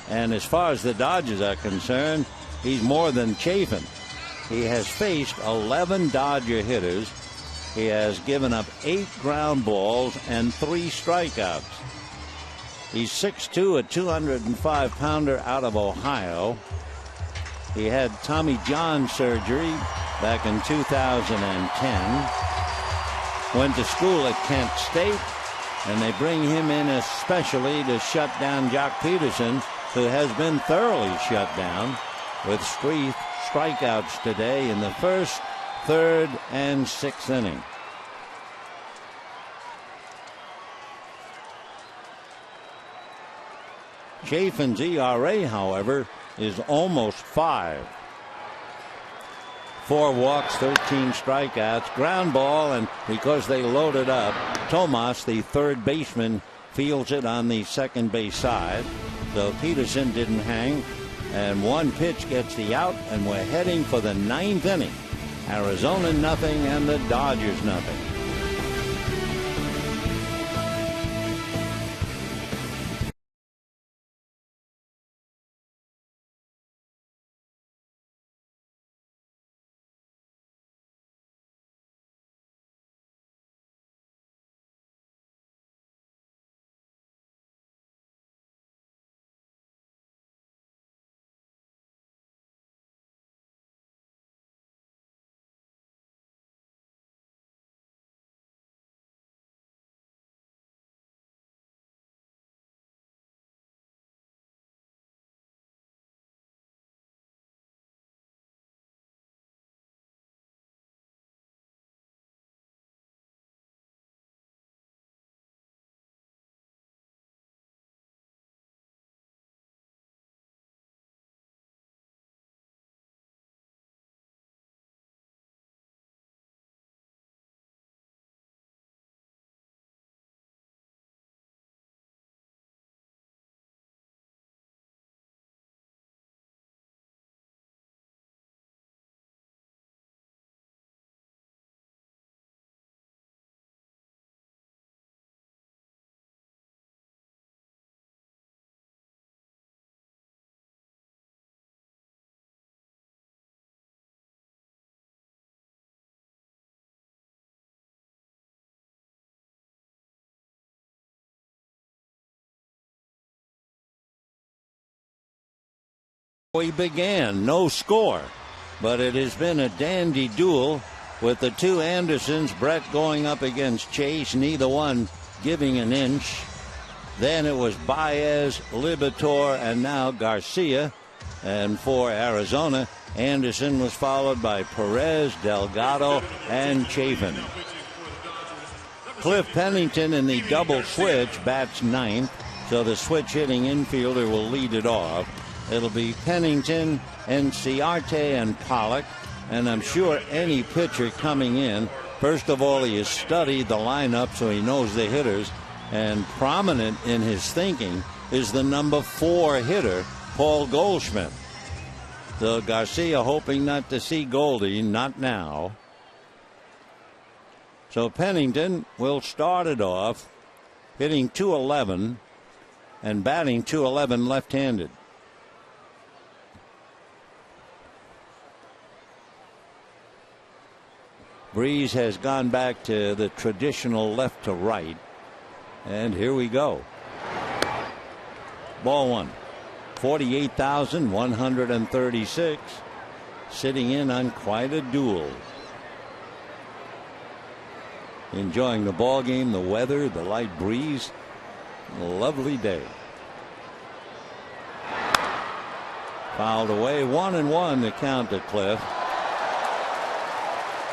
And as far as the Dodgers are concerned, he's more than chafing. He has faced 11 Dodger hitters. He has given up 8 ground balls and 3 strikeouts. He's 6'2", a 205-pounder out of Ohio. He had Tommy John surgery back in 2010. Went to school at Kent State, and they bring him in especially to shut down Jock Peterson, who has been thoroughly shut down with 3 strikeouts today in the first, third, and 6th inning. Chafin's ERA, however, is almost 5. 4 walks, 13 strikeouts, ground ball, and because they loaded up, Tomas, the third baseman, fields it on the second base side. So Peterson didn't hang, and 1 pitch gets the out, and we're heading for the 9th inning. Arizona nothing and the Dodgers nothing. We began, no score, but it has been a dandy duel with the 2 Andersons, Brett going up against Chase, neither one giving an inch. Then it was Baez, Liberatore, and now Garcia. And for Arizona, Anderson was followed by Perez, Delgado, and Chafin. Cliff Pennington in the double switch bats 9th, so the switch hitting infielder will lead it off. It'll be Pennington, Enciarte, and Pollock. And I'm sure any pitcher coming in, first of all, he has studied the lineup so he knows the hitters. And prominent in his thinking is the number 4 hitter, Paul Goldschmidt. So Garcia hoping not to see Goldie, not now. So Pennington will start it off, hitting .211 and batting .211 left-handed. Breeze has gone back to the traditional left to right. And here we go. Ball 1. 48,136. Sitting in on quite a duel. Enjoying the ball game, the weather, the light breeze. A lovely day. Fouled away. 1-1 to count to Cliff.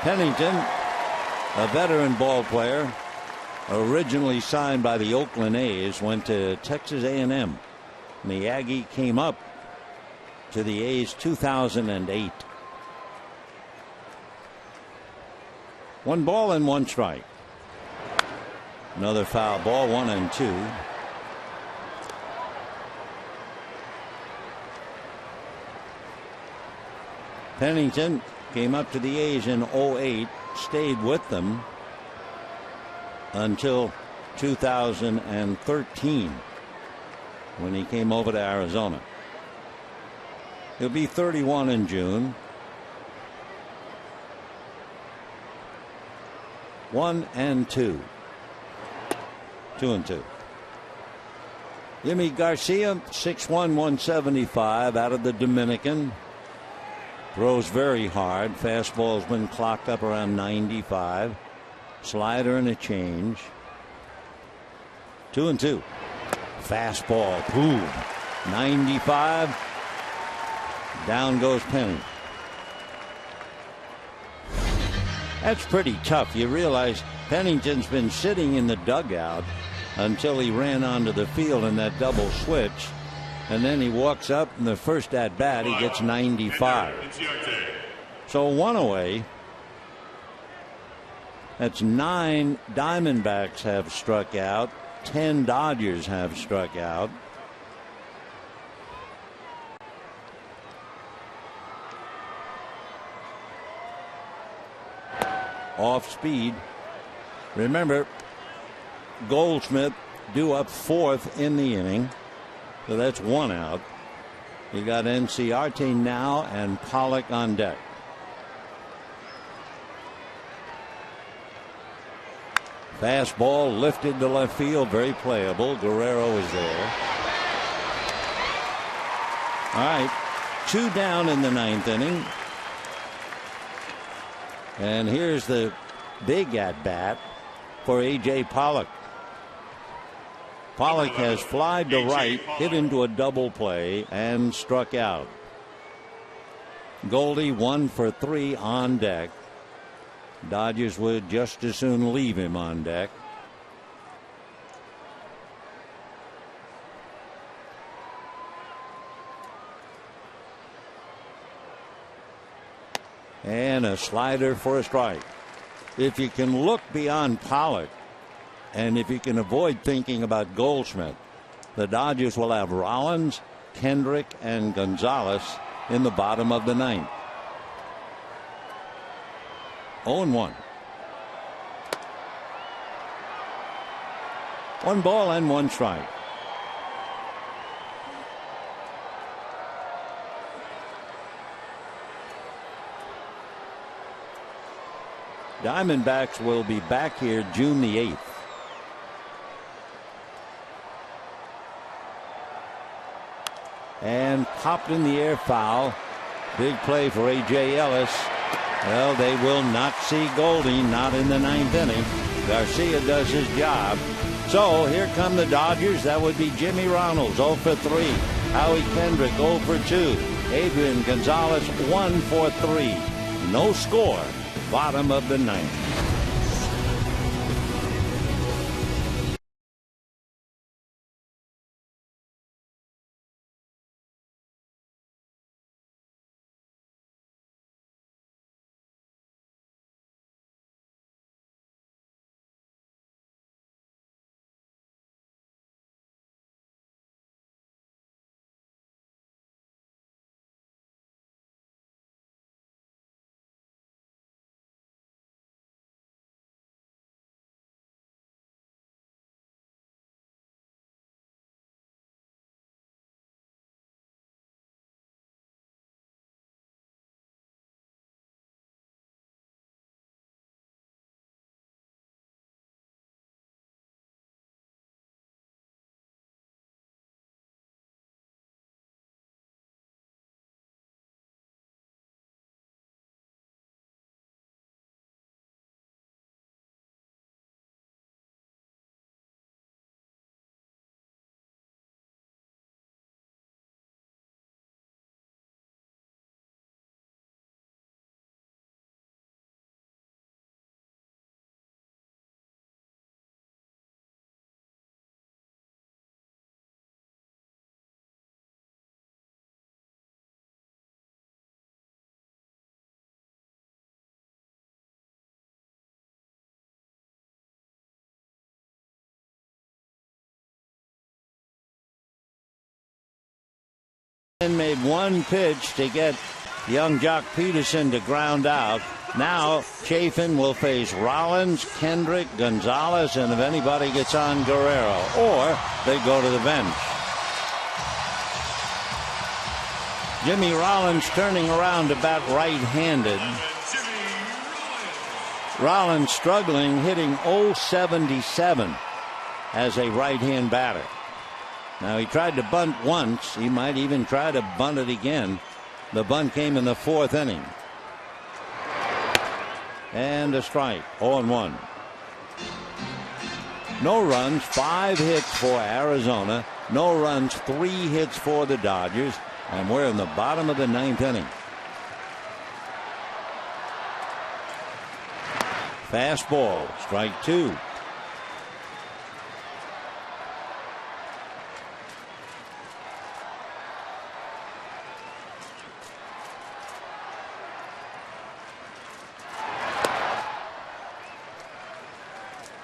Pennington, a veteran ball player, originally signed by the Oakland A's, went to Texas A&M. And the Aggie came up to the A's 2008. 1 ball and 1 strike. Another foul ball, 1-2. Pennington came up to the A's in 08, stayed with them until 2013. when he came over to Arizona. He'll be 31 in June. 1-2. 2-2. Yimi Garcia, 6'1", 175, out of the Dominican. Throws very hard. Fastball's been clocked up around 95. Slider and a change. 2-2. Fastball. Boom. 95. Down goes Penny. That's pretty tough. You realize Pennington's been sitting in the dugout until he ran onto the field in that double switch. And then he walks up, and the first at bat, he gets 95. So 1 away. That's 9 Diamondbacks have struck out. 10 Dodgers have struck out. Off speed. Remember, Goldschmidt due up 4th in the inning. So that's 1 out. You got Enciarte now and Pollock on deck. Fastball lifted to left field, very playable. Guerrero is there. All right, 2 down in the 9th inning. And here's the big at bat for A.J. Pollock. Pollock has flied to right, hit into a double play, and struck out. Goldie 1 for 3 on deck. Dodgers would just as soon leave him on deck. And a slider for a strike. If you can look beyond Pollock, and if you can avoid thinking about Goldschmidt, the Dodgers will have Rollins, Kendrick, and Gonzalez in the bottom of the 9th. 0-1. 1 ball and 1 strike. Diamondbacks will be back here June the 8th. And popped in the air, foul. Big play for A.J. Ellis. Well, they will not see Goldie, not in the 9th inning. Garcia does his job. So here come the Dodgers. That would be Jimmy Ronalds, 0 for 3. Howie Kendrick, 0 for 2. Adrian Gonzalez, 1 for 3. No score. Bottom of the 9th. Made 1 pitch to get young Jock Peterson to ground out. Now Chafin will face Rollins, Kendrick, Gonzalez, and if anybody gets on, Guerrero, or they go to the bench. Jimmy Rollins turning around to bat right-handed. Rollins struggling, hitting .077 as a right-hand batter. Now, he tried to bunt once. He might even try to bunt it again. The bunt came in the 4th inning. And a strike, 0-1. No runs, 5 hits for Arizona. No runs, 3 hits for the Dodgers. And we're in the bottom of the 9th inning. Fastball, strike 2.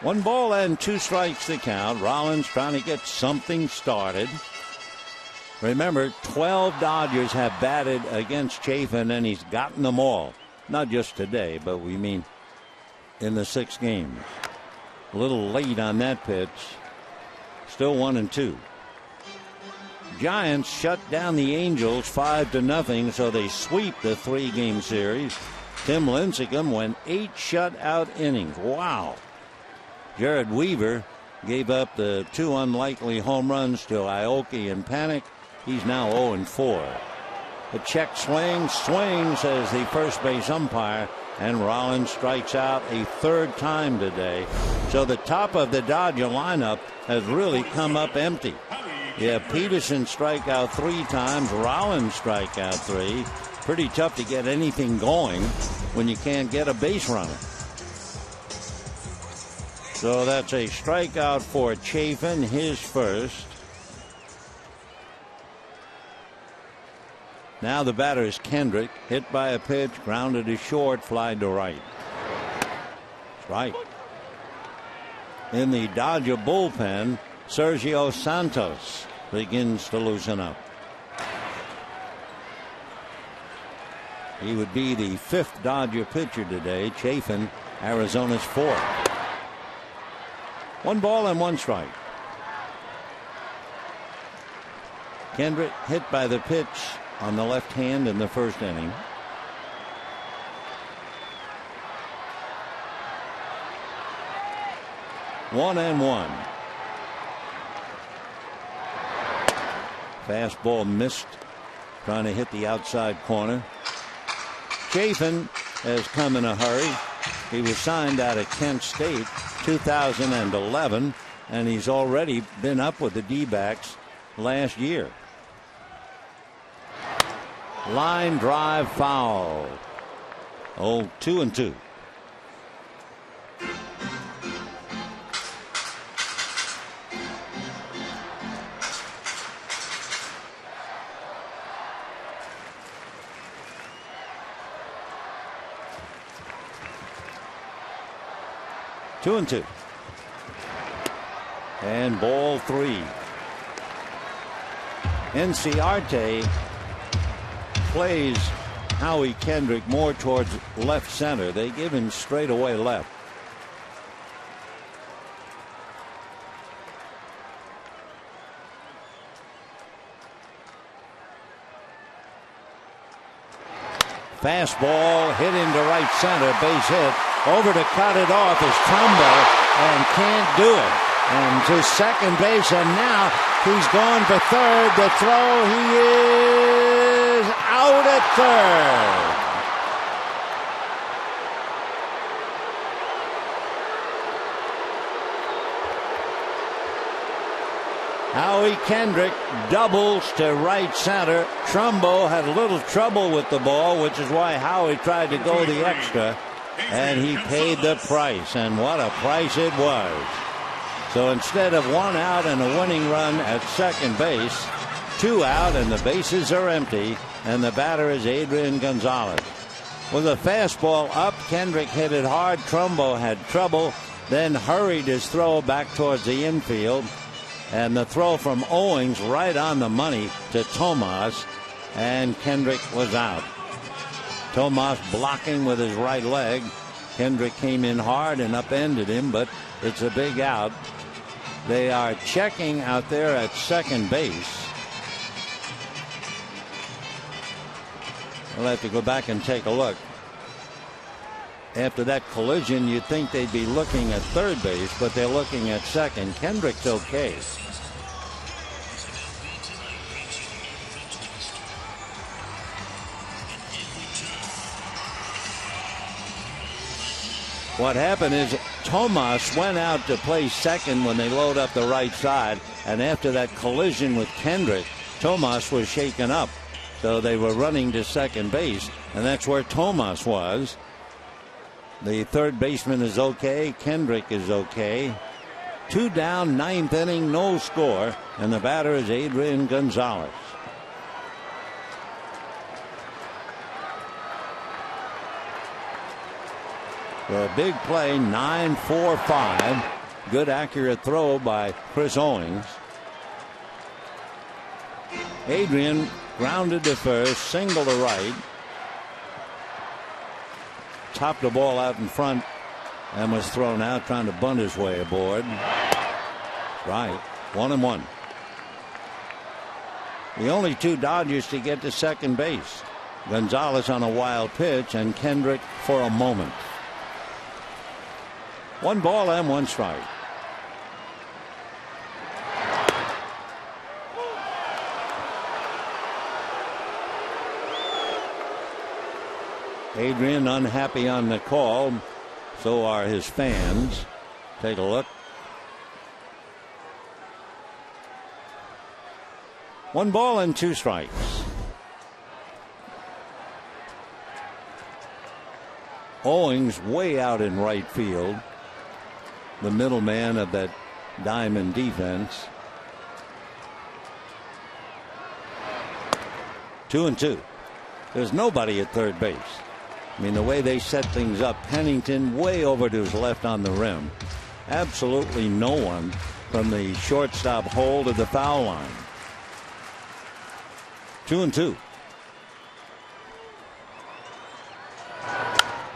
One ball and 2 strikes to count. Rollins trying to get something started. Remember, 12 Dodgers have batted against Chafin, and he's gotten them all. Not just today, but we mean in the 6 games. A little late on that pitch. Still 1-2. Giants shut down the Angels 5-0, so they sweep the 3-game series. Tim Lincecum went 8 shutout innings. Wow. Jared Weaver gave up the 2 unlikely home runs to Aoki and Panic. He's now 0-4. The check swing, says the first base umpire, and Rollins strikes out a 3rd time today. So the top of the Dodger lineup has really come up empty. Yeah, Peterson strike out 3 times, Rollins strike out 3. Pretty tough to get anything going when you can't get a base runner. So that's a strikeout for Chafin, his first. Now the batter is Kendrick, hit by a pitch, grounded to short, fly to right. Strike. In the Dodger bullpen, Sergio Santos begins to loosen up. He would be the 5th Dodger pitcher today. Chafin, Arizona's 4th. 1 ball and 1 strike. Kendrick hit by the pitch on the left hand in the 1st inning. One and 1. Fastball missed, trying to hit the outside corner. Chafin has come in a hurry. He was signed out of Kent State 2011, and he's already been up with the D-backs last year. Line drive foul. 2-2. Two and 2. And ball 3. Enciarte plays Howie Kendrick more towards left center. They give him straightaway left. Fastball hit into right center, base hit. Over to cut it off is Trumbo, and can't do it. And to second base, and now he's going for 3rd. The throw, he is out at 3rd. Howie Kendrick doubles to right center. Trumbo had a little trouble with the ball, which is why Howie tried to go the extra. And he paid the price, and what a price it was. So instead of 1 out and a winning run at second base, 2 out and the bases are empty, and the batter is Adrian Gonzalez. With a fastball up, Kendrick hit it hard. Trumbo had trouble, then hurried his throw back towards the infield, and the throw from Owings right on the money to Tomas, and Kendrick was out. Tomas blocking with his right leg. Kendrick came in hard and upended him, but it's a big out. They are checking out there at second base. We'll have to go back and take a look. After that collision, you'd think they'd be looking at third base, but they're looking at second. Kendrick's okay. What happened is Tomas went out to play second when they load up the right side, and after that collision with Kendrick, Tomas was shaken up. So they were running to second base, and that's where Tomas was. The third baseman is okay. Kendrick is okay. 2 down, 9th inning, no score, and the batter is Adrian Gonzalez. For a big play, 9-4-5. Good accurate throw by Chris Owings. Adrian grounded to first, single to right. Topped the ball out in front and was thrown out, trying to bunt his way aboard. Right, 1-1. The only 2 Dodgers to get to second base. Gonzalez on a wild pitch and Kendrick for a moment. 1 ball and 1 strike. Adrian unhappy on the call. So are his fans. Take a look. 1 ball and 2 strikes. Owings way out in right field. The middleman of that Diamond defense. 2-2. There's nobody at third base. I mean, the way they set things up, Pennington way over to his left on the rim. Absolutely no one from the shortstop hole to the foul line. 2-2.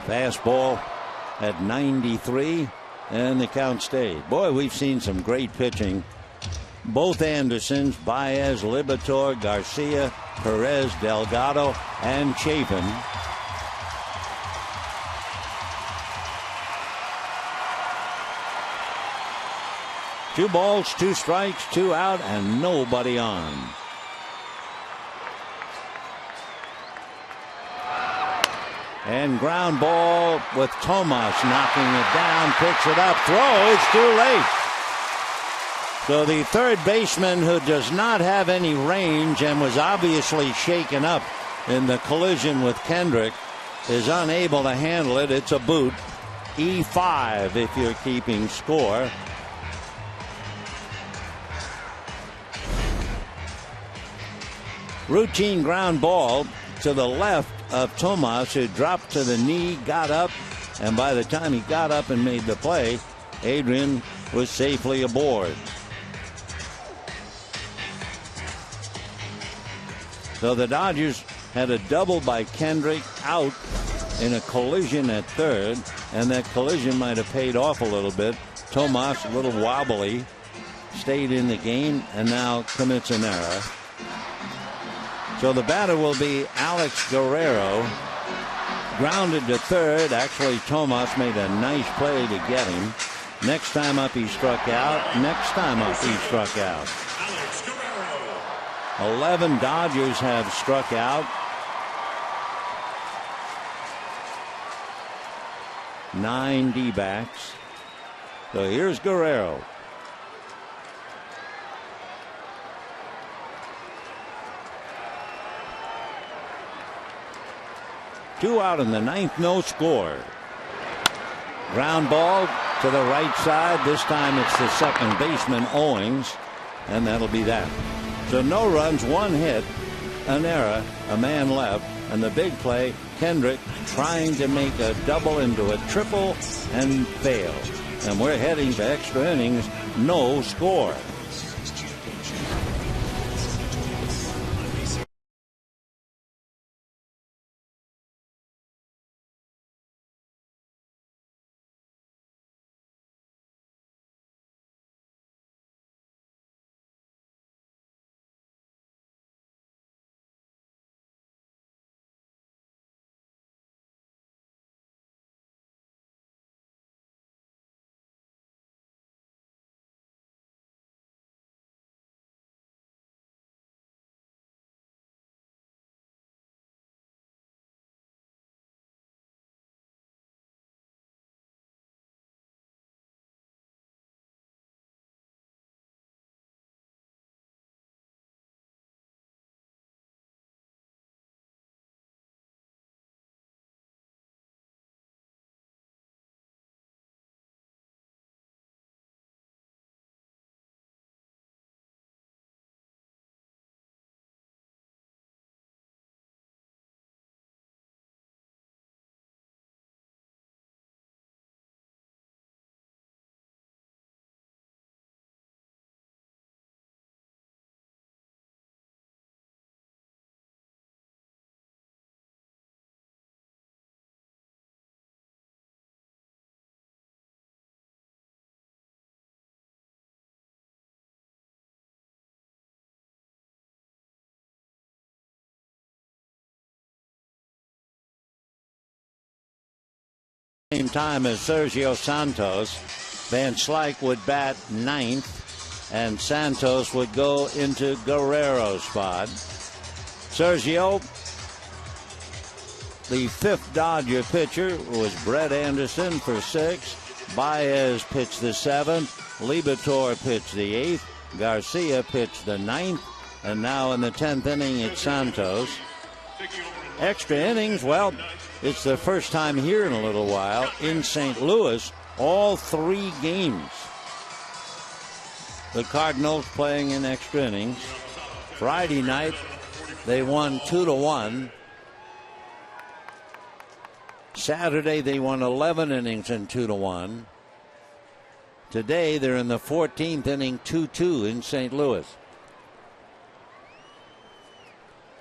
Fastball at 93, and the count stayed. Boy, we've seen some great pitching. Both Andersons, Baez, Libator, Garcia, Perez, Delgado, and Chapin. Two balls, 2 strikes, 2 out, and nobody on. And ground ball with Tomas knocking it down, picks it up, throws, too late. So the third baseman, who does not have any range and was obviously shaken up in the collision with Kendrick, is unable to handle it. It's a boot. E5 if you're keeping score. Routine ground ball to the left of Tomas, who dropped to the knee, got up, and by the time he got up and made the play, Adrian was safely aboard. So the Dodgers had a double by Kendrick out in a collision at third, and that collision might have paid off a little bit. Tomas, a little wobbly, stayed in the game and now commits an error. So the batter will be Alex Guerrero. Grounded to third. Actually, Tomas made a nice play to get him. Next time up, he struck out. Next time up, he struck out. 11 Dodgers have struck out. 9 D-backs. So here's Guerrero. Two out in the ninth, no score. Ground ball to the right side. This time it's the second baseman, Owings, and that'll be that. So no runs, 1 hit, an error, a man left, and the big play, Kendrick trying to make a double into a triple and failed. And we're heading to extra innings, no score. same time as Sergio Santos. Van Slyke would bat ninth, and Santos would go into Guerrero's spot. Sergio, the fifth Dodger pitcher, was Brett Anderson for six. Baez pitched the seventh. Liberatore pitched the eighth. Garcia pitched the ninth. And now in the 10th inning, it's Santos. Extra innings, well, it's the first time here in a little while in St. Louis. All three games, the Cardinals playing in extra innings. Friday night, they won 2-1. Saturday, they won 11 innings and 2-1. Today, they're in the 14th inning, 2-2 in St. Louis.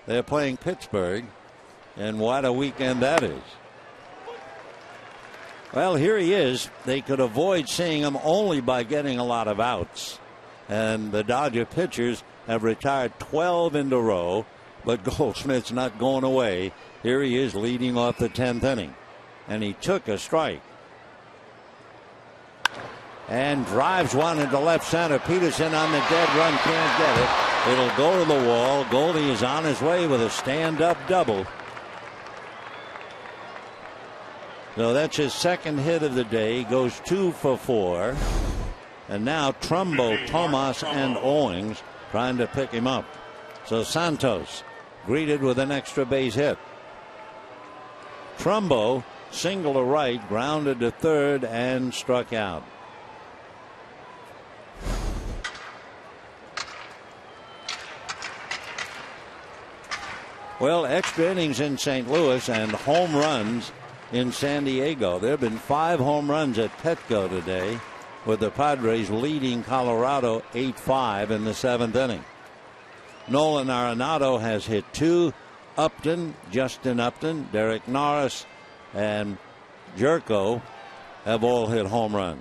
They're playing Pittsburgh, and what a weekend that is. Well, here he is. They could avoid seeing him only by getting a lot of outs. And the Dodger pitchers have retired 12 in a row, but Goldschmidt's not going away. Here he is leading off the 10th inning. And he took a strike. And drives one into left center. Peterson on the dead run, can't get it. It'll go to the wall. Goldie is on his way with a stand-up double. So that's his second hit of the day. He goes 2 for 4. And now Trumbo, Tomas, and Owings trying to pick him up. So Santos greeted with an extra base hit. Trumbo single to right, grounded to third, and struck out. Well, extra innings in St. Louis and home runs in San Diego. There have been 5 home runs at Petco today, with the Padres leading Colorado 8-5 in the 7th inning. Nolan Arenado has hit 2. Upton, Justin Upton, Derek Norris, and Jerko have all hit home runs.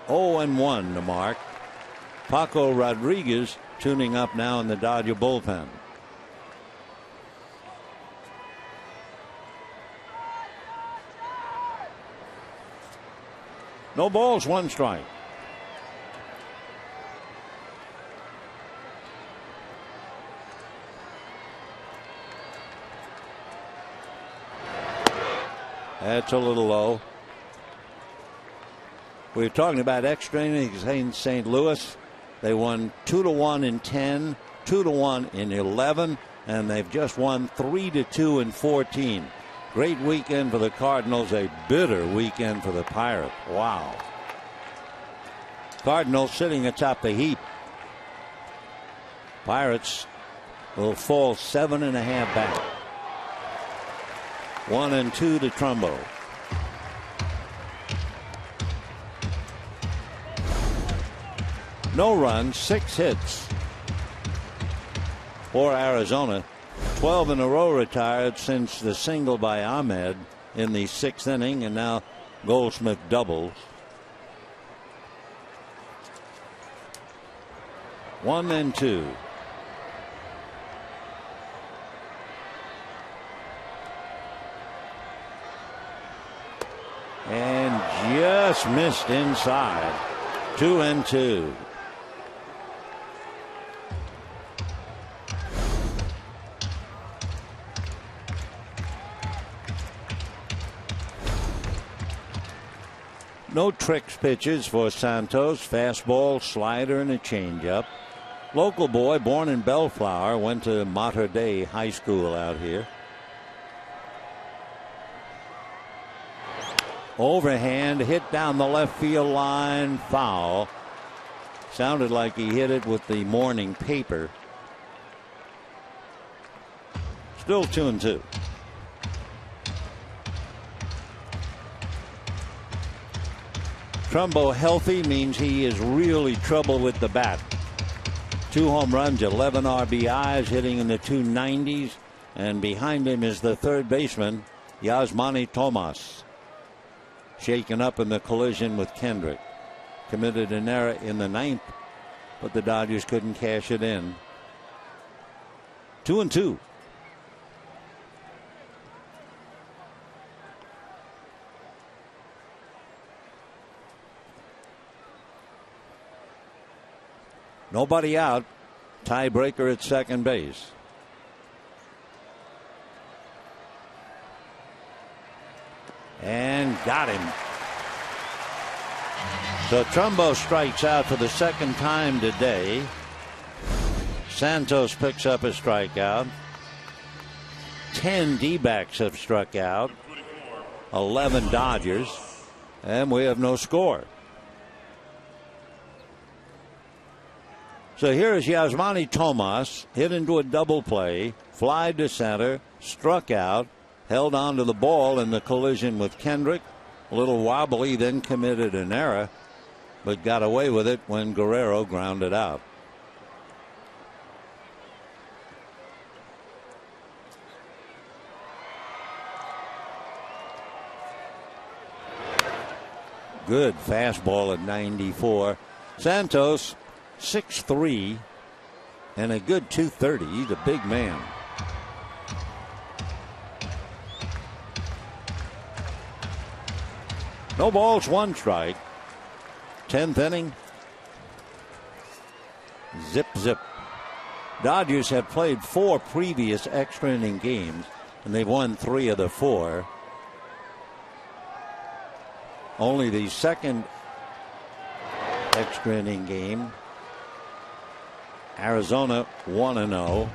0-1 to mark. Paco Rodriguez tuning up now in the Dodger bullpen. No balls, 1 strike. That's a little low. We're talking about extra innings in St. Louis. They won 2-1 in 10, 2-1 in 11, and they've just won 3-2 in 14. Great weekend for the Cardinals, a bitter weekend for the Pirates. Wow. Cardinals sitting atop the heap. Pirates will fall 7.5 back. 1-2 to Trumbo. No runs, 6 hits for Arizona. 12 in a row retired since the single by Ahmed in the 6th inning, and now Goldschmidt doubles. 1-2. And just missed inside. 2-2. No tricks pitches for Santos. Fastball, slider, and a changeup. Local boy, born in Bellflower, went to Mater Dei High School out here. Overhand, hit down the left field line, foul. Sounded like he hit it with the morning paper. Still 2-2. Trumbo healthy means he is really trouble with the bat. 2 home runs, 11 RBIs, hitting in the 290s. And behind him is the third baseman, Yasmani Tomas. Shaken up in the collision with Kendrick. Committed an error in the 9th, but the Dodgers couldn't cash it in. 2-2. Nobody out. Tiebreaker at second base. And got him. So Trumbo strikes out for the second time today. Santos picks up a strikeout. 10 D-backs have struck out. 11 Dodgers. And we have no score. So here is Yasmani Tomas, hit into a double play, fly to center, struck out, held on to the ball in the collision with Kendrick. A little wobbly, then committed an error, but got away with it when Guerrero grounded out. Good fastball at 94. Santos, 6'3", and a good 230. He's a big man. No balls, one strike. 10th inning. Zip, zip. Dodgers have played 4 previous extra inning games, and they've won 3 of the 4. Only the second extra inning game, Arizona 1-0.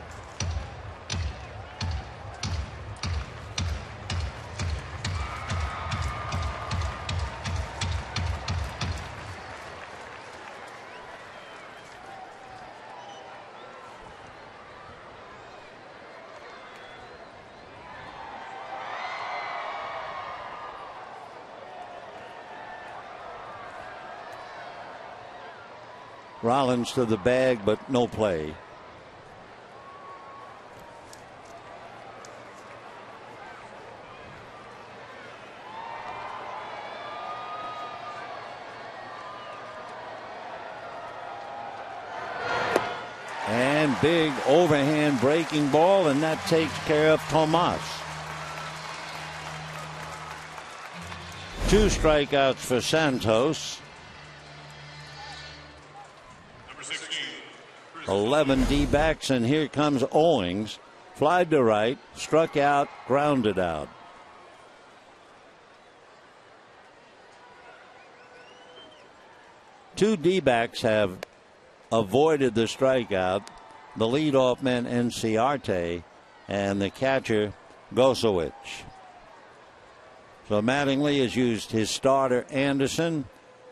Rollins to the bag, but no play. And big overhand breaking ball, and that takes care of Tomas. 2 strikeouts for Santos. 11 D-backs, and here comes Owings. Flied to right, struck out, grounded out. Two D-backs have avoided the strikeout. The leadoff man, Enciarte, and the catcher, Gosowicz. So Mattingly has used his starter, Anderson,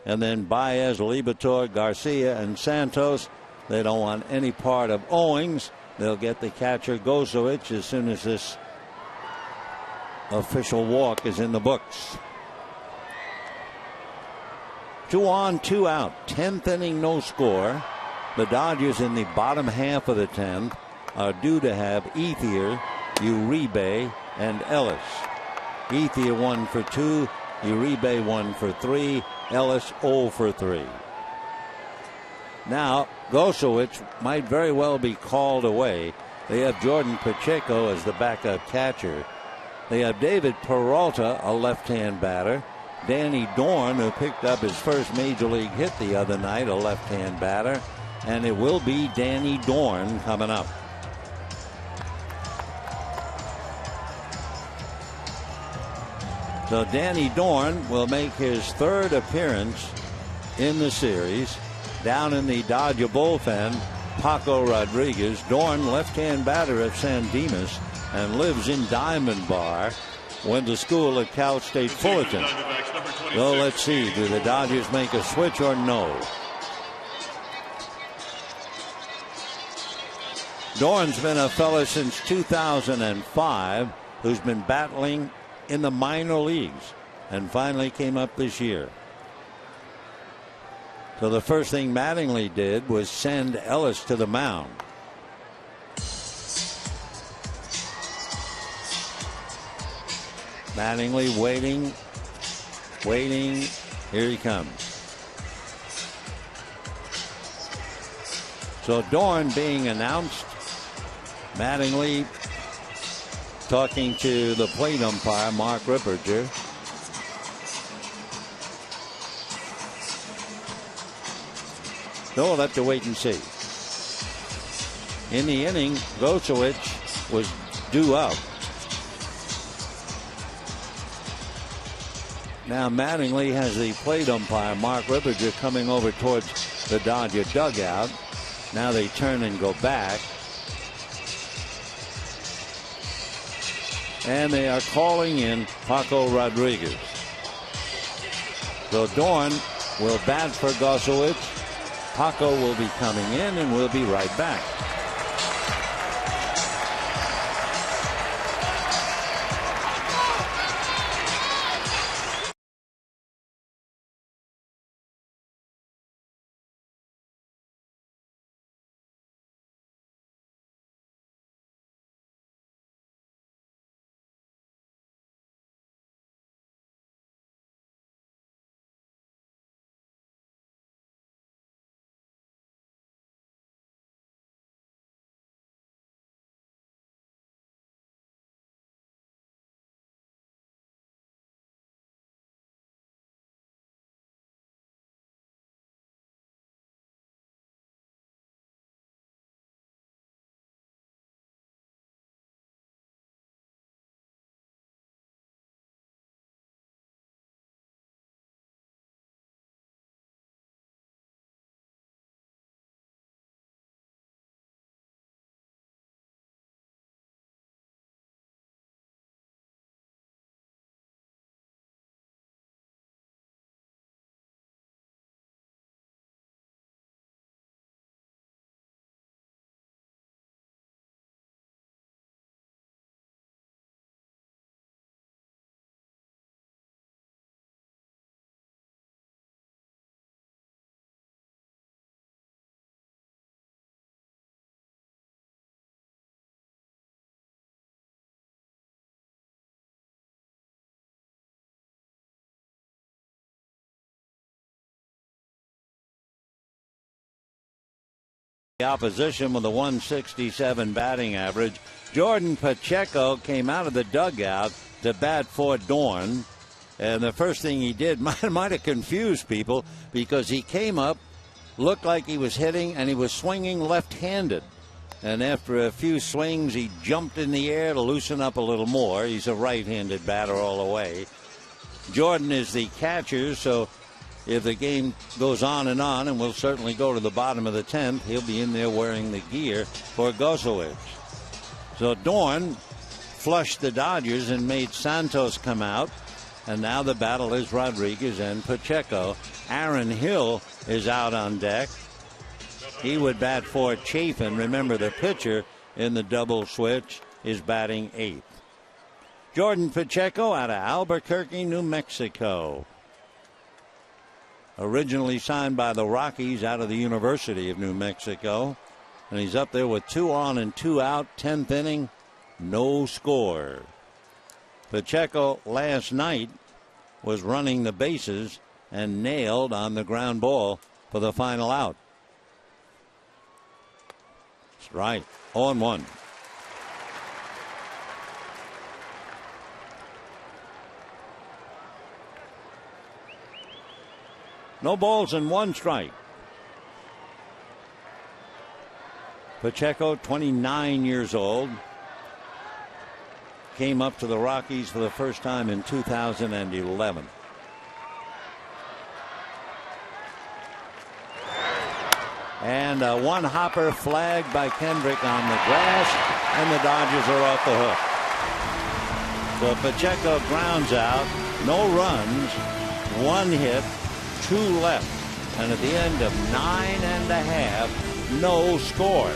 and then Baez, Liberatore, Garcia, and Santos. They don't want any part of Owings. They'll get the catcher, Gosowicz, as soon as this official walk is in the books. 2 on, 2 out. 10th inning, no score. The Dodgers in the bottom half of the 10th are due to have Ethier, Uribe, and Ellis. Ethier 1 for 2, Uribe 1 for 3, Ellis 0 for 3. Now, Gosowicz might very well be called away. They have Jordan Pacheco as the backup catcher. They have David Peralta, a left-hand batter. Danny Dorn, who picked up his first major league hit the other night, a left-hand batter. And it will be Danny Dorn coming up. So Danny Dorn will make his 3rd appearance in the series. Down in the Dodger bullpen, Paco Rodriguez. Dorn, left-hand batter at San Dimas, and lives in Diamond Bar. Went to school at Cal State Fullerton. Well, let's see. Do the Dodgers make a switch or no? Dorn's been a fella since 2005 who's been battling in the minor leagues and finally came up this year. So the first thing Mattingly did was send Ellis to the mound. Mattingly waiting. Here he comes. So Dorn being announced. Mattingly talking to the plate umpire, Mark Ripperger. So we'll have to wait and see. in the inning, Gosowicz was due up. Now Mattingly has the plate umpire, Mark Ripperger, coming over towards the Dodger dugout. Now they turn and go back. And they are calling in Paco Rodriguez. So Dorn will bat for Gosowicz. Paco will be coming in, and we'll be right back. The opposition with a 167 batting average. Jordan Pacheco came out of the dugout to bat for Dorn. And the first thing he did might have confused people, because he came up, looked like he was hitting, and he was swinging left-handed. And after a few swings, he jumped in the air to loosen up a little more. He's a right-handed batter all the way. Jordan is the catcher, so if the game goes on, and we'll certainly go to the bottom of the 10th, he'll be in there wearing the gear for Gosowicz. So Dorn flushed the Dodgers and made Santos come out. And now the battle is Rodriguez and Pacheco. Aaron Hill is out on deck. He would bat for Chafin. Remember, the pitcher in the double switch is batting 8th. Jordan Pacheco out of Albuquerque, New Mexico. Originally signed by the Rockies out of the University of New Mexico. And he's up there with 2 on and 2 out, 10th inning, no score. Pacheco last night was running the bases and nailed on the ground ball for the final out. That's right, 0-1. No balls and 1 strike. Pacheco, 29 years old. Came up to the Rockies for the first time in 2011. And a one-hopper flag by Kendrick on the grass, and the Dodgers are off the hook. So Pacheco grounds out, no runs, 1 hit, 2 left, and at the end of 9 1/2, no score.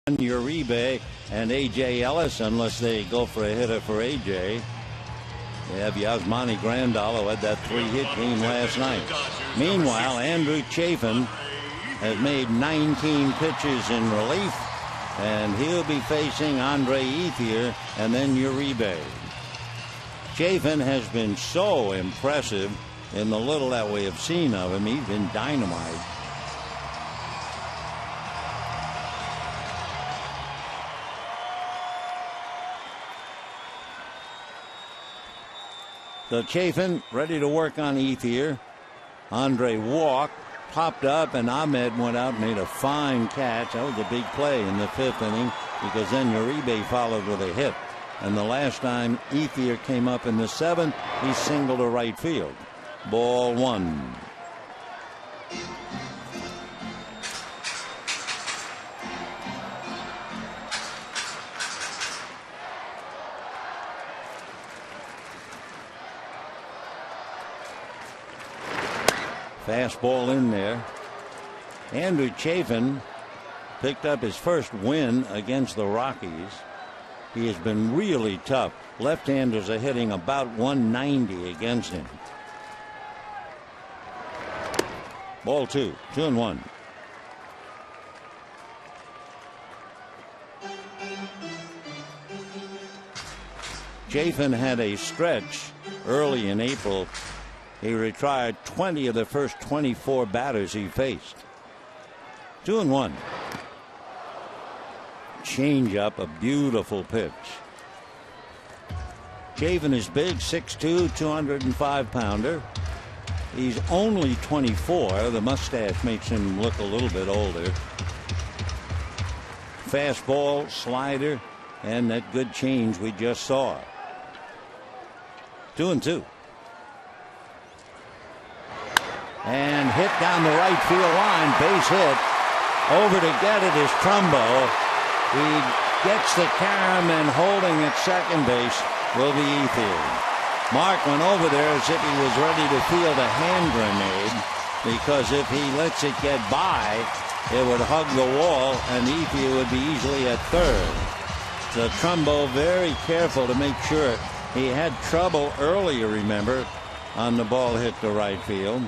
Uribe and A.J. Ellis, unless they go for a hitter for A.J. They have Yasmani Grandal, who had that 3-hit game last night. Meanwhile, Andrew Chafin has made 19 pitches in relief, and he'll be facing Andre Ethier and then Uribe. Chafin has been so impressive in the little that we have seen of him. He's been dynamite. So Chafin ready to work on Ethier. Andre walked, popped up, and Ahmed went out and made a fine catch. That was a big play in the 5th inning, because then Uribe followed with a hit. And the last time Ethier came up in the 7th, he singled to right field. Ball 1. Fastball in there. Andrew Chafin picked up his first win against the Rockies. He has been really tough. Left-handers are hitting about 190 against him. Ball 2, 2-1. Chafin had a stretch early in April. He retired 20 of the first 24 batters he faced. 2-1. Change up, a beautiful pitch. Chafin is big, 6'2", 205-pounder. He's only 24. The mustache makes him look a little bit older. Fastball, slider, and that good change we just saw. 2-2. And hit down the right field line, base hit. Over to get it is Trumbo. He gets the carom, and holding at second base will be Ethier. Mark went over there as if he was ready to field a hand grenade, because if he lets it get by, it would hug the wall, and Ethier would be easily at third. So Trumbo very careful to make sure. He had trouble earlier, remember, on the ball hit to right field.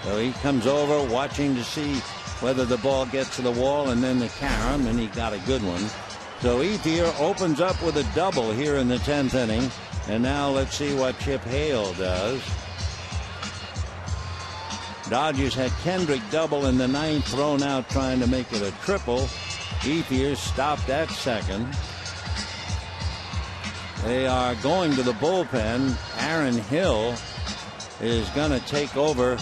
So he comes over watching to see whether the ball gets to the wall, and then the carom, and he got a good one. So Ethier opens up with a double here in the 10th inning. And now let's see what Chip Hale does. Dodgers had Kendrick double in the 9th, thrown out trying to make it a triple. Ethier stopped at second. They are going to the bullpen. Aaron Hill is going to take over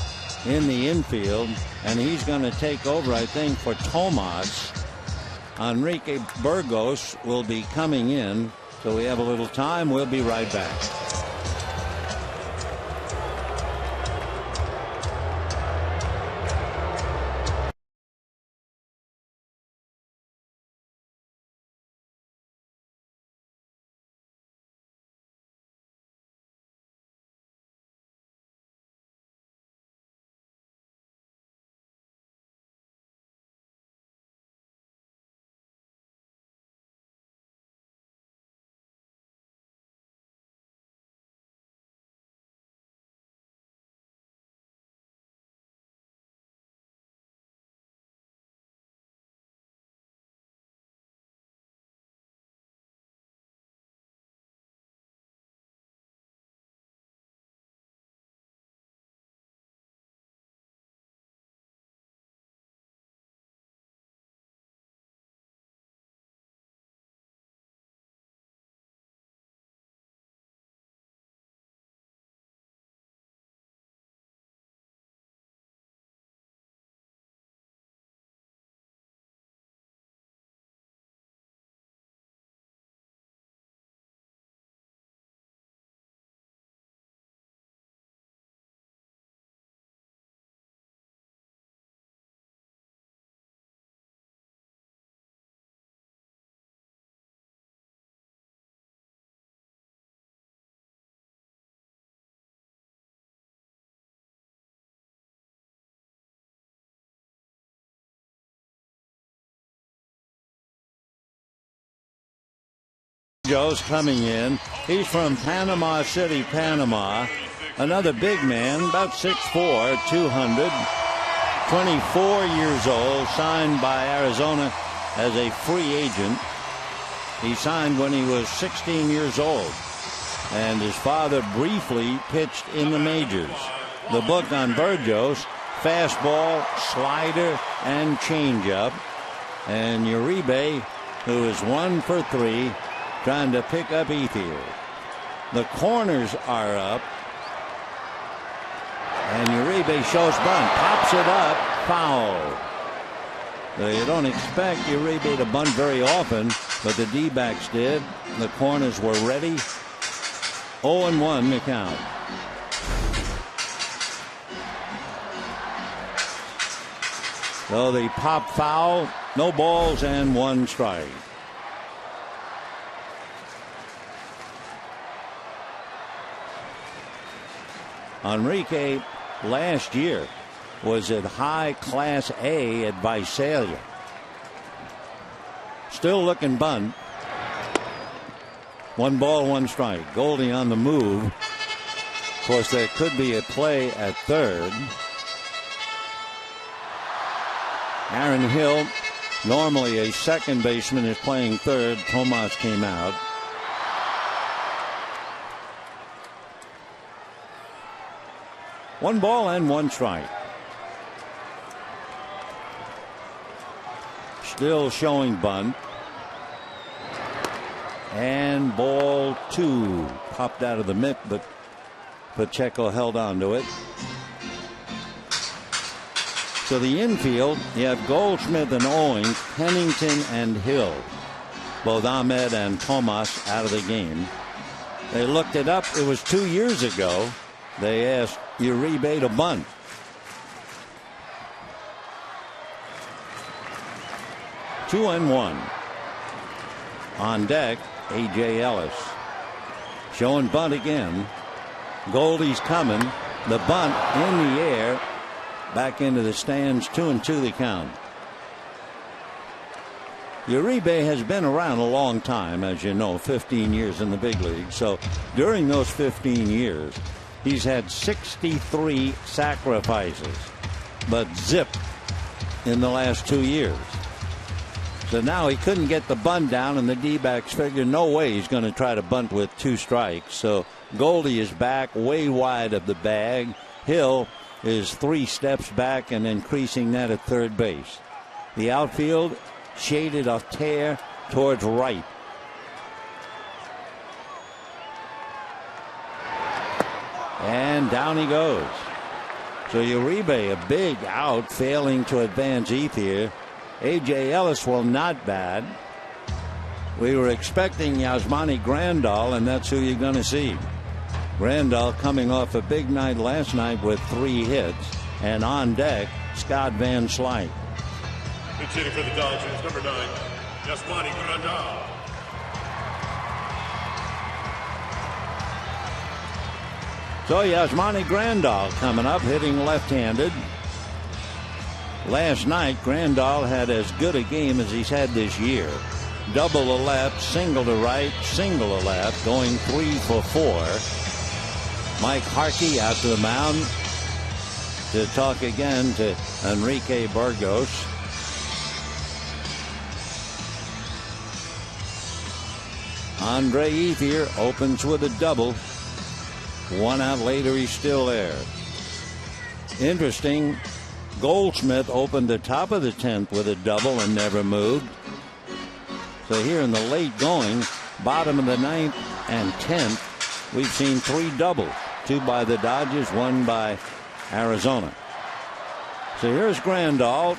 in the infield, and he's going to take over, I think, for Tomas. Enrique Burgos will be coming in, so we have a little time. We'll be right back. Joe's coming in. He's from Panama City, Panama. Another big man, about 6'4", 200, 24 years old, signed by Arizona as a free agent. He signed when he was 16 years old, and his father briefly pitched in the majors. The book on Burgos: fastball, slider, and changeup. And Uribe, who is 1 for 3, trying to pick up Ethier. The corners are up, and Uribe shows bunt, pops it up, foul. You don't expect Uribe to bunt very often, but the D-backs did. The corners were ready. 0-1 to count. So the pop foul, no balls and 1 strike. Enrique last year was at high Class A at Visalia. Still looking bunt. 1 ball, 1 strike. Goldie on the move. Of course, there could be a play at third. Aaron Hill, normally a second baseman, is playing third. Tomas came out. One ball and 1 strike. Still showing bunt. And ball 2. Popped out of the mitt, but Pacheco held on to it. So the infield, you have Goldschmidt and Owings, Pennington and Hill. Both Ahmed and Tomas out of the game. They looked it up. It was 2 years ago. They asked Uribe to bunt. Two and 1. On deck, A.J. Ellis. Showing bunt again. Goldie's coming. The bunt in the air. Back into the stands. 2-2 the count. Uribe has been around a long time, as you know, 15 years in the big league. So during those 15 years, he's had 63 sacrifices, but zip in the last 2 years. So now he couldn't get the bunt down, and the D-backs figured no way he's going to try to bunt with 2 strikes. So Goldie is back way wide of the bag. Hill is 3 steps back and increasing that at third base. The outfield shaded a tear towards right. And down he goes. So Uribe, a big out, failing to advance Ethier. A.J. Ellis will not bat. We were expecting Yasmani Grandal, and that's who you're going to see. Grandal coming off a big night last night with 3 hits. And on deck, Scott Van Slyke. Pitch hitting for the Dodgers, number 9, Yasmani Grandal. So Yasmani Grandal coming up, hitting left-handed. Last night, Grandal had as good a game as he's had this year. Double to left, single to right, single to left, going 3 for 4. Mike Harkey out to the mound to talk again to Enrique Burgos. Andre Ethier opens with a double. 1 out later, he's still there. Interesting, Goldschmidt opened the top of the 10th with a double and never moved. So here in the late going, bottom of the 9th and 10th, we've seen 3 doubles. 2 by the Dodgers, 1 by Arizona. So here's Grandal.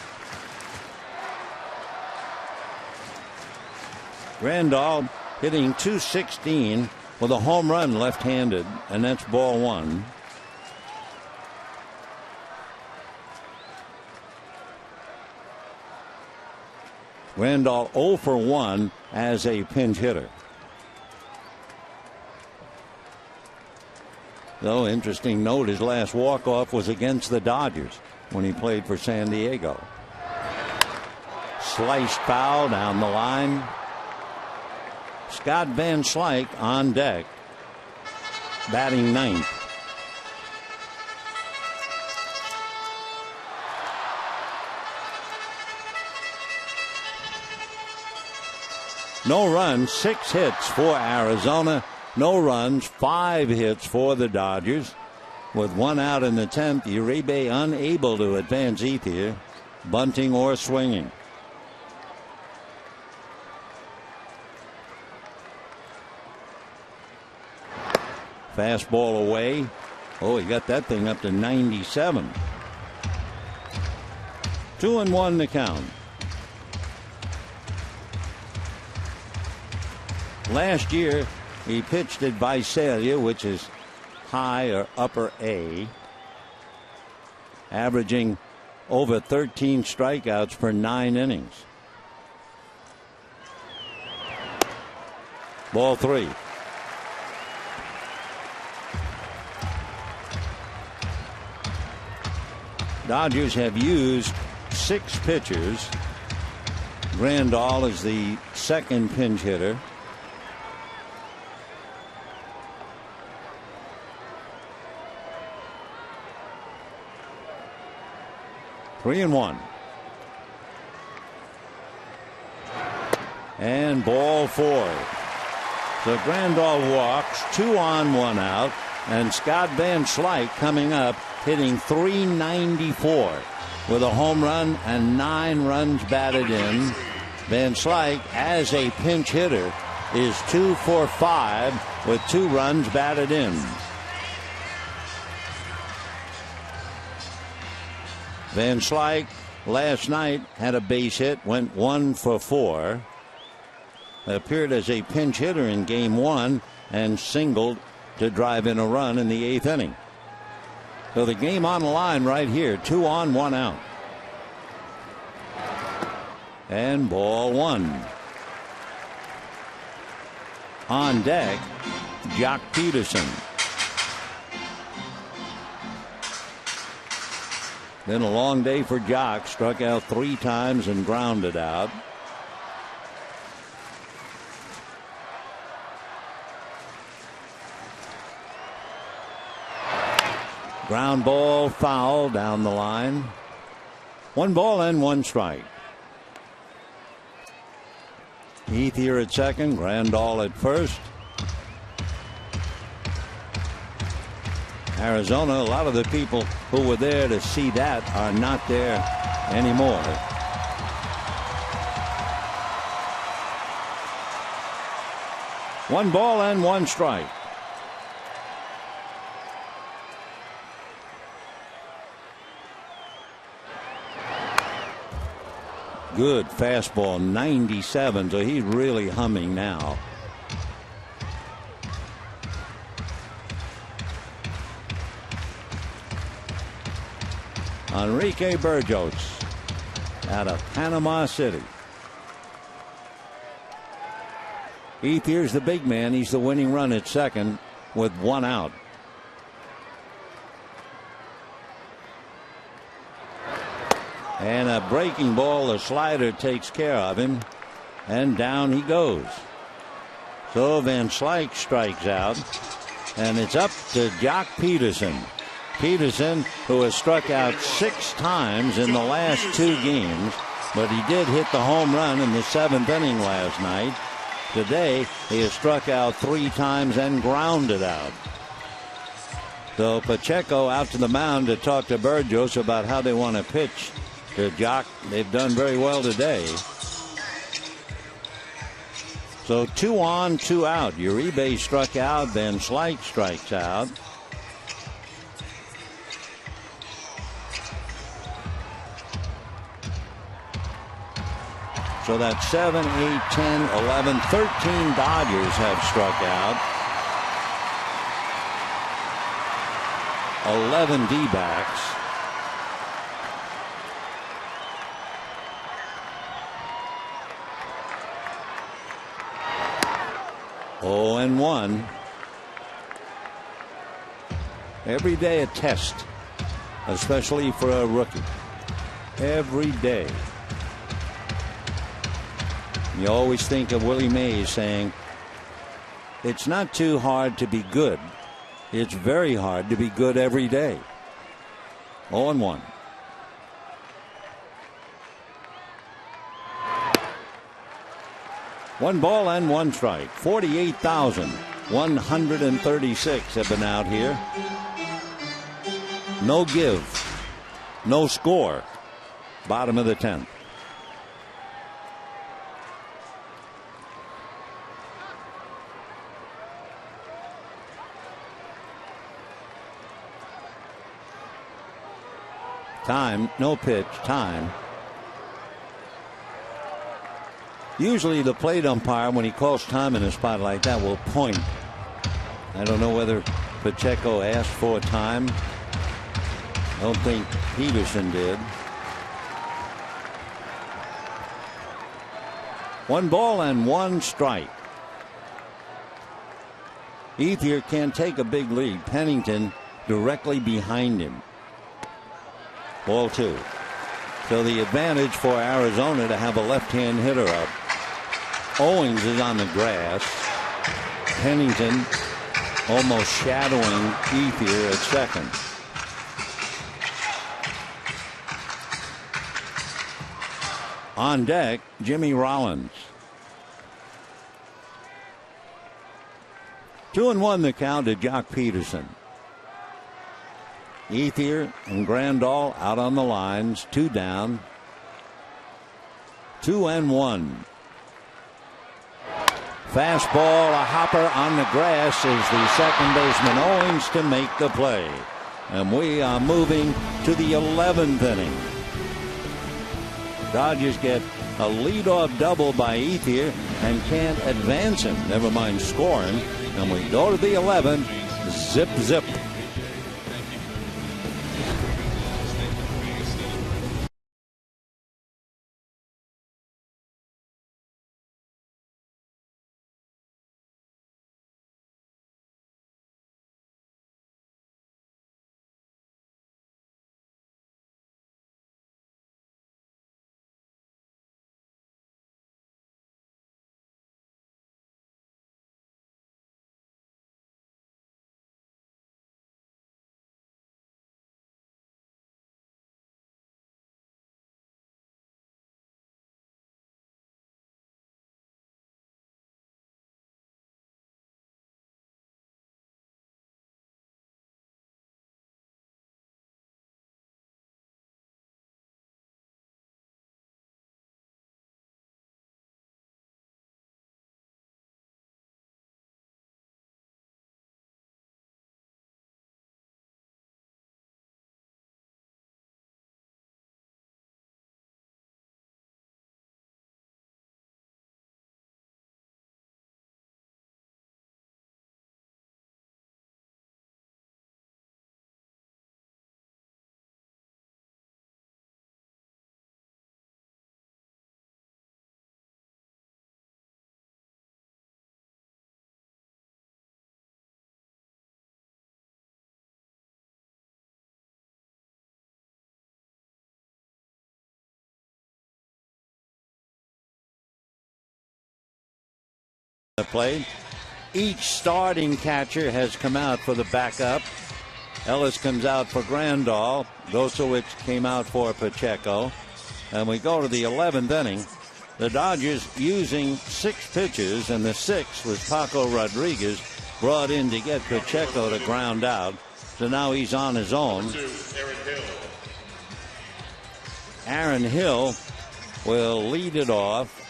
Grandal hitting .216 with a home run left-handed, and that's ball 1. Grandal 0 for 1 as a pinch hitter. Though, interesting note, his last walk-off was against the Dodgers when he played for San Diego. Sliced foul down the line. Scott Van Slyke on deck, batting ninth. No runs, 6 hits for Arizona. No runs, 5 hits for the Dodgers. With 1 out in the 10th, Uribe unable to advance Ethier, bunting or swinging. Fastball away. Oh, he got that thing up to 97. 2-1 the count. Last year, he pitched at Visalia, which is high or upper A, averaging over 13 strikeouts per 9 innings. Ball 3. Dodgers have used 6 pitchers. Grandal is the second pinch hitter. Three and 1. And ball 4. So Grandal walks, 2 on, 1 out. And Scott Van Slyke coming up, hitting .394 with a home run and 9 runs batted in. Van Slyke, as a pinch hitter, is 2 for 5 with 2 runs batted in. Van Slyke last night had a base hit, went 1 for 4. Appeared as a pinch hitter in game 1 and singled to drive in a run in the 8th inning. So the game on the line right here, 2 on, 1 out. And ball 1. On deck, Jock Peterson. Been a long day for Jock. Struck out 3 times and grounded out. Ground ball foul down the line. 1 ball and 1 strike. Ethier at second, Grandal at first. Arizona, a lot of the people who were there to see that are not there anymore. One ball and 1 strike. Good fastball, 97, so he's really humming now. Enrique Burgos out of Panama City. Ethier's the big man. He's the winning run at second with 1 out. And a breaking ball, the slider takes care of him, and down he goes. So Van Slyke strikes out, and it's up to Jock Peterson. Peterson, who has struck out 6 times in the last 2 games, but he did hit the home run in the 7th inning last night. Today, he has struck out 3 times and grounded out. So Pacheco out to the mound to talk to Burgos about how they want to pitch to Jock. They've done very well today. So 2 on, 2 out. Uribe struck out, Van Slyke strikes out. So that's 7, 8, 10, 11, 13 Dodgers have struck out. 11 D-backs. Oh, and 1. Every day a test, especially for a rookie. Every day. You always think of Willie Mays saying, It's not too hard to be good. It's very hard to be good every day. 0-1. One ball and one strike. 48,136 have been out here. No give. No score. Bottom of the 10th. Time, no pitch, time. Usually the plate umpire, when he calls time in a spot like that, will point. I don't know whether Pacheco asked for time. I don't think Peterson did. One ball and one strike. Ethier can't take a big lead. Pennington directly behind him. Ball 2. So the advantage for Arizona to have a left-hand hitter up. Owings is on the grass. Pennington almost shadowing Ethier at second. On deck, Jimmy Rollins. 2-1 the count to Jock Peterson. Ethier and Grandal out on the lines. 2 down. 2-1. Fastball, a hopper on the grass is the second baseman Owings to make the play. And we are moving to the 11th inning. Dodgers get a leadoff double by Ethier and can't advance him, never mind scoring. And we go to the 11th. Zip, zip. Played. Each starting catcher has come out for the backup. Ellis comes out for Grandal. Gosowicz came out for Pacheco. And we go to the 11th inning. The Dodgers using 6 pitches, and the 6th was Paco Rodriguez, brought in to get Pacheco to ground out. So now he's on his own. Aaron Hill will lead it off.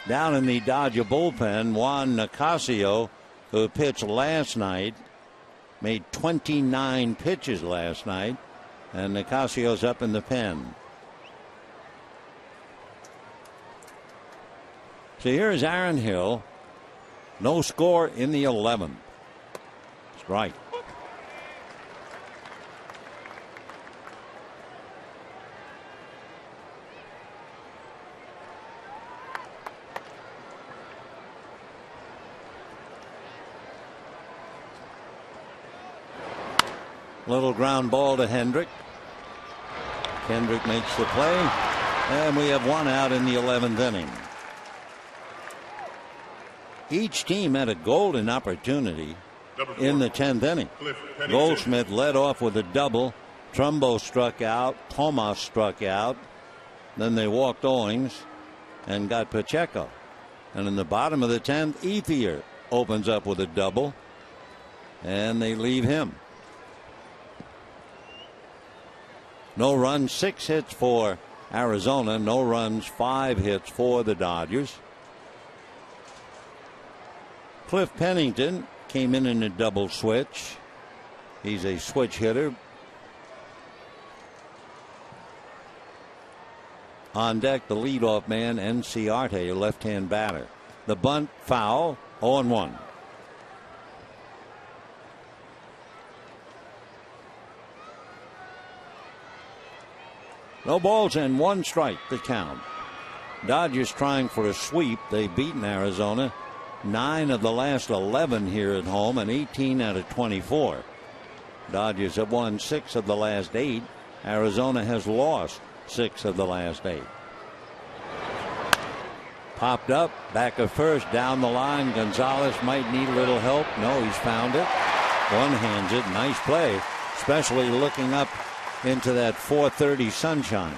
Down in the Dodger bullpen, Juan Nicasio, who pitched last night, made 29 pitches last night, and Nicasio's up in the pen. So here's Aaron Hill. No score in the 11th. Strike. Little ground ball to Hendrick. Hendrick makes the play, and we have one out in the 11th inning. Each team had a golden opportunity Number 4, in the 10th inning. Cliff Pennington. Goldschmidt led off with a double. Trumbo struck out. Tomas struck out. Then they walked Owings and got Pacheco. And in the bottom of the 10th, Ethier opens up with a double. And they leave him. No runs, 6 hits for Arizona. No runs, 5 hits for the Dodgers. Cliff Pennington came in a double switch. He's a switch hitter. On deck, the leadoff man, Enciarte, a left-hand batter. The bunt foul, 0-1. No balls and 1 strike to count. Dodgers trying for a sweep. They've beaten Arizona 9 of the last 11 here at home and 18 out of 24. Dodgers have won 6 of the last 8. Arizona has lost 6 of the last 8. Popped up, back of first, down the line. Gonzalez might need a little help. No, he's found it. One-hands it. Nice play, especially looking up into that 4:30 sunshine.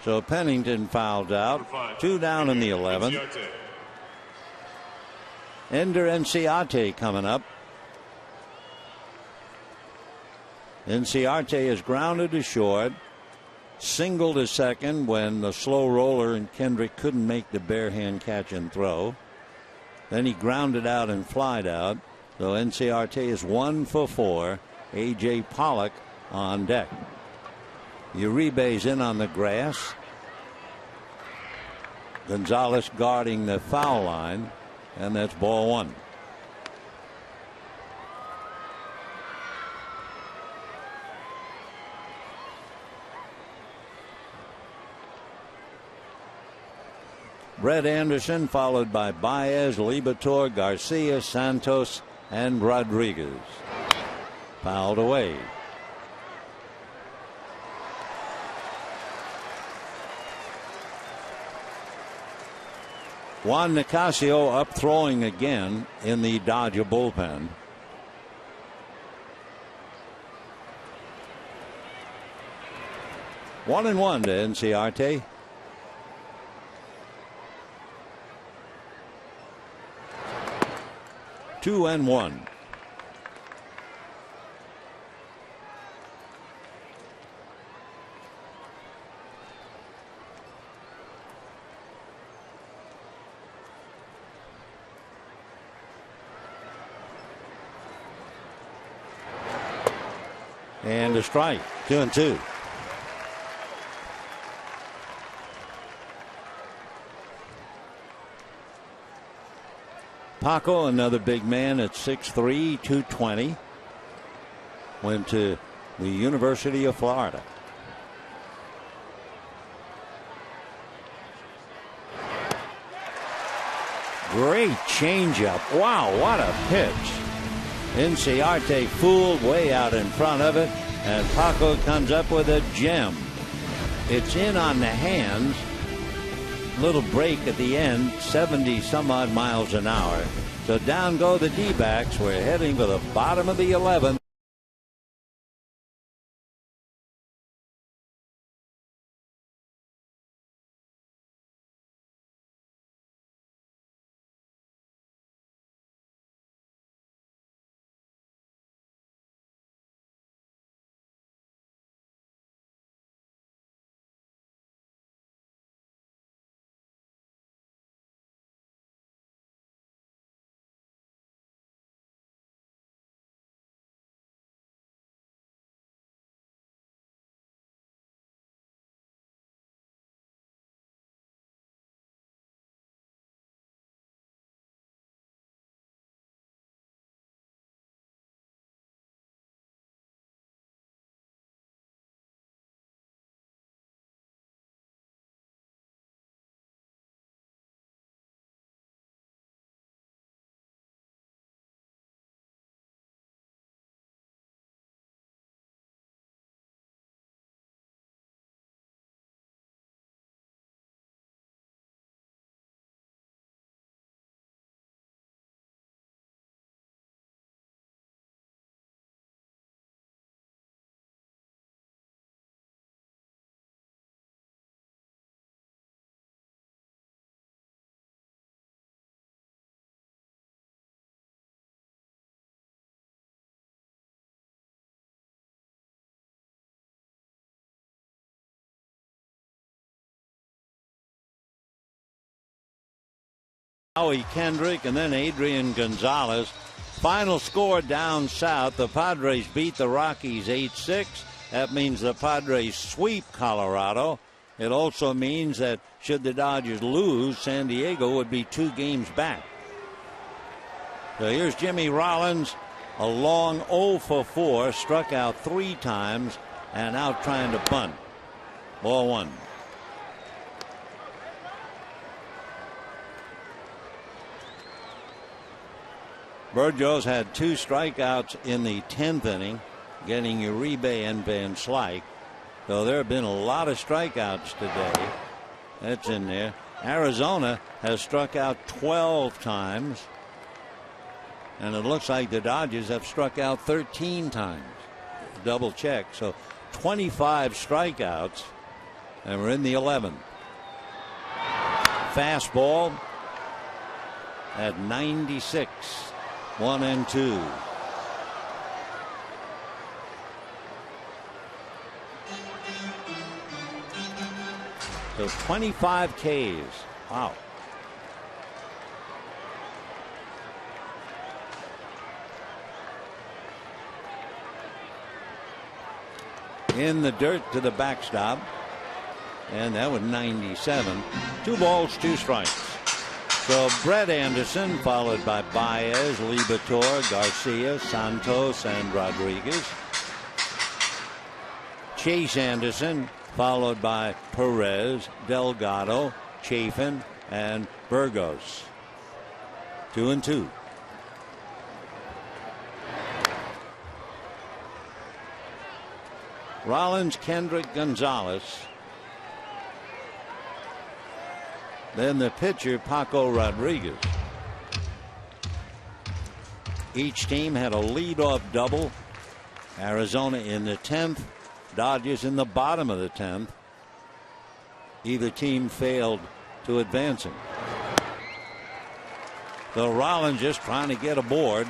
So Pennington fouled out. 2 down in the 11th. Ender Enciarte coming up. Enciarte is grounded to short. Single to second when the slow roller and Kendrick couldn't make the bare hand catch and throw. Then he grounded out and flied out. So Enciarte is 1 for 4. A.J. Pollock on deck. Uribe's in on the grass. Gonzalez guarding the foul line, and that's ball 1. Brett Anderson followed by Baez, Liberatore, Garcia, Santos, and Rodriguez. Fouled away. Juan Nicasio up throwing again in the Dodger bullpen. One and one to Enciarte. Two and one. And a strike. 2-2. Paco, another big man at 6'3", 220. Went to the University of Florida. Great changeup. Wow, what a pitch. Enciarte fooled way out in front of it, and Paco comes up with a gem. It's in on the hands. Little break at the end, 70 some odd miles an hour. So down go the D-backs. We're heading for the bottom of the 11th. Howie Kendrick and then Adrian Gonzalez. Final score down south. The Padres beat the Rockies 8-6. That means the Padres sweep Colorado. It also means that should the Dodgers lose, San Diego would be 2 games back. So here's Jimmy Rollins, a long 0 for 4, struck out 3 times and out trying to bunt. Ball 1. Burgos had 2 strikeouts in the 10th inning, getting Uribe and Van Slyke. So there have been a lot of strikeouts today. That's in there. Arizona has struck out 12 times. And it looks like the Dodgers have struck out 13 times. Double check. So 25 strikeouts. And we're in the 11th. Fastball at 96. 1-2. So 25 Ks. Wow. In the dirt to the backstop. And that was 97. 2 balls, 2 strikes. So Brett Anderson, followed by Baez, Liberatore, Garcia, Santos, and Rodriguez. Chase Anderson, followed by Perez, Delgado, Chafin, and Burgos. 2-2. Rollins, Kendrick, Gonzalez. Then the pitcher, Paco Rodriguez. Each team had a leadoff double. Arizona in the 10th, Dodgers in the bottom of the 10th. Either team failed to advancing. So Rollins just trying to get aboard,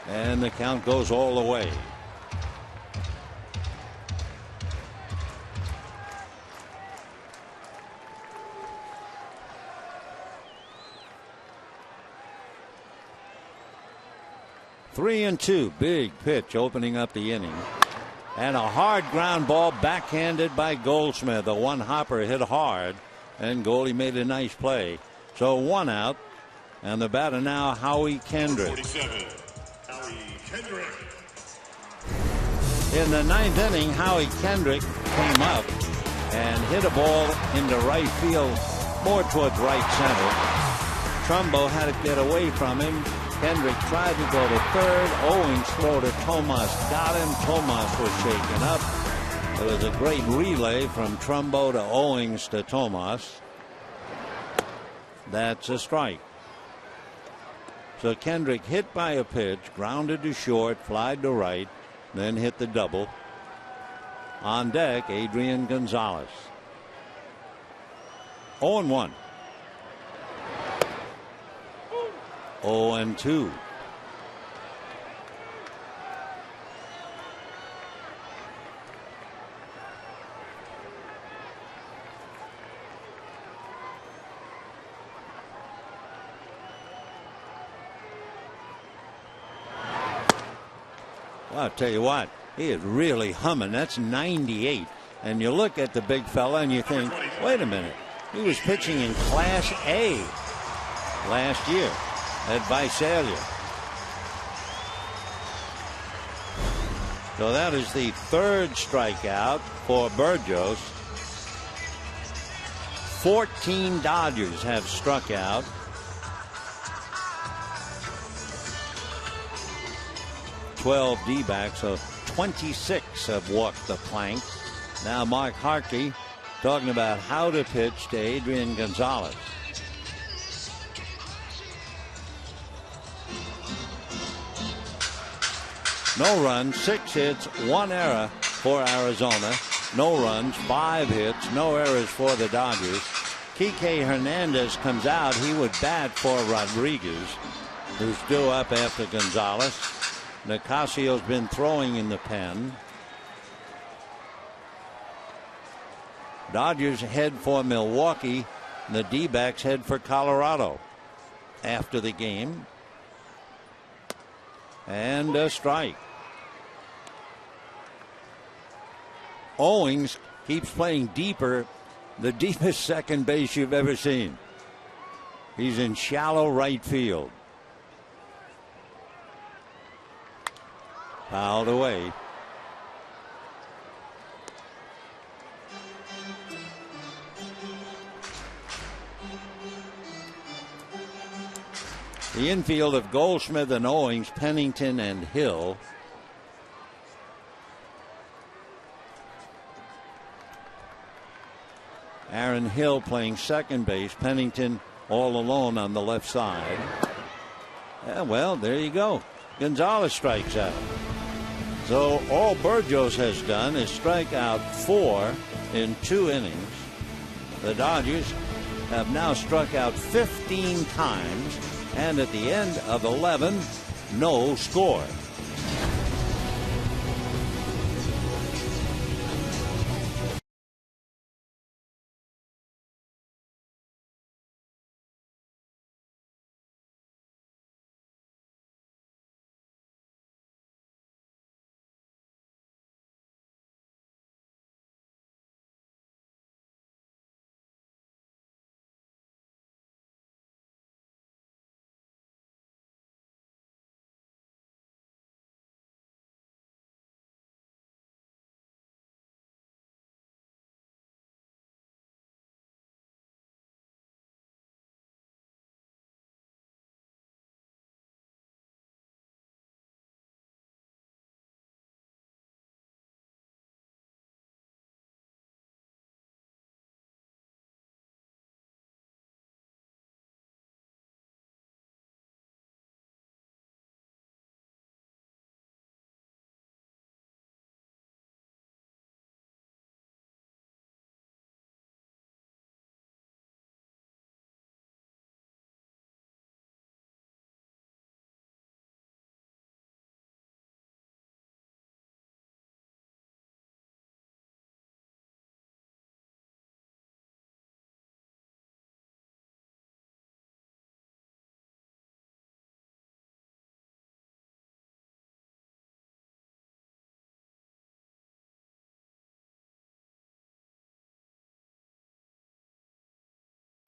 and the count goes all the way. Three and 2, big pitch opening up the inning. And a hard ground ball backhanded by Goldschmidt. The one hopper hit hard, and goalie made a nice play. So 1 out, and the batter now, Howie Kendrick. 47, Howie Kendrick. In the 9th inning, Howie Kendrick came up and hit a ball into right field, more towards right center. Trumbo had to get away from him. Kendrick tried to go to third. Owings throw to Tomas. Got him. Tomas was shaken up. It was a great relay from Trumbo to Owings to Tomas. That's a strike. So Kendrick hit by a pitch, grounded to short, flied to right, then hit the double. On deck, Adrian Gonzalez. 0-1. 0-2. Well, I'll tell you what, he is really humming. That's 98. And you look at the big fella and you think, wait a minute, he was pitching in Class A last year at Visalia. So that is the 3rd strikeout for Burgos. 14 Dodgers have struck out. D-backs, so 26 have walked the plank. Now Mark Harkey talking about how to pitch to Adrian Gonzalez. No runs, 6 hits, 1 error for Arizona. No runs, 5 hits, no errors for the Dodgers. Kike Hernandez comes out. He would bat for Rodriguez, who's due up after Gonzalez. Nicasio's been throwing in the pen. Dodgers head for Milwaukee. The D-backs head for Colorado. after the game. And a strike. Owings keeps playing deeper, the deepest second base you've ever seen. He's in shallow right field. Fouled away. The infield of Goldschmidt and Owings, Pennington and Hill. Aaron Hill playing second base. Pennington all alone on the left side. Yeah, well, there you go. Gonzalez strikes out. So all Burgos has done is strike out 4 in 2 innings. The Dodgers have now struck out 15 times, and at the end of 11, no score.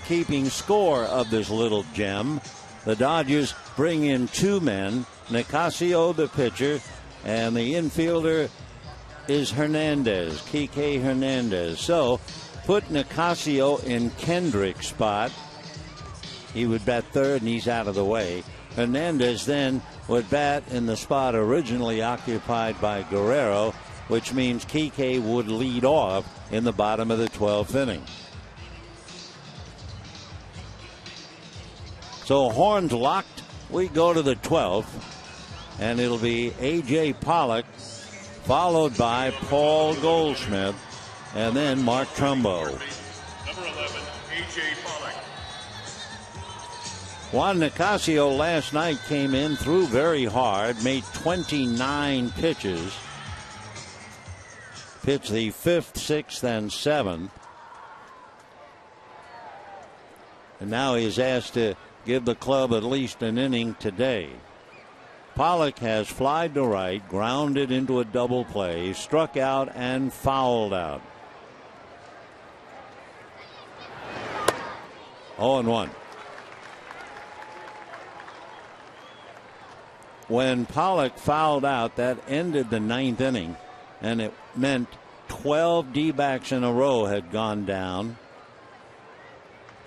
Keeping score of this little gem. The Dodgers bring in 2 men. Nicasio, the pitcher, and the infielder is Hernandez, Kike Hernandez. So put Nicasio in Kendrick's spot. He would bat third, and he's out of the way. Hernandez then would bat in the spot originally occupied by Guerrero, which means Kike would lead off in the bottom of the 12th inning. So horns locked. We go to the 12th, and it'll be A.J. Pollock, followed by Paul Goldschmidt, and then Mark Trumbo. Number 11, A.J. Pollock. Juan Nicasio last night came in, threw very hard, made 29 pitches. Pitched the 5th, 6th, and 7th. And now he's asked to give the club at least an inning today. Pollock has flied to right, grounded into a double play, struck out, and fouled out. 0-1. When Pollock fouled out, that ended the 9th inning, and it meant 12 D-backs in a row had gone down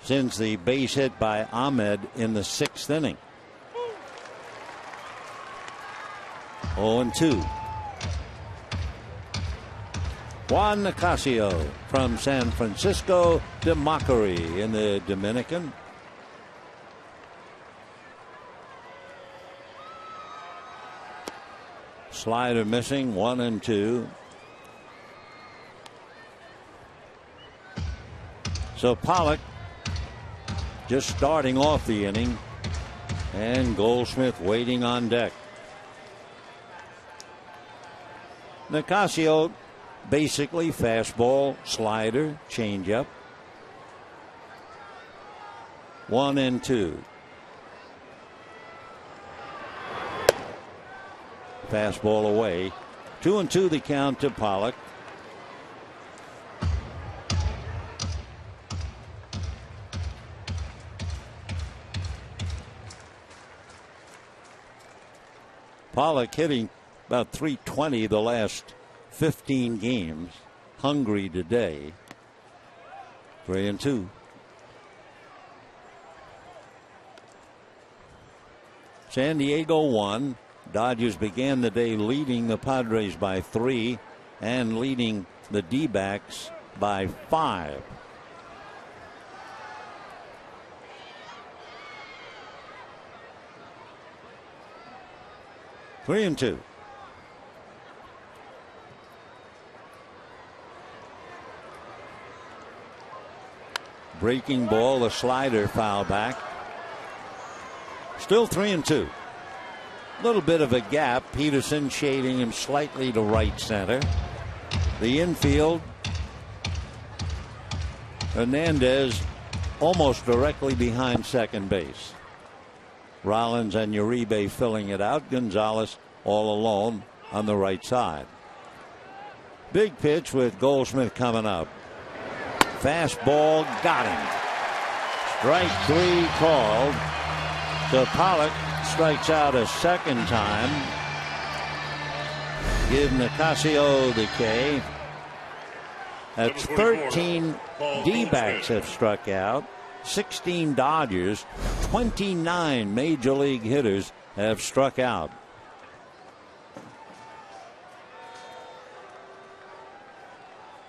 since the base hit by Ahmed in the 6th inning. 0-2. Juan Nicasio from San Francisco de Macorís in the Dominican. Slider missing, 1-2. So Pollock just starting off the inning, and Goldschmidt waiting on deck. Nicasio basically fastball, slider, changeup. 1-2. Fastball away. 2-2 the count to Pollock. Pollock hitting about .320 the last 15 games. Hungry today. 3-2. San Diego won. Dodgers began the day leading the Padres by 3 and leading the D-backs by 5. Three and two. Breaking ball, the slider foul back. Still 3-2. A little bit of a gap. Peterson shading him slightly to right center. The infield. Hernandez almost directly behind second base. Rollins and Uribe filling it out. Gonzalez all alone on the right side. Big pitch with Goldschmidt coming up. Fastball got him. Strike 3 called. So Pollock strikes out a second time. Give Nicasio the K. That's 13 D-backs have struck out. 16 Dodgers. 29 major league hitters have struck out.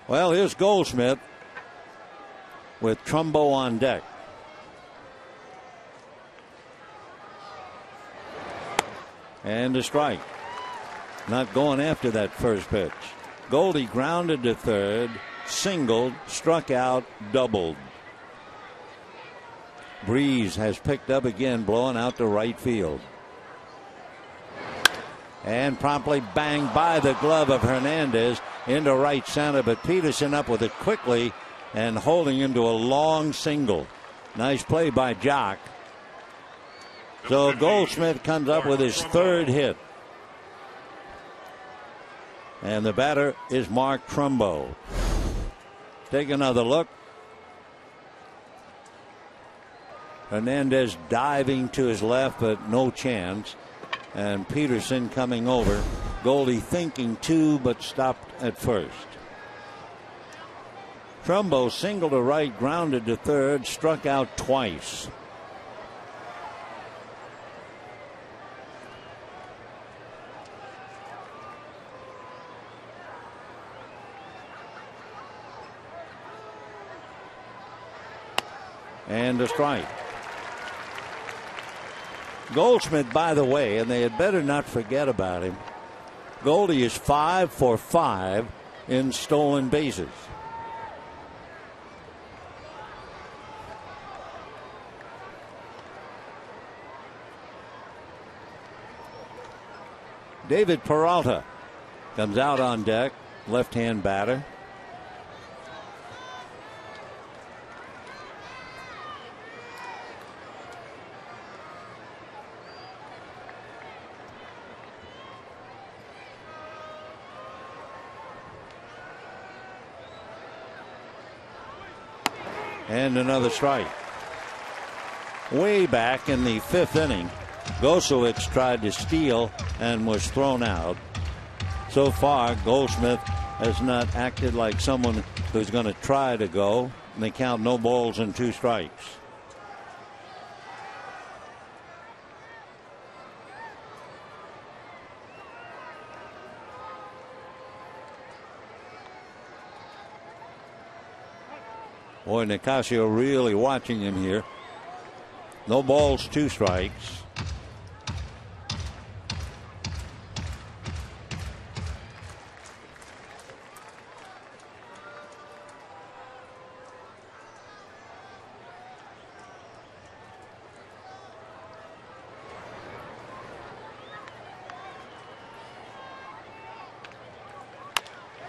Well, here's Goldschmidt with Trumbo on deck. And a strike. Not going after that first pitch. Goldie grounded to third, singled, struck out, doubled. Breeze has picked up again, blowing out to right field. And promptly banged by the glove of Hernandez into right center, but Peterson up with it quickly and holding him to a long single. Nice play by Jock. So Goldschmidt comes up with his third hit. And the batter is Mark Trumbo. Take another look. Hernandez diving to his left, but no chance. And Peterson coming over. Goldie thinking two, but stopped at first. Trumbo singled to right, grounded to third, struck out twice. And a strike. Goldschmidt, by the way, and they had better not forget about him. Goldie is 5 for 5 in stolen bases. David Peralta comes out on deck, left-hand batter. And another strike. Way back in the 5th inning, Gosowicz tried to steal and was thrown out. So far, Goldschmidt has not acted like someone who's going to try to go. And they count no balls and 2 strikes. Boy, Nicasio really watching him here. No balls, 2 strikes.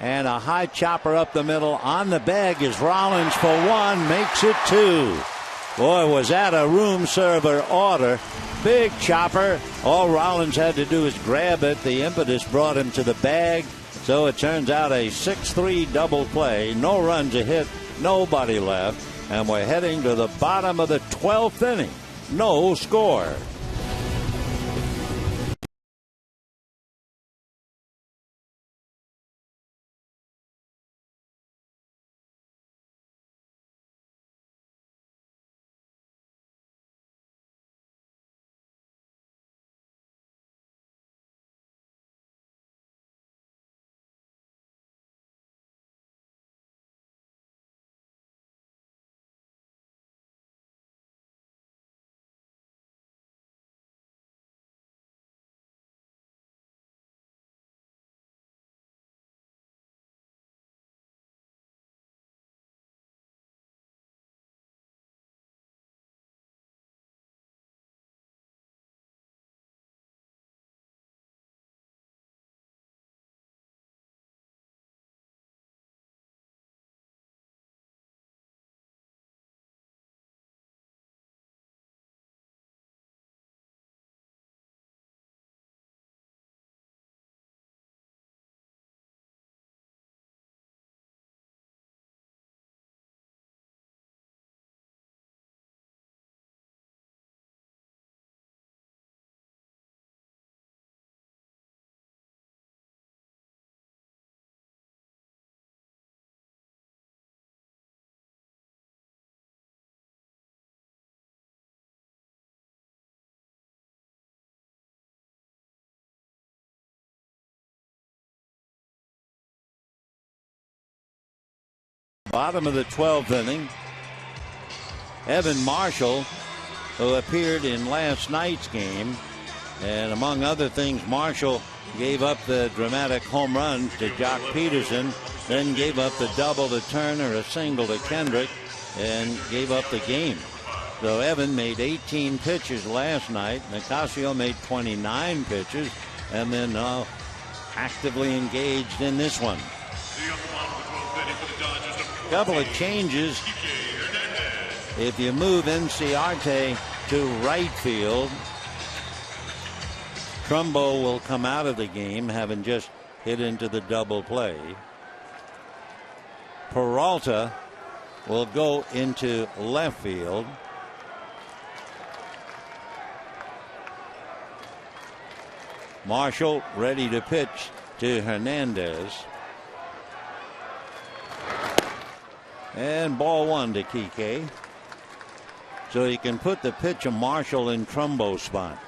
And a high chopper up the middle on the bag is Rollins for 1, makes it 2. Boy, was that a room server order. Big chopper All Rollins had to do is grab it. The impetus brought him to the bag. So it turns out a 6-3 double play. No runs a hit, nobody left. And we're heading to the bottom of the 12th inning. No score. Bottom of the 12th inning. Evan Marshall, who appeared in last night's game, and among other things, Marshall gave up the dramatic home run to Jock Peterson, then gave up the double to Turner, a single to Kendrick, and gave up the game. So Evan made 18 pitches last night. Nicasio made 29 pitches, and then actively engaged in this one. Couple of changes. If you move Enciarte to right field, Trumbo will come out of the game, having just hit into the double play. Peralta will go into left field. Marshall ready to pitch to Hernandez. And ball one to Kike. So he can put the pitch of Marshall in Trumbo's spot.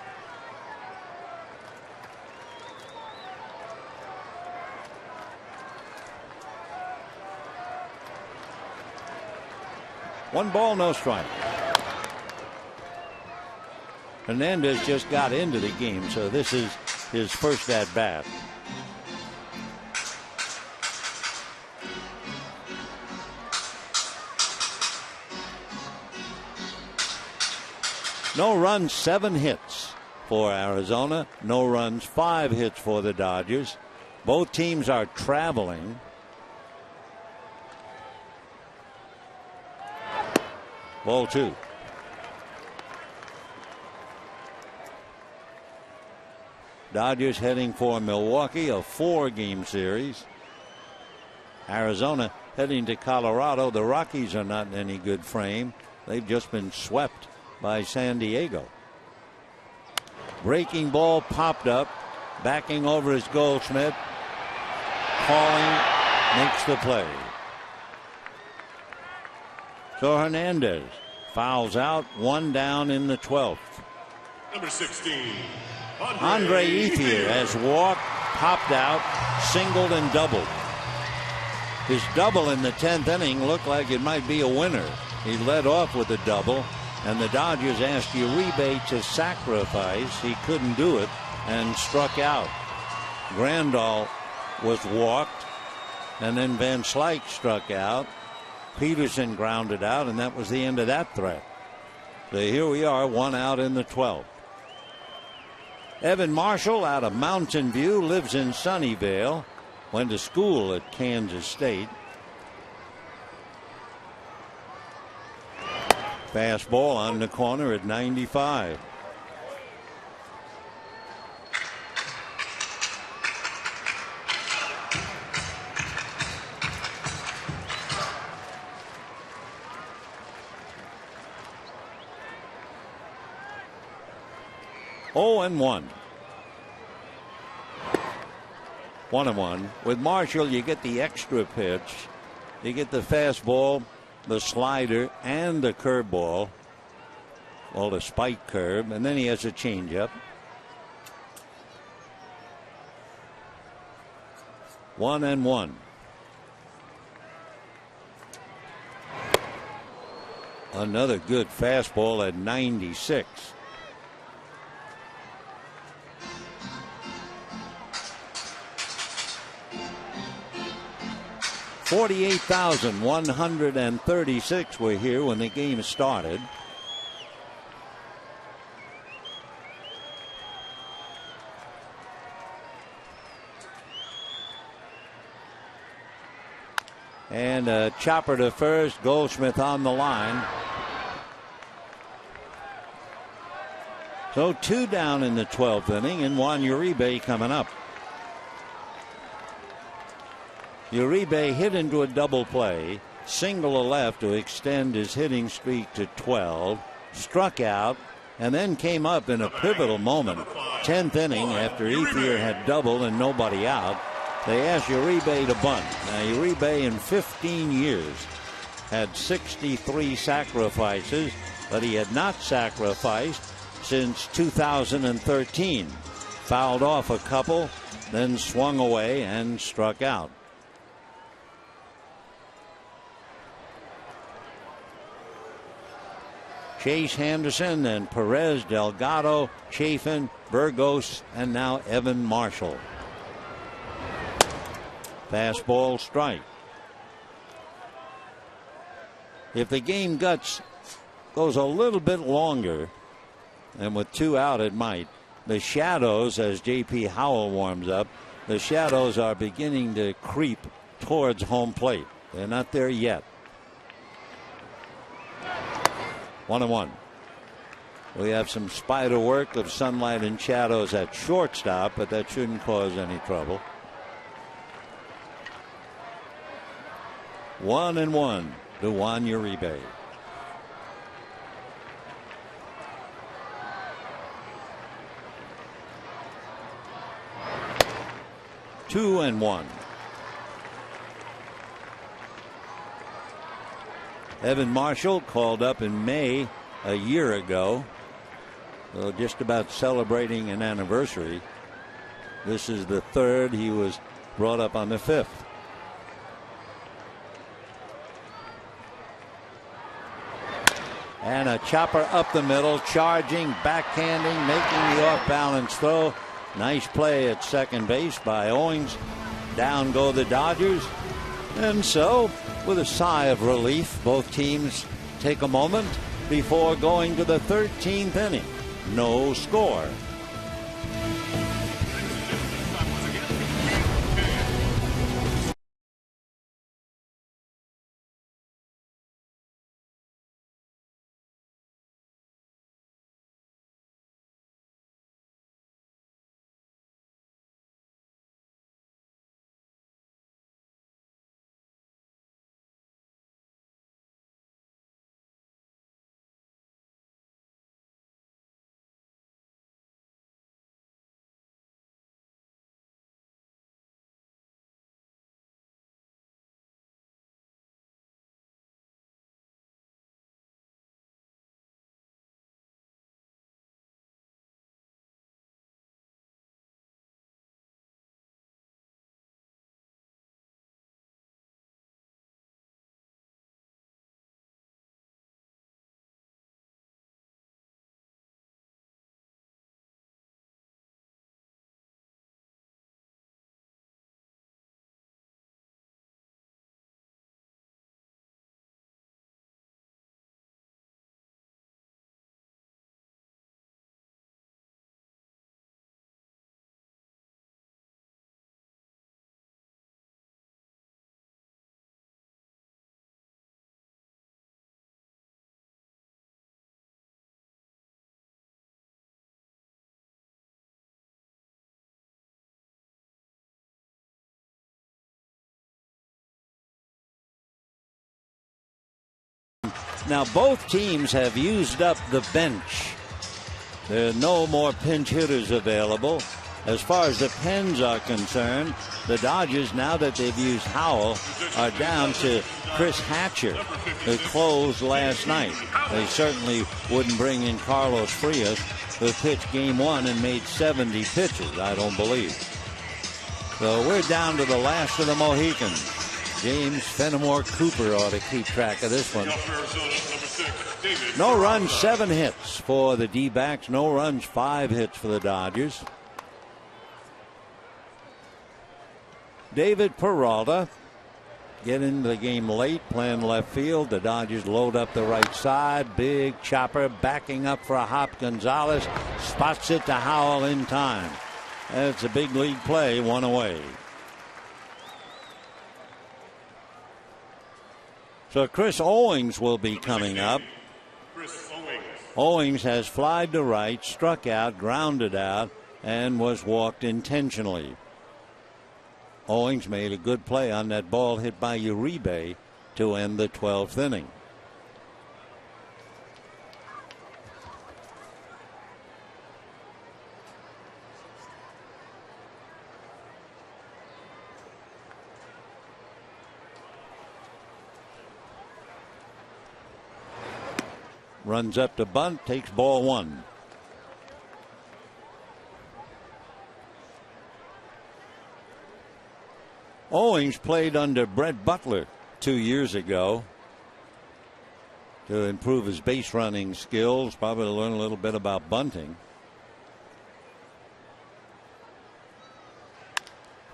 One ball, no strike. Hernandez just got into the game, so this is his first at bat. No runs, 7 hits for Arizona. No runs, 5 hits for the Dodgers. Both teams are traveling. Ball 2. Dodgers heading for Milwaukee, a 4-game series. Arizona heading to Colorado. The Rockies are not in any good frame. They've just been swept by San Diego. Breaking ball popped up. Backing over is Goldschmidt. Calling, makes the play. So Hernandez fouls out, 1 down in the 12th. Number 16, Andre Ethier has walked, popped out, singled, and doubled. His double in the 10th inning looked like it might be a winner. He led off with a double, and the Dodgers asked Uribe to sacrifice. He couldn't do it and struck out. Grandal was walked, and then Van Slyke struck out. Peterson grounded out, and that was the end of that threat. So here we are, 1 out in the 12th. Evan Marshall out of Mountain View, lives in Sunnyvale, went to school at Kansas State. Fastball on the corner at 95. 0-1. 1-1. With Marshall, you get the extra pitch. You get the fastball, the slider, and the curveball. Well, the spike curve, and then he has a changeup. 1-1. Another good fastball at 96. $48,136 were here when the game started. And a chopper to first, Goldschmidt on the line. So 2 down in the 12th inning, and Juan Uribe coming up. Uribe hit into a double play, single to left to extend his hitting streak to 12, struck out, and then came up in a pivotal moment. 10th inning, after Ethier had doubled and nobody out, they asked Uribe to bunt. Now, Uribe in 15 years had 63 sacrifices, but he had not sacrificed since 2013. Fouled off a couple, then swung away and struck out. Chase, Henderson, then Perez, Delgado, Chafin, Burgos, and now Evan Marshall. Fastball strike. If the game goes a little bit longer, and with 2 out it might, the shadows, as J.P. Howell warms up, the shadows are beginning to creep towards home plate. They're not there yet. 1-1. We have some spider work of sunlight and shadows at shortstop, but that shouldn't cause any trouble. 1-1 to Juan Uribe. Two and 1. Evan Marshall called up in May a year ago. So just about celebrating an anniversary. This is the 3rd. He was brought up on the 5th. And a chopper up the middle, charging, backhanding, making the off-balance throw. Nice play at second base by Owings. Down go the Dodgers. And so, with a sigh of relief, both teams take a moment before going to the 13th inning. No score. Now both teams have used up the bench There are no more pinch hitters available. As far as the pens are concerned, the Dodgers, now that they've used Howell, are down to Chris Hatcher, who closed last night. They certainly wouldn't bring in Carlos Frias, who pitched game 1 and made 70 pitches, I don't believe. So we're down to the last of the Mohicans. James Fenimore Cooper ought to keep track of this one. No runs, 7 hits for the D-backs. No runs, 5 hits for the Dodgers. David Peralta getting into the game late, playing left field. The Dodgers load up the right side. Big chopper backing up for a hop. Gonzalez spots it to Howell in time. That's a big league play, 1 away. So Chris Owings will be coming up. Owings has flied to right, struck out, grounded out, and was walked intentionally. Owings made a good play on that ball hit by Uribe to end the 12th inning. Runs up to bunt, takes ball 1. Owings played under Brett Butler 2 years ago to improve his base running skills, probably learn a little bit about bunting.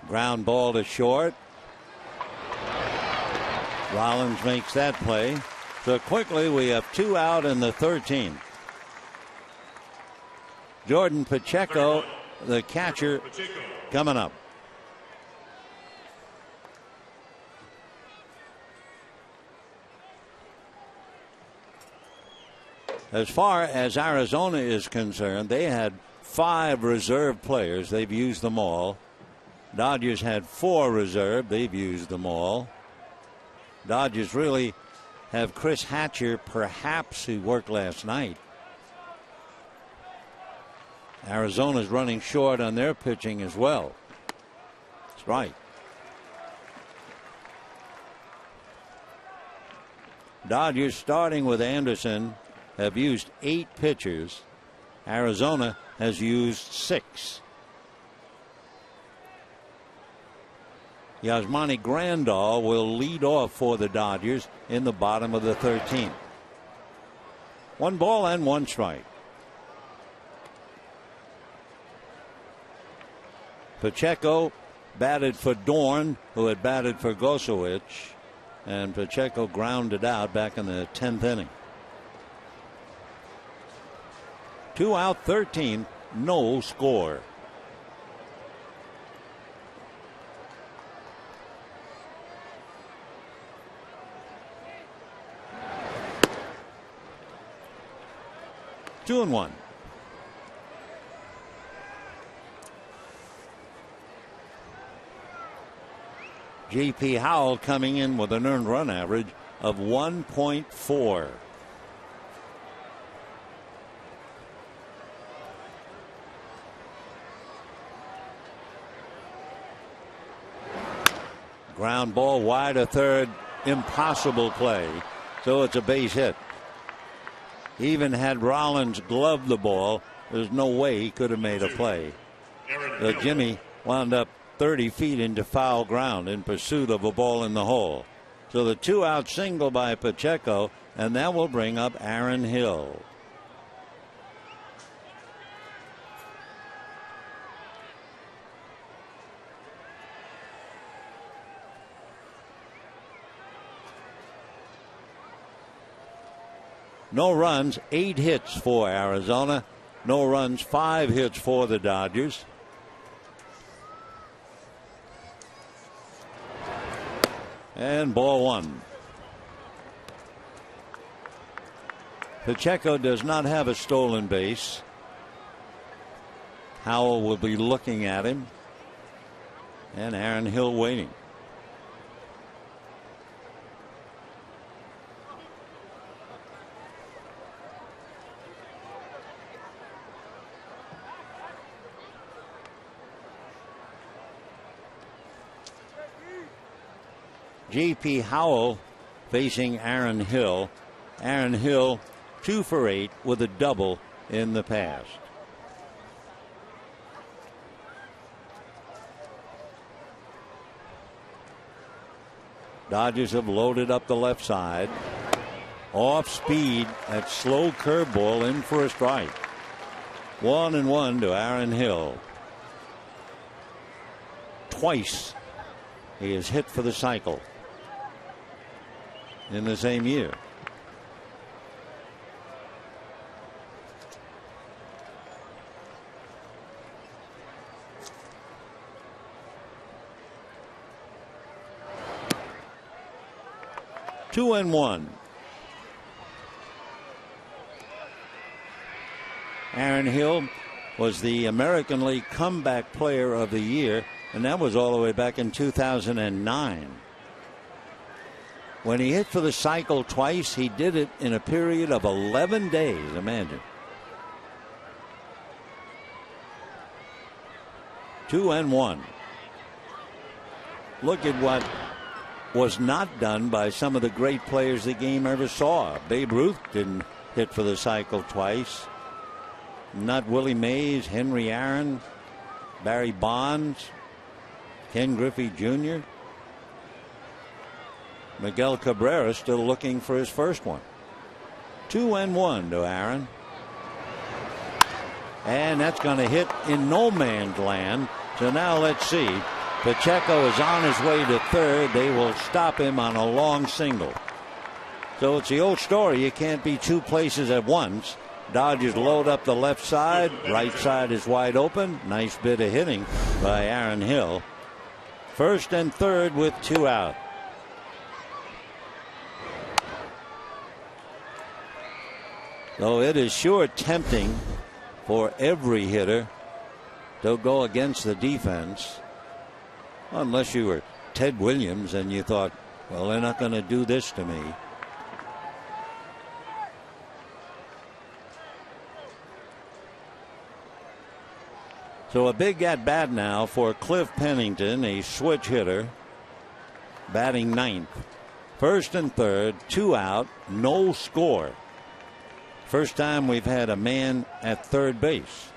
Ground ball to short. Rollins makes that play. So quickly we have 2 out in the 13th. Jordan Pacheco, the catcher, coming up. As far as Arizona is concerned, they had 5 reserve players. They've used them all. Dodgers had 4 reserve. They've used them all. Dodgers really have Chris Hatcher, perhaps, who worked last night. Arizona's running short on their pitching as well. That's right. Dodgers, starting with Anderson, have used 8 pitchers. Arizona has used 6. Yasmani Grandal will lead off for the Dodgers in the bottom of the 13th. 1 ball and 1 strike. Pacheco batted for Dorn, who had batted for Gosowich, and Pacheco grounded out back in the 10th inning. 2 out, 13, no score. Two and 1. J.P. Howell coming in with an earned run average of 1.4. Ground ball wide of third, impossible play. So it's a base hit. Even had Rollins gloved the ball, there's no way he could have made a play. Jimmy wound up 30 feet into foul ground in pursuit of a ball in the hole. So the 2-out single by Pacheco, and that will bring up Aaron Hill. No runs, 8 hits for Arizona. No runs, 5 hits for the Dodgers. And ball 1. Pacheco does not have a stolen base. Howell will be looking at him. And Aaron Hill waiting. J.P. Howell facing Aaron Hill. Aaron Hill 2 for 8 with a double in the past. Dodgers have loaded up the left side. Off speed, that slow curveball in for a strike. 1-1 to Aaron Hill. Twice he is hit for the cycle in the same year. Two and one. Aaron Hill was the American League Comeback Player of the Year, and that was all the way back in 2009. When he hit for the cycle twice, he did it in a period of 11 days. Imagine. 2-1. Look at what was not done by some of the great players the game ever saw. Babe Ruth didn't hit for the cycle twice. Not Willie Mays, Henry Aaron, Barry Bonds, Ken Griffey Jr. Miguel Cabrera still looking for his first one. 2-1 to Aaron. And that's going to hit in no man's land. So now let's see. Pacheco is on his way to third. They will stop him on a long single. So it's the old story. You can't be two places at once. Dodgers load up the left side. Right side is wide open. Nice bit of hitting by Aaron Hill. First and third with 2 out. So it is sure tempting for every hitter to go against the defense. Unless you were Ted Williams and you thought, well, they're not going to do this to me. So a big at bat now for Cliff Pennington, a switch hitter, batting ninth. First and third, 2 out, no score. First time we've had a man at third base.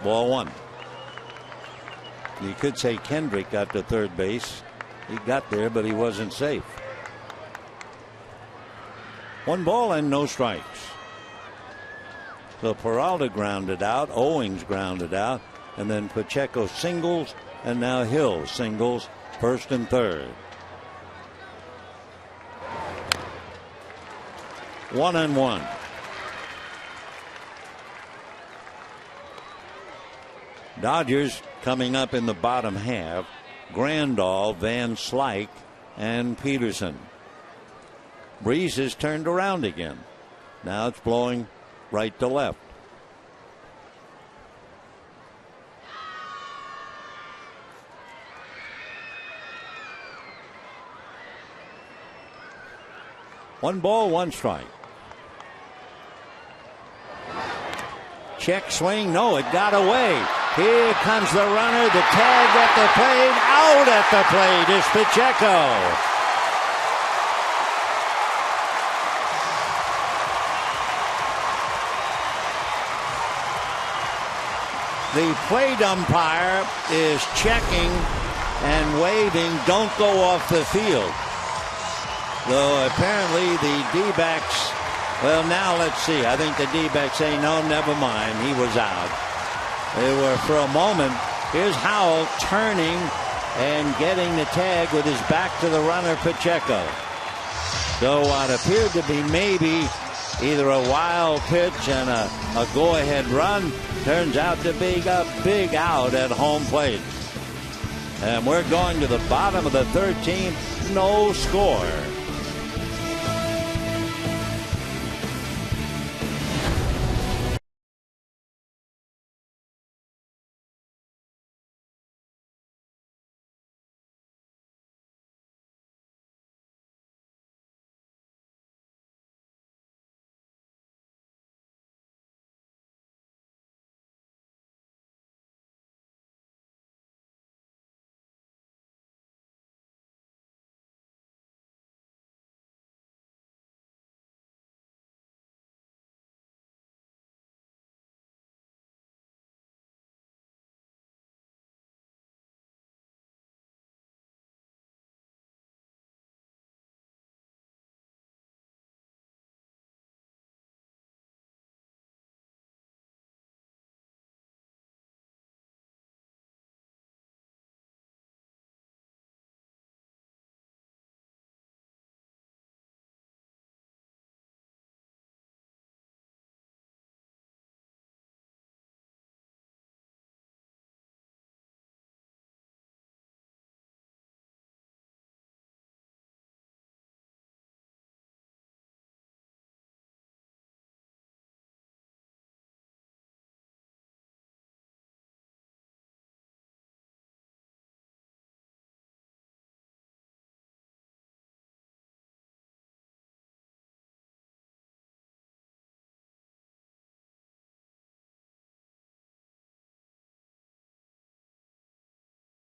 Ball one. You could say Kendrick got to third base. He got there, but he wasn't safe. 1 ball and no strikes. So Peralta grounded out, Owings grounded out, and then Pacheco singles, and now Hill singles, first and third. 1-1. Dodgers coming up in the bottom half. Grandal, Van Slyke, and Peterson. Breeze has turned around again. Now it's blowing right to left. One ball, one strike. Check swing. No, it got away. Here comes the runner. The tag at the plate. Out at the plate is Pacheco. The plate umpire is checking and waving, don't go off the field. Though apparently the D-backs, well, now let's see. I think the D-backs say, no, never mind. He was out. They were for a moment. Here's Howell turning and getting the tag with his back to the runner, Pacheco. So what appeared to be maybe either a wild pitch and a go-ahead run turns out to be a big out at home plate. And we're going to the bottom of the 13th. No score.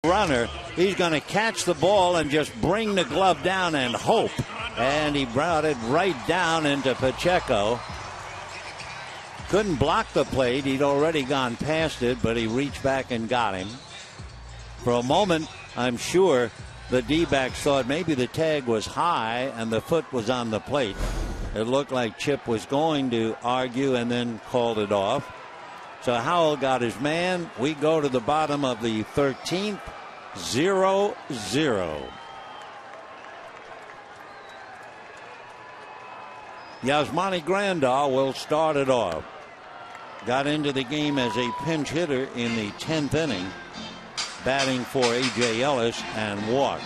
runner. He's going to catch the ball and just bring the glove down and hope. And he brought it right down into Pacheco. Couldn't block the plate. He'd already gone past it, but he reached back and got him. For a moment, I'm sure the D-backs thought maybe the tag was high and the foot was on the plate. It looked like Chip was going to argue and then called it off. So Howell got his man. We go to the bottom of the 13th, 0-0. Yasmani Grandal will start it off. Got into the game as a pinch hitter in the 10th inning, batting for A.J. Ellis and walked.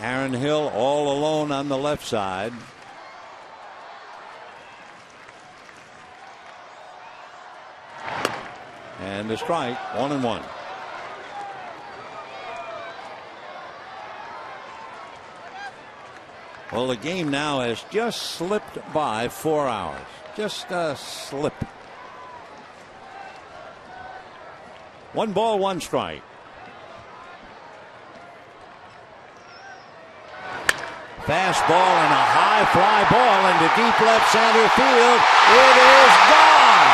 Aaron Hill all alone on the left side. And the strike, 1-1. Well, the game now has just slipped by 4 hours. Just a slip. 1 ball, 1 strike. Fastball and a high fly ball into deep left center field. It is gone.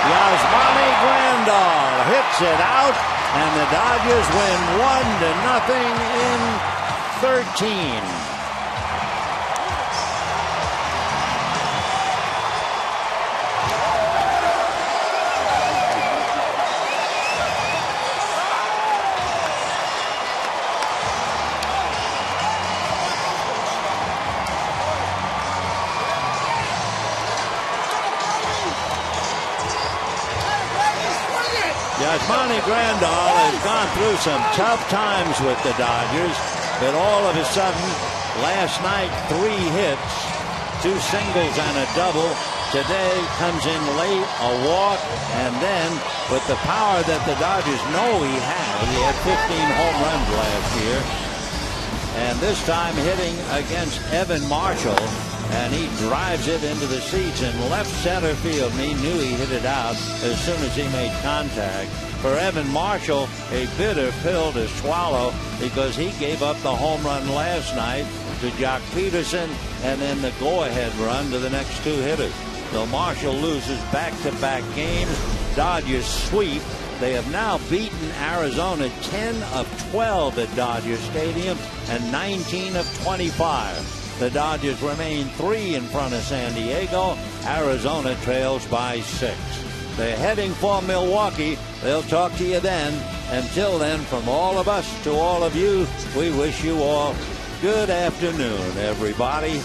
Yasmani Grandal hits it out, and the Dodgers win 1-0 in 13. Yasmani Grandal has gone through some tough times with the Dodgers, but all of a sudden, last night, 3 hits, 2 singles and a double. Today comes in late, a walk, and then with the power that the Dodgers know he had 15 home runs last year, and this time hitting against Evan Marshall, and he drives it into the seats in left center field, and he knew he hit it out as soon as he made contact. For Evan Marshall, a bitter pill to swallow because he gave up the home run last night to Jock Peterson and then the go-ahead run to the next 2 hitters. So Marshall loses back-to-back games. Dodgers sweep. They have now beaten Arizona 10 of 12 at Dodger Stadium and 19 of 25. The Dodgers remain 3 in front of San Diego. Arizona trails by 6. They're heading for Milwaukee. They'll talk to you then. Until then, from all of us to all of you, we wish you all good afternoon, everybody.